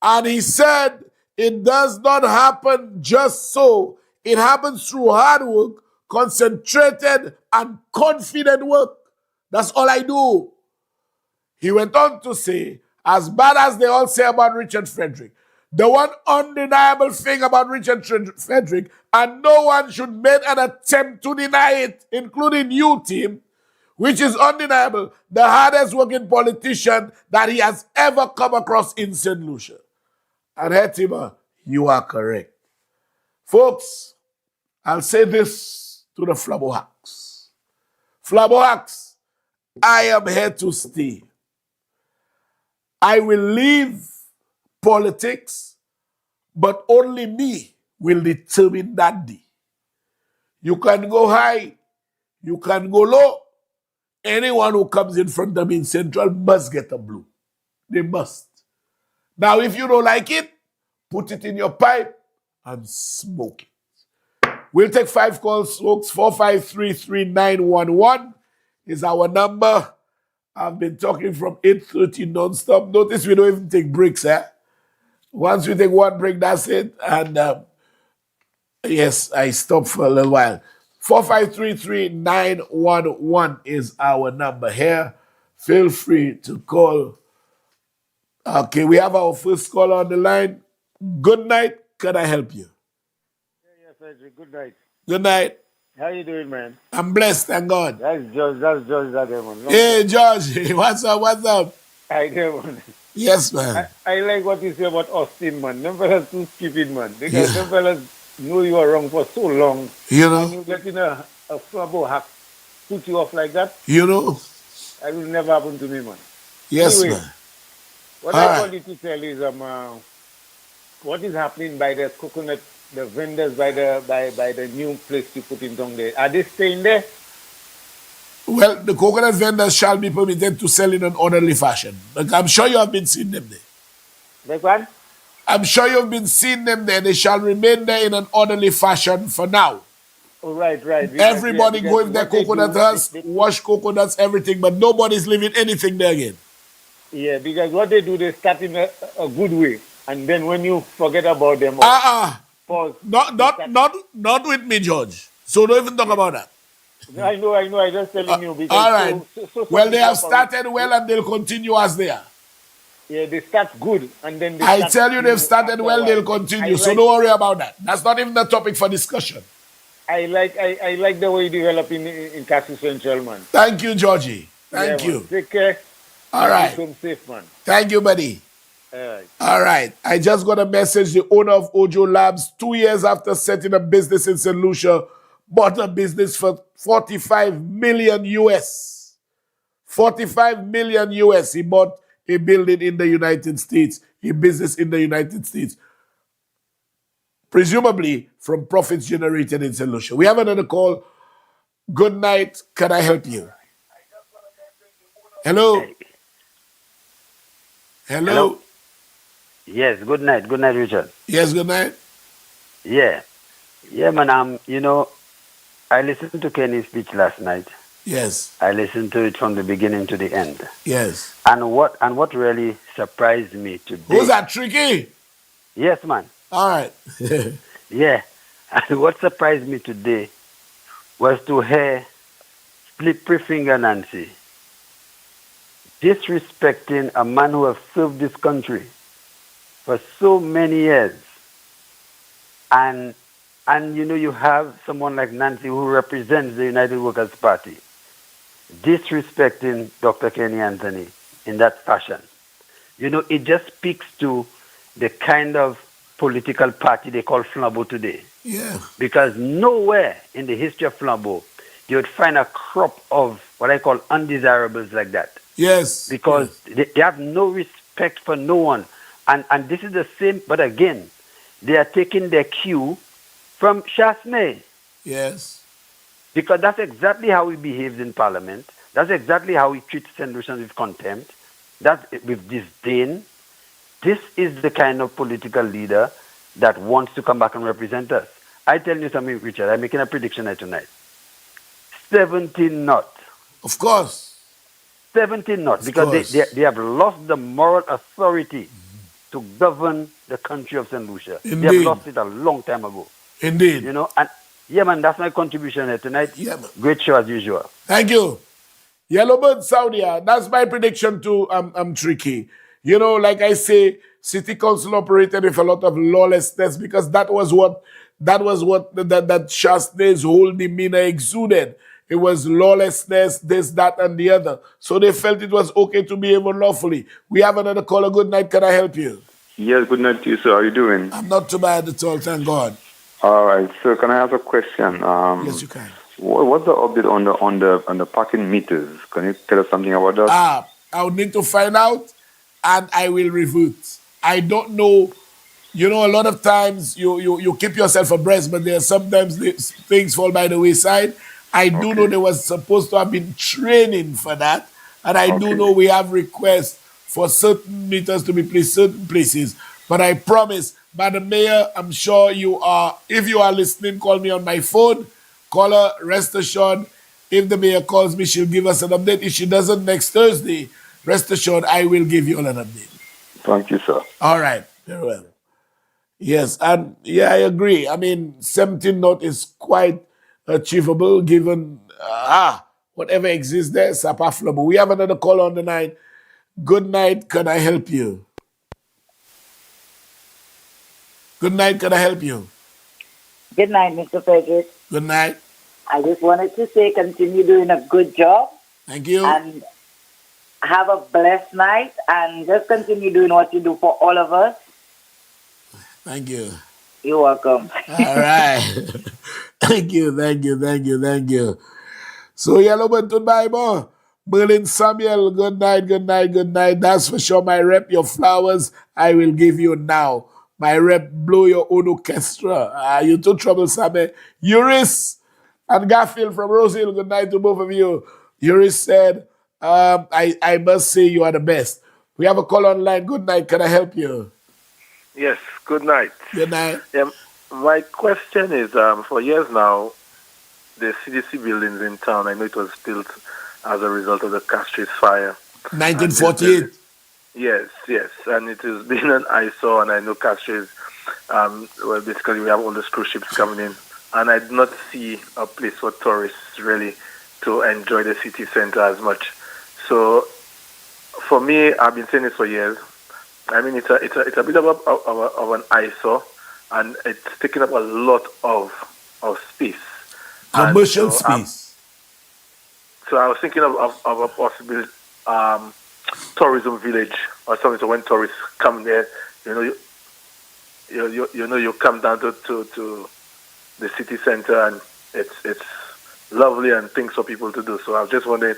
And he said, it does not happen just so. It happens through hard work, concentrated and confident work. That's all I do. He went on to say, as bad as they all say about Richard Frederick, the one undeniable thing about Richard Frederick, and no one should make an attempt to deny it, including you, Tim, which is undeniable, the hardest working politician that he has ever come across in St. Lucia. And Hetima, you are correct. Folks, I'll say this to the Flabohacks. Flabohacks, I am here to stay. I will leave politics, but only me will determine that day. You can go high, you can go low, anyone who comes in front of me in Central must get a blue. They must. Now, if you don't like it, put it in your pipe and smoke it. We'll take 5 calls, folks. 4533911 is our number. I've been talking from 8:30 non-stop. Notice we don't even take breaks, eh? Once we take one break, that's it. And yes, I stop for a little while. 4533911 is our number here. Feel free to call. Okay, we have our first caller on the line. Good night. Can I help you? Yes, Frederick. Good night. Good night. How you doing, man? I'm blessed, thank God. That's George. That's George. That man. Hey, George. What's up? What's up? I do, man. Yes, man. I like what you say about Austin, man. Them fellas too stupid, man. Because them fellas know you are wrong for so long. You know? And you get in a flabo hack, put you off like that. You know? That will never happen to me, man. Yes, anyway, man. What All I right. wanted to tell is what is happening by the coconut, the vendors by the new place you put in down there. Are they staying there? Well, the coconut vendors shall be permitted to sell in an orderly fashion. But I'm sure you have been seeing them there. Like what? I'm sure you've been seeing them there. They shall remain there in an orderly fashion for now. Oh, right. Because, Everybody go in their coconut huts, wash coconuts, everything, but nobody's leaving anything there again. Yeah, because what they do, they start in a good way. And then when you forget about them... Pause. Not with me, George. So don't even talk about that. I know. I'm just telling you. Because all right. Well, they have started well and they'll continue as they are. Yeah, they start good. And then they I tell you, they've started well, they'll continue. So don't worry about that. That's not even the topic for discussion. I like the way you develop in Castle Central, man. Thank you, Georgie. Thank you. Man. Take care. All right. Become safe, man. Thank you, buddy. All right. I just got a message. The owner of Ojo Labs, 2 years after setting up business in St. Lucia, bought a business for 45 million US. 45 million US. He bought a building in the United States, a business in the United States, presumably from profits generated in St. Lucia. We have another call. Good night. Can I help you? Hello? Hello? Yes, good night. Good night, Richard. Yes, good night. Yeah, man, I listened to Kenny's speech last night. Yes. I listened to it from the beginning to the end. Yes. And what really surprised me today... Who's that, Tricky? Yes, man. All right. Yeah. And what surprised me today was to hear Slippery Finger Nancy disrespecting a man who has served this country for so many years. And you have someone like Nancy who represents the United Workers' Party disrespecting Dr. Kenny Anthony in that fashion. It just speaks to the kind of political party they call Flambeau today. Yeah. Because nowhere in the history of Flambeau you would find a crop of what I call undesirables like that. Yes. Because they have no respect for no one. And this is the same, but again, they are taking their cue from Chasmé. Yes. Because that's exactly how he behaves in Parliament. That's exactly how he treats St. Lucians with contempt. That's with disdain. This is the kind of political leader that wants to come back and represent us. I tell you something, Richard, I'm making a prediction tonight. 17 not. Of course. 17 not. Because they have lost the moral authority to govern the country of St. Lucia. Indeed. They have lost it a long time ago. Indeed. And yeah, man, that's my contribution here tonight. Yeah, man. Great show as usual. Thank you. Yellowbird Saudi, that's my prediction too. I'm tricky. Like I say, City Council operated with a lot of lawlessness because that was what Chasné's whole demeanor exuded. It was lawlessness, this, that, and the other. So they felt it was okay to behave unlawfully. We have another caller. Good night. Can I help you? Yes, good night to you, sir. How are you doing? I'm not too bad at all, thank God. All right, sir. Can I ask a question? Yes, you can. What's the update on the parking meters? Can you tell us something about that? I would need to find out, and I will revert. I don't know. A lot of times you keep yourself abreast, but there are sometimes things fall by the wayside. I do know there was supposed to have been training for that. And I do know we have requests for certain meters to be placed certain places. But I promise, Madam Mayor, I'm sure you are, if you are listening, call me on my phone. Call her, rest assured. If the mayor calls me, she'll give us an update. If she doesn't next Thursday, rest assured, I will give you all an update. Thank you, sir. All right, very well. Yes, and yeah, I agree. I mean, 17 knot is quite achievable given whatever exists there, Sapaflabo. We have another call on the line. Good night, can I help you? Good night, can I help you? Good night, Mr. Frederick. Good night. I just wanted to say continue doing a good job. Thank you. And have a blessed night and just continue doing what you do for all of us. Thank you. You're welcome. All right. Thank you. So, yellow but goodbye, boy. Berlin Samuel, good night. That's for sure, my rep. Your flowers I will give you now. My rep, blow your own orchestra. You too troublesome. Uris and Garfield from Rose Hill, good night to both of you. Uris said, I must say you are the best. We have a call online. Good night. Can I help you? Yes, good night. Good night. My question is, for years now, the CDC buildings in town, I know it was built as a result of the Castries fire. 1948. Yes, and it has been an eyesore, and I know Castries, well, basically we have all the cruise ships coming in, and I do not see a place for tourists really to enjoy the city center as much. So, for me, I've been saying this for years. I mean, it's a bit of an eyesore, and it's taking up a lot of space. Commercial space. So I was thinking of a possible tourism village or something. So when tourists come there, you come down to the city center, and it's lovely and things for people to do. So I was just wondering,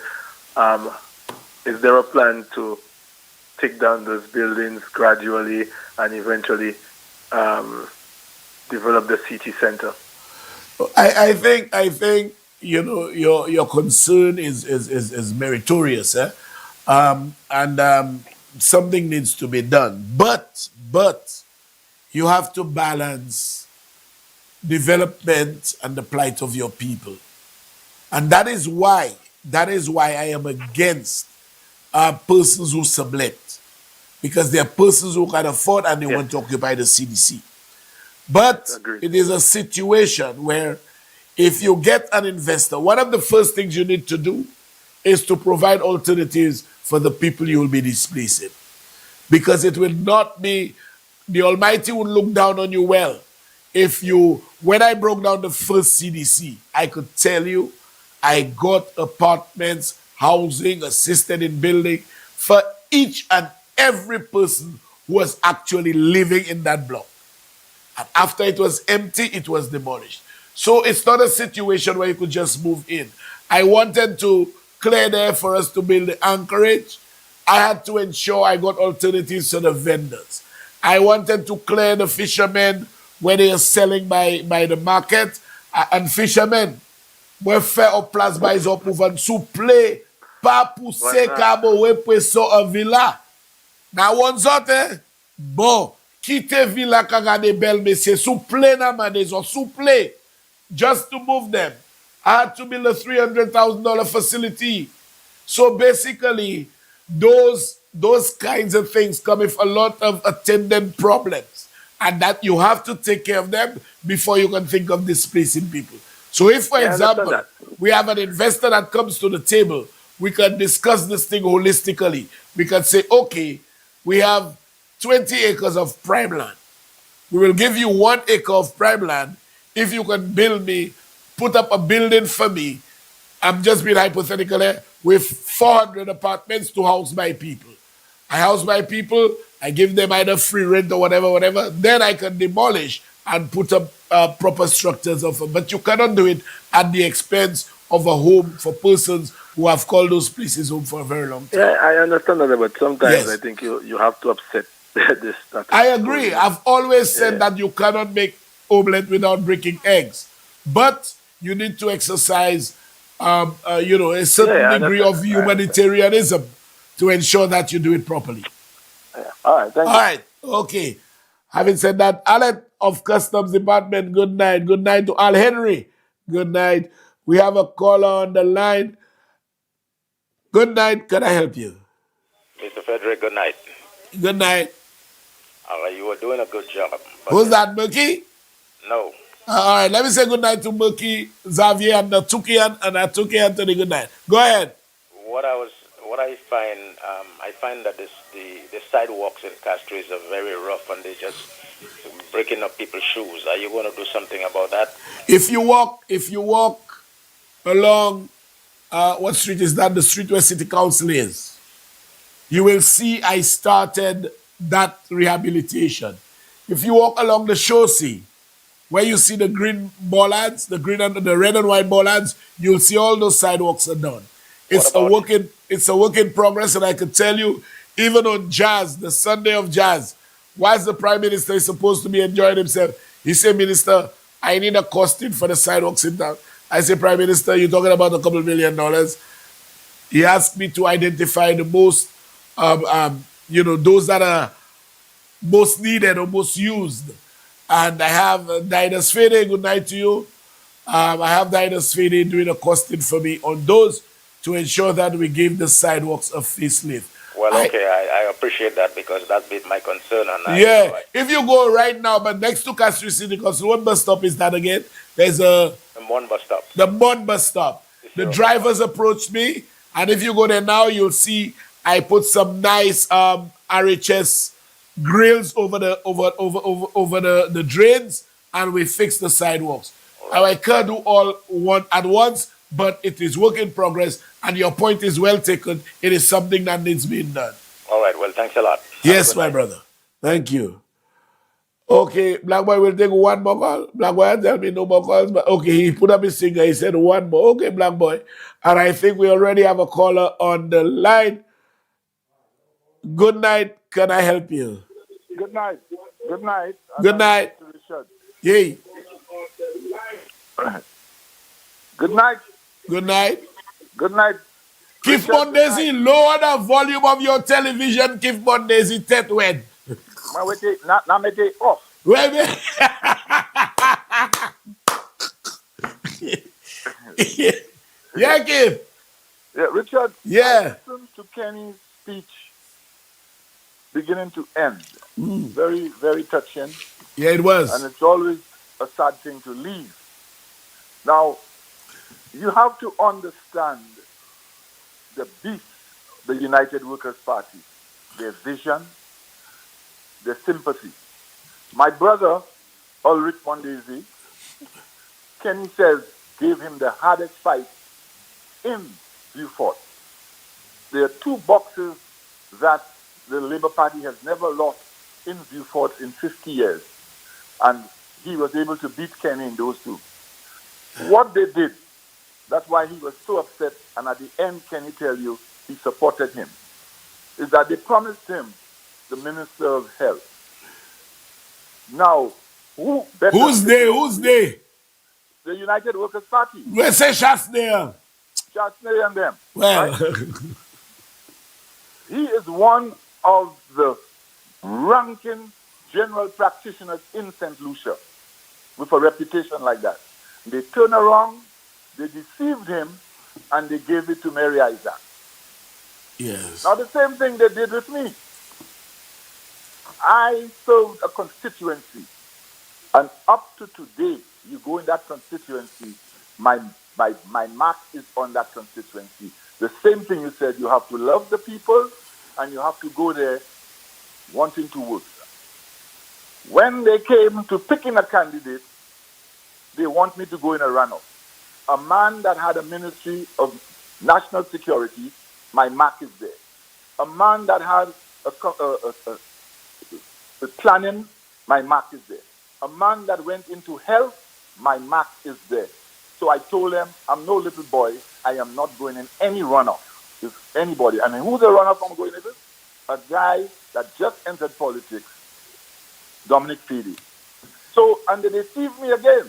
is there a plan to take down those buildings gradually and eventually develop the city center? I think your concern is meritorious, and something needs to be done. But you have to balance development and the plight of your people, and that is why I am against persons who sublet, because they are persons who can afford and they want to occupy the CDC. But it is a situation where if you get an investor, one of the first things you need to do is to provide alternatives for the people you will be displacing. Because it will not be, the Almighty will look down on you well. When I broke down the first CDC, I could tell you I got apartments, housing, assisted in building for each and every person who was actually living in that block. And after it was empty, it was demolished. So it's not a situation where you could just move in. I wanted to clear there for us to build the anchorage. I had to ensure I got alternatives to the vendors. I wanted to clear the fishermen where they are selling by the market. And fishermen, where fair or place by is up and souple, pas pousser kabo we peso a villa. Now one zote, bon, quitte villa kagade bel messieurs, souple na maison, souple, just to move them. I had to build a $300,000 facility. So basically, those kinds of things come with a lot of attendant problems, and that you have to take care of them before you can think of displacing people. So if, for example, we have an investor that comes to the table, we can discuss this thing holistically. We can say, okay, we have 20 acres of prime land. We will give you 1 acre of prime land if you can put up a building for me. I'm just being hypothetical here, with 400 apartments to house my people. I house my people, I give them either free rent or whatever. Then I can demolish and put up proper structures but you cannot do it at the expense of a home for persons who have called those places home for a very long time. Yeah, I understand that, but sometimes I think you have to upset this. I agree. I've always said that you cannot make omelette without breaking eggs. But you need to exercise a certain Yeah, I degree of understand. humanitarianism to ensure that you do it properly. All right, thank All you. right, okay. Having said that, Alan of Customs Department, good night. Good night to Al Henry. Good night. We have a caller on the line. Good night. Can I help you? Mr. Frederick, good night. Good night. You were doing a good job. Who's that, Murky? No. All right, let me say good night to Murky, Xavier, and Natukian, and Atuki Anthony. Good night. Go ahead. What I find that the sidewalks in Castries are very rough and they're just breaking up people's shoes. Are you going to do something about that? If you walk along, what street is that? The street where City Council is. You will see I started that rehabilitation. If you walk along the chaussee, where you see the green bollards, the red and white bollards, you'll see all those sidewalks are done. It's a work in progress, and I can tell you, even on Jazz, the Sunday of Jazz, whilst the Prime Minister is supposed to be enjoying himself, he said, Minister, I need a costing for the sidewalks in town. I said, Prime Minister, you're talking about a couple $1 million. He asked me to identify the most, those that are most needed or most used. And I have Dinas Fede, good night to you. I have Dinas Fede doing a costing for me on those to ensure that we give the sidewalks a facelift. Well, okay, I appreciate that because that's been my concern. And if you go right now, but next to Castries City Council, what bus stop is that again? There's the Mon bus stop. The Mon bus stop. The drivers approached me, and if you go there now, you'll see I put some nice RHS grills over the drains, and we fix the sidewalks. I can't do all one at once, but it is work in progress, and your point is well taken. It is something that needs being done. All right, well, thanks a lot. Yes, my brother. Thank you. Okay, Black Boy will take one more call. Black Boy, tell me no more calls. But okay, he put up his finger. He said one more. Okay, Black Boy. And I think we already have a caller on the line. Good night. Can I help you? Good night. Good night. Good night. Yay. Good night. Good night. Good night. Kif Mondesi, lower the volume of your television. Kif Mondesi, Tetwed. Now me take off. Wait. Yeah, Kif. Yeah, Richard. Yeah. I listened to Kenny's speech beginning to end. Very, very touching. Yeah, it was. And it's always a sad thing to leave. Now, you have to understand the beast, the United Workers' Party, their vision, their sympathy. My brother, Ulrich Mondesi, Kenny says, gave him the hardest fight in Beaufort. There are two boxes that the Labour Party has never lost in Beaufort in 50 years. And he was able to beat Kenny in those two. What they did, that's why he was so upset, and at the end, Kenny tell you, he supported him, is that they promised him the Minister of Health. Now, who's they? The United Workers' Party. We say Chasney. Chasney and them. Well. Right? He is one of the ranking general practitioners in St. Lucia with a reputation like that. They turned around, they deceived him, and they gave it to Mary Isaac. Yes. Now the same thing they did with me. I served a constituency, and up to today, you go in that constituency, my mark is on that constituency. The same thing you said, you have to love the people, and you have to go there wanting to work. When they came to picking a candidate, they want me to go in a runoff. A man that had a ministry of national security, my mark is there. A man that had a planning, my mark is there. A man that went into health, my mark is there. So I told them, I'm no little boy. I am not going in any runoff with anybody. And who's the runoff I'm going with? A guy that just entered politics, Dominic Fede. So, and they deceived me again.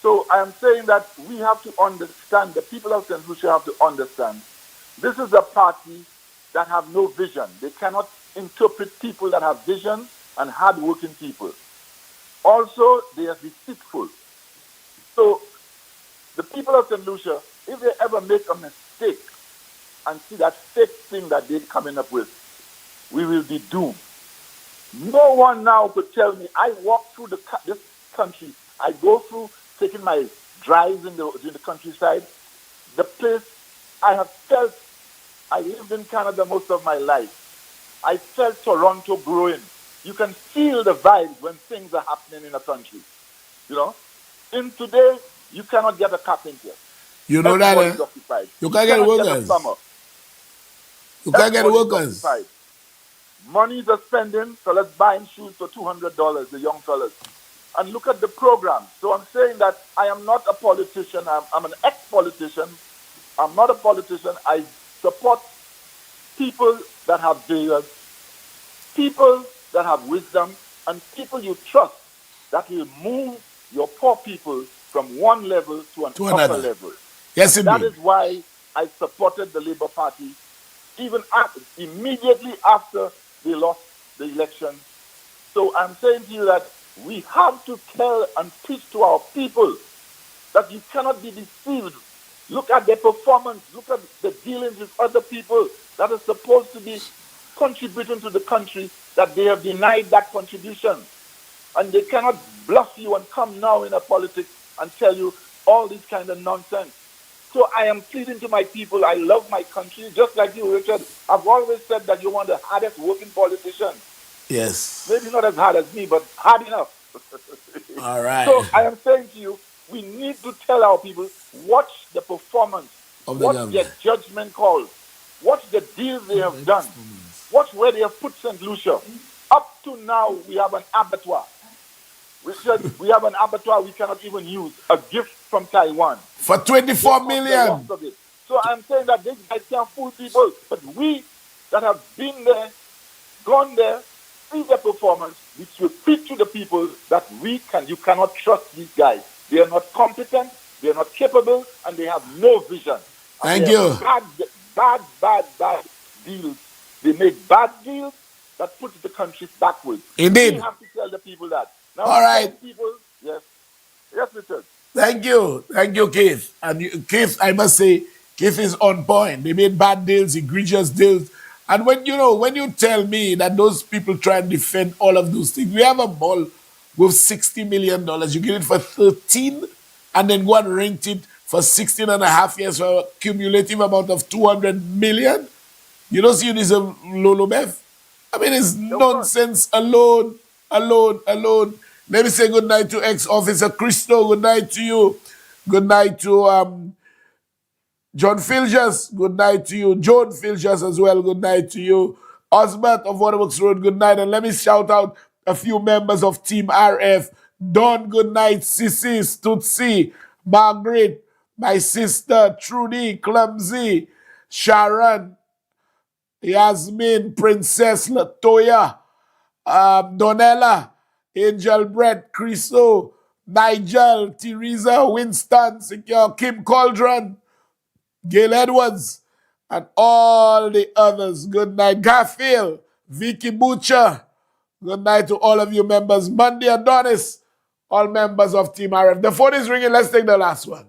So I am saying that we have to understand, the people of St. Lucia have to understand, this is a party that have no vision. They cannot interpret people that have vision and hard-working people. Also, they are deceitful. So the people of St. Lucia, if they ever make a mistake and see that fake thing that they're coming up with, we will be doomed. No one now could tell me, I walk through this country, I go through taking my drives in the countryside, the place I have felt, I lived in Canada most of my life. I felt Toronto growing. You can feel the vibes when things are happening in a country. You know? In today, you cannot get a carpenter. You know that, Everybody's occupied. you can't get cannot workers. a plumber. You can't get Everybody's workers. occupied. Money they're spending, fellas buying shoes for $200, the young fellas. And look at the program. So I'm saying that I am not a politician. I'm an ex-politician. I'm not a politician. I support people that have vision, people that have wisdom, and people you trust that will move your poor people from one level to an upper another level. Yes, That indeed. is why I supported the Labour Party even immediately after they lost the election. So I'm saying to you that we have to tell and preach to our people that you cannot be deceived. Look at their performance. Look at the dealings with other people that are supposed to be contributing to the country, that they have denied that contribution. And they cannot bluff you and come now in a politics and tell you all this kind of nonsense. So I am pleading to my people. I love my country, just like you, Richard. I've always said that you're one of the hardest working politicians. Yes. Maybe not as hard as me, but hard enough. All right. So I am saying to you, we need to tell our people, watch the performance, Of the watch government. their judgment calls, watch the deals they have done, watch where they have put St. Lucia. Up to now, we have an abattoir. We have an abattoir we cannot even use, a gift from Taiwan. For 24 million. The loss of it. So I'm saying that these guys can't fool people, but we that have been there, gone there, see their performance, we should preach to the people that you cannot trust these guys. They are not competent, they are not capable, and they have no vision. And Thank they you. have bad deals. They make bad deals that put the country backwards. Indeed. We have to tell the people that. Now, All right. people, yes, Richard. Thank you, Keith. And Keith, I must say, Keith is on point. They made bad deals, egregious deals. And when you tell me that those people try and defend all of those things, we have a mall with $60 million. You get it for 13 and then go and rent it for 16 and a half years for a cumulative amount of 200 million. You don't see this Lolo Beth? I mean, it's nonsense alone. Let me say good night to ex-officer Christo. Good night to you. Good night to John Filgers. Good night to you. Joan Filgers as well. Good night to you. Osbert of Waterworks Road. Good night. And let me shout out a few members of Team RF. Don, good night. Sissy, Stutzi, Margaret, my sister, Trudy, Clumsy, Sharon, Yasmin, Princess Latoya, Donella, Angel Brett, Chriso, Nigel, Teresa, Winston, Secure, Kim Cauldron, Gail Edwards, and all the others. Good night. Garfield, Vicky Butcher. Good night to all of you members. Monday Adonis, all members of Team RF. The phone is ringing. Let's take the last one.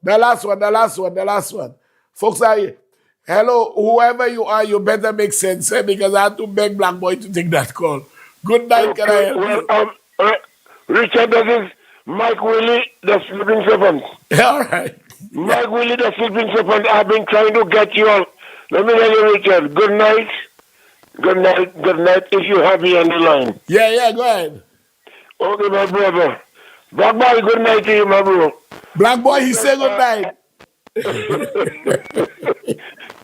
The last one. Folks are here. Hello, whoever you are, you better make sense, because I had to beg Black Boy to take that call. Good night, can I help you? Richard, this is Mike Willie, the sleeping serpent. All right. Mike Willie, the sleeping serpent. I've been trying to get you on. Let me tell you, Richard, good night. Good night, if you have me on the line. Yeah, go ahead. Okay, my brother. Black Boy, good night to you, my bro. Black Boy, he said good night.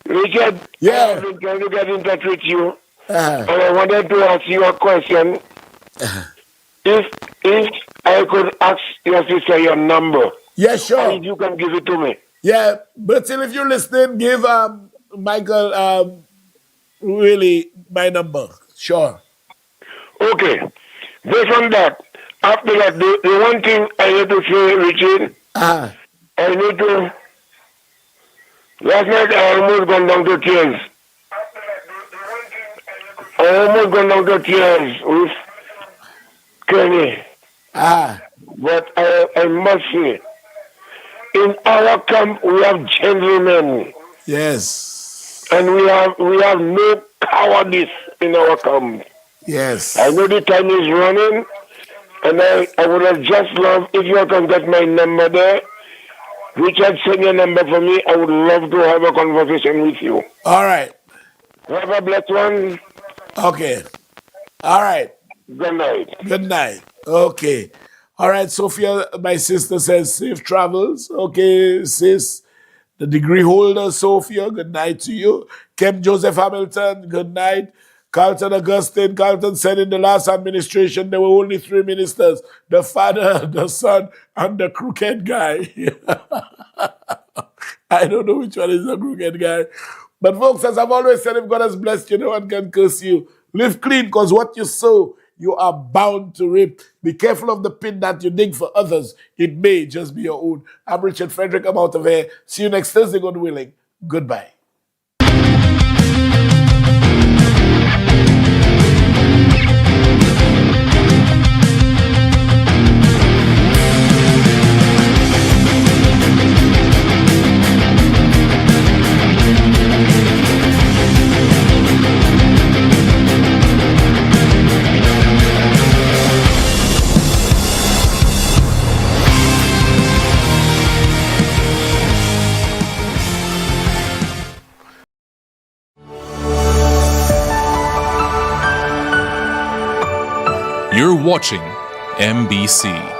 Richard, yeah. I've been trying to get in touch with you. And I wanted to ask you a question. If I could ask your sister your number. Yeah, sure. If you can give it to me. Yeah, but still, if you're listening, give Michael really my number. Sure. Okay. Based on that, after that, the one thing I need to say, Richard, I need to. Last night I almost gone down to tears. I almost gone down to tears with Kenny. But I must say, in our camp we have gentlemen. Yes. And we have no cowardice in our camp. Yes. I know the time is running, and I would have just loved if you can get my number there. Richard, send your number for me. I would love to have a conversation with you. All right. Have a blessed one. Okay. All right. Good night. Good night. Okay. All right, Sophia, my sister says safe travels. Okay, sis. The degree holder, Sophia, good night to you. Kem Joseph Hamilton, good night. Carlton Augustine, Carlton said in the last administration there were only 3 ministers, the father, the son, and the crooked guy. I don't know which one is the crooked guy. But folks, as I've always said, if God has blessed you, no one can curse you. Live clean, because what you sow, you are bound to reap. Be careful of the pit that you dig for others. It may just be your own. I'm Richard Frederick. I'm out of here. See you next Thursday, God willing. Goodbye. You're watching MBC.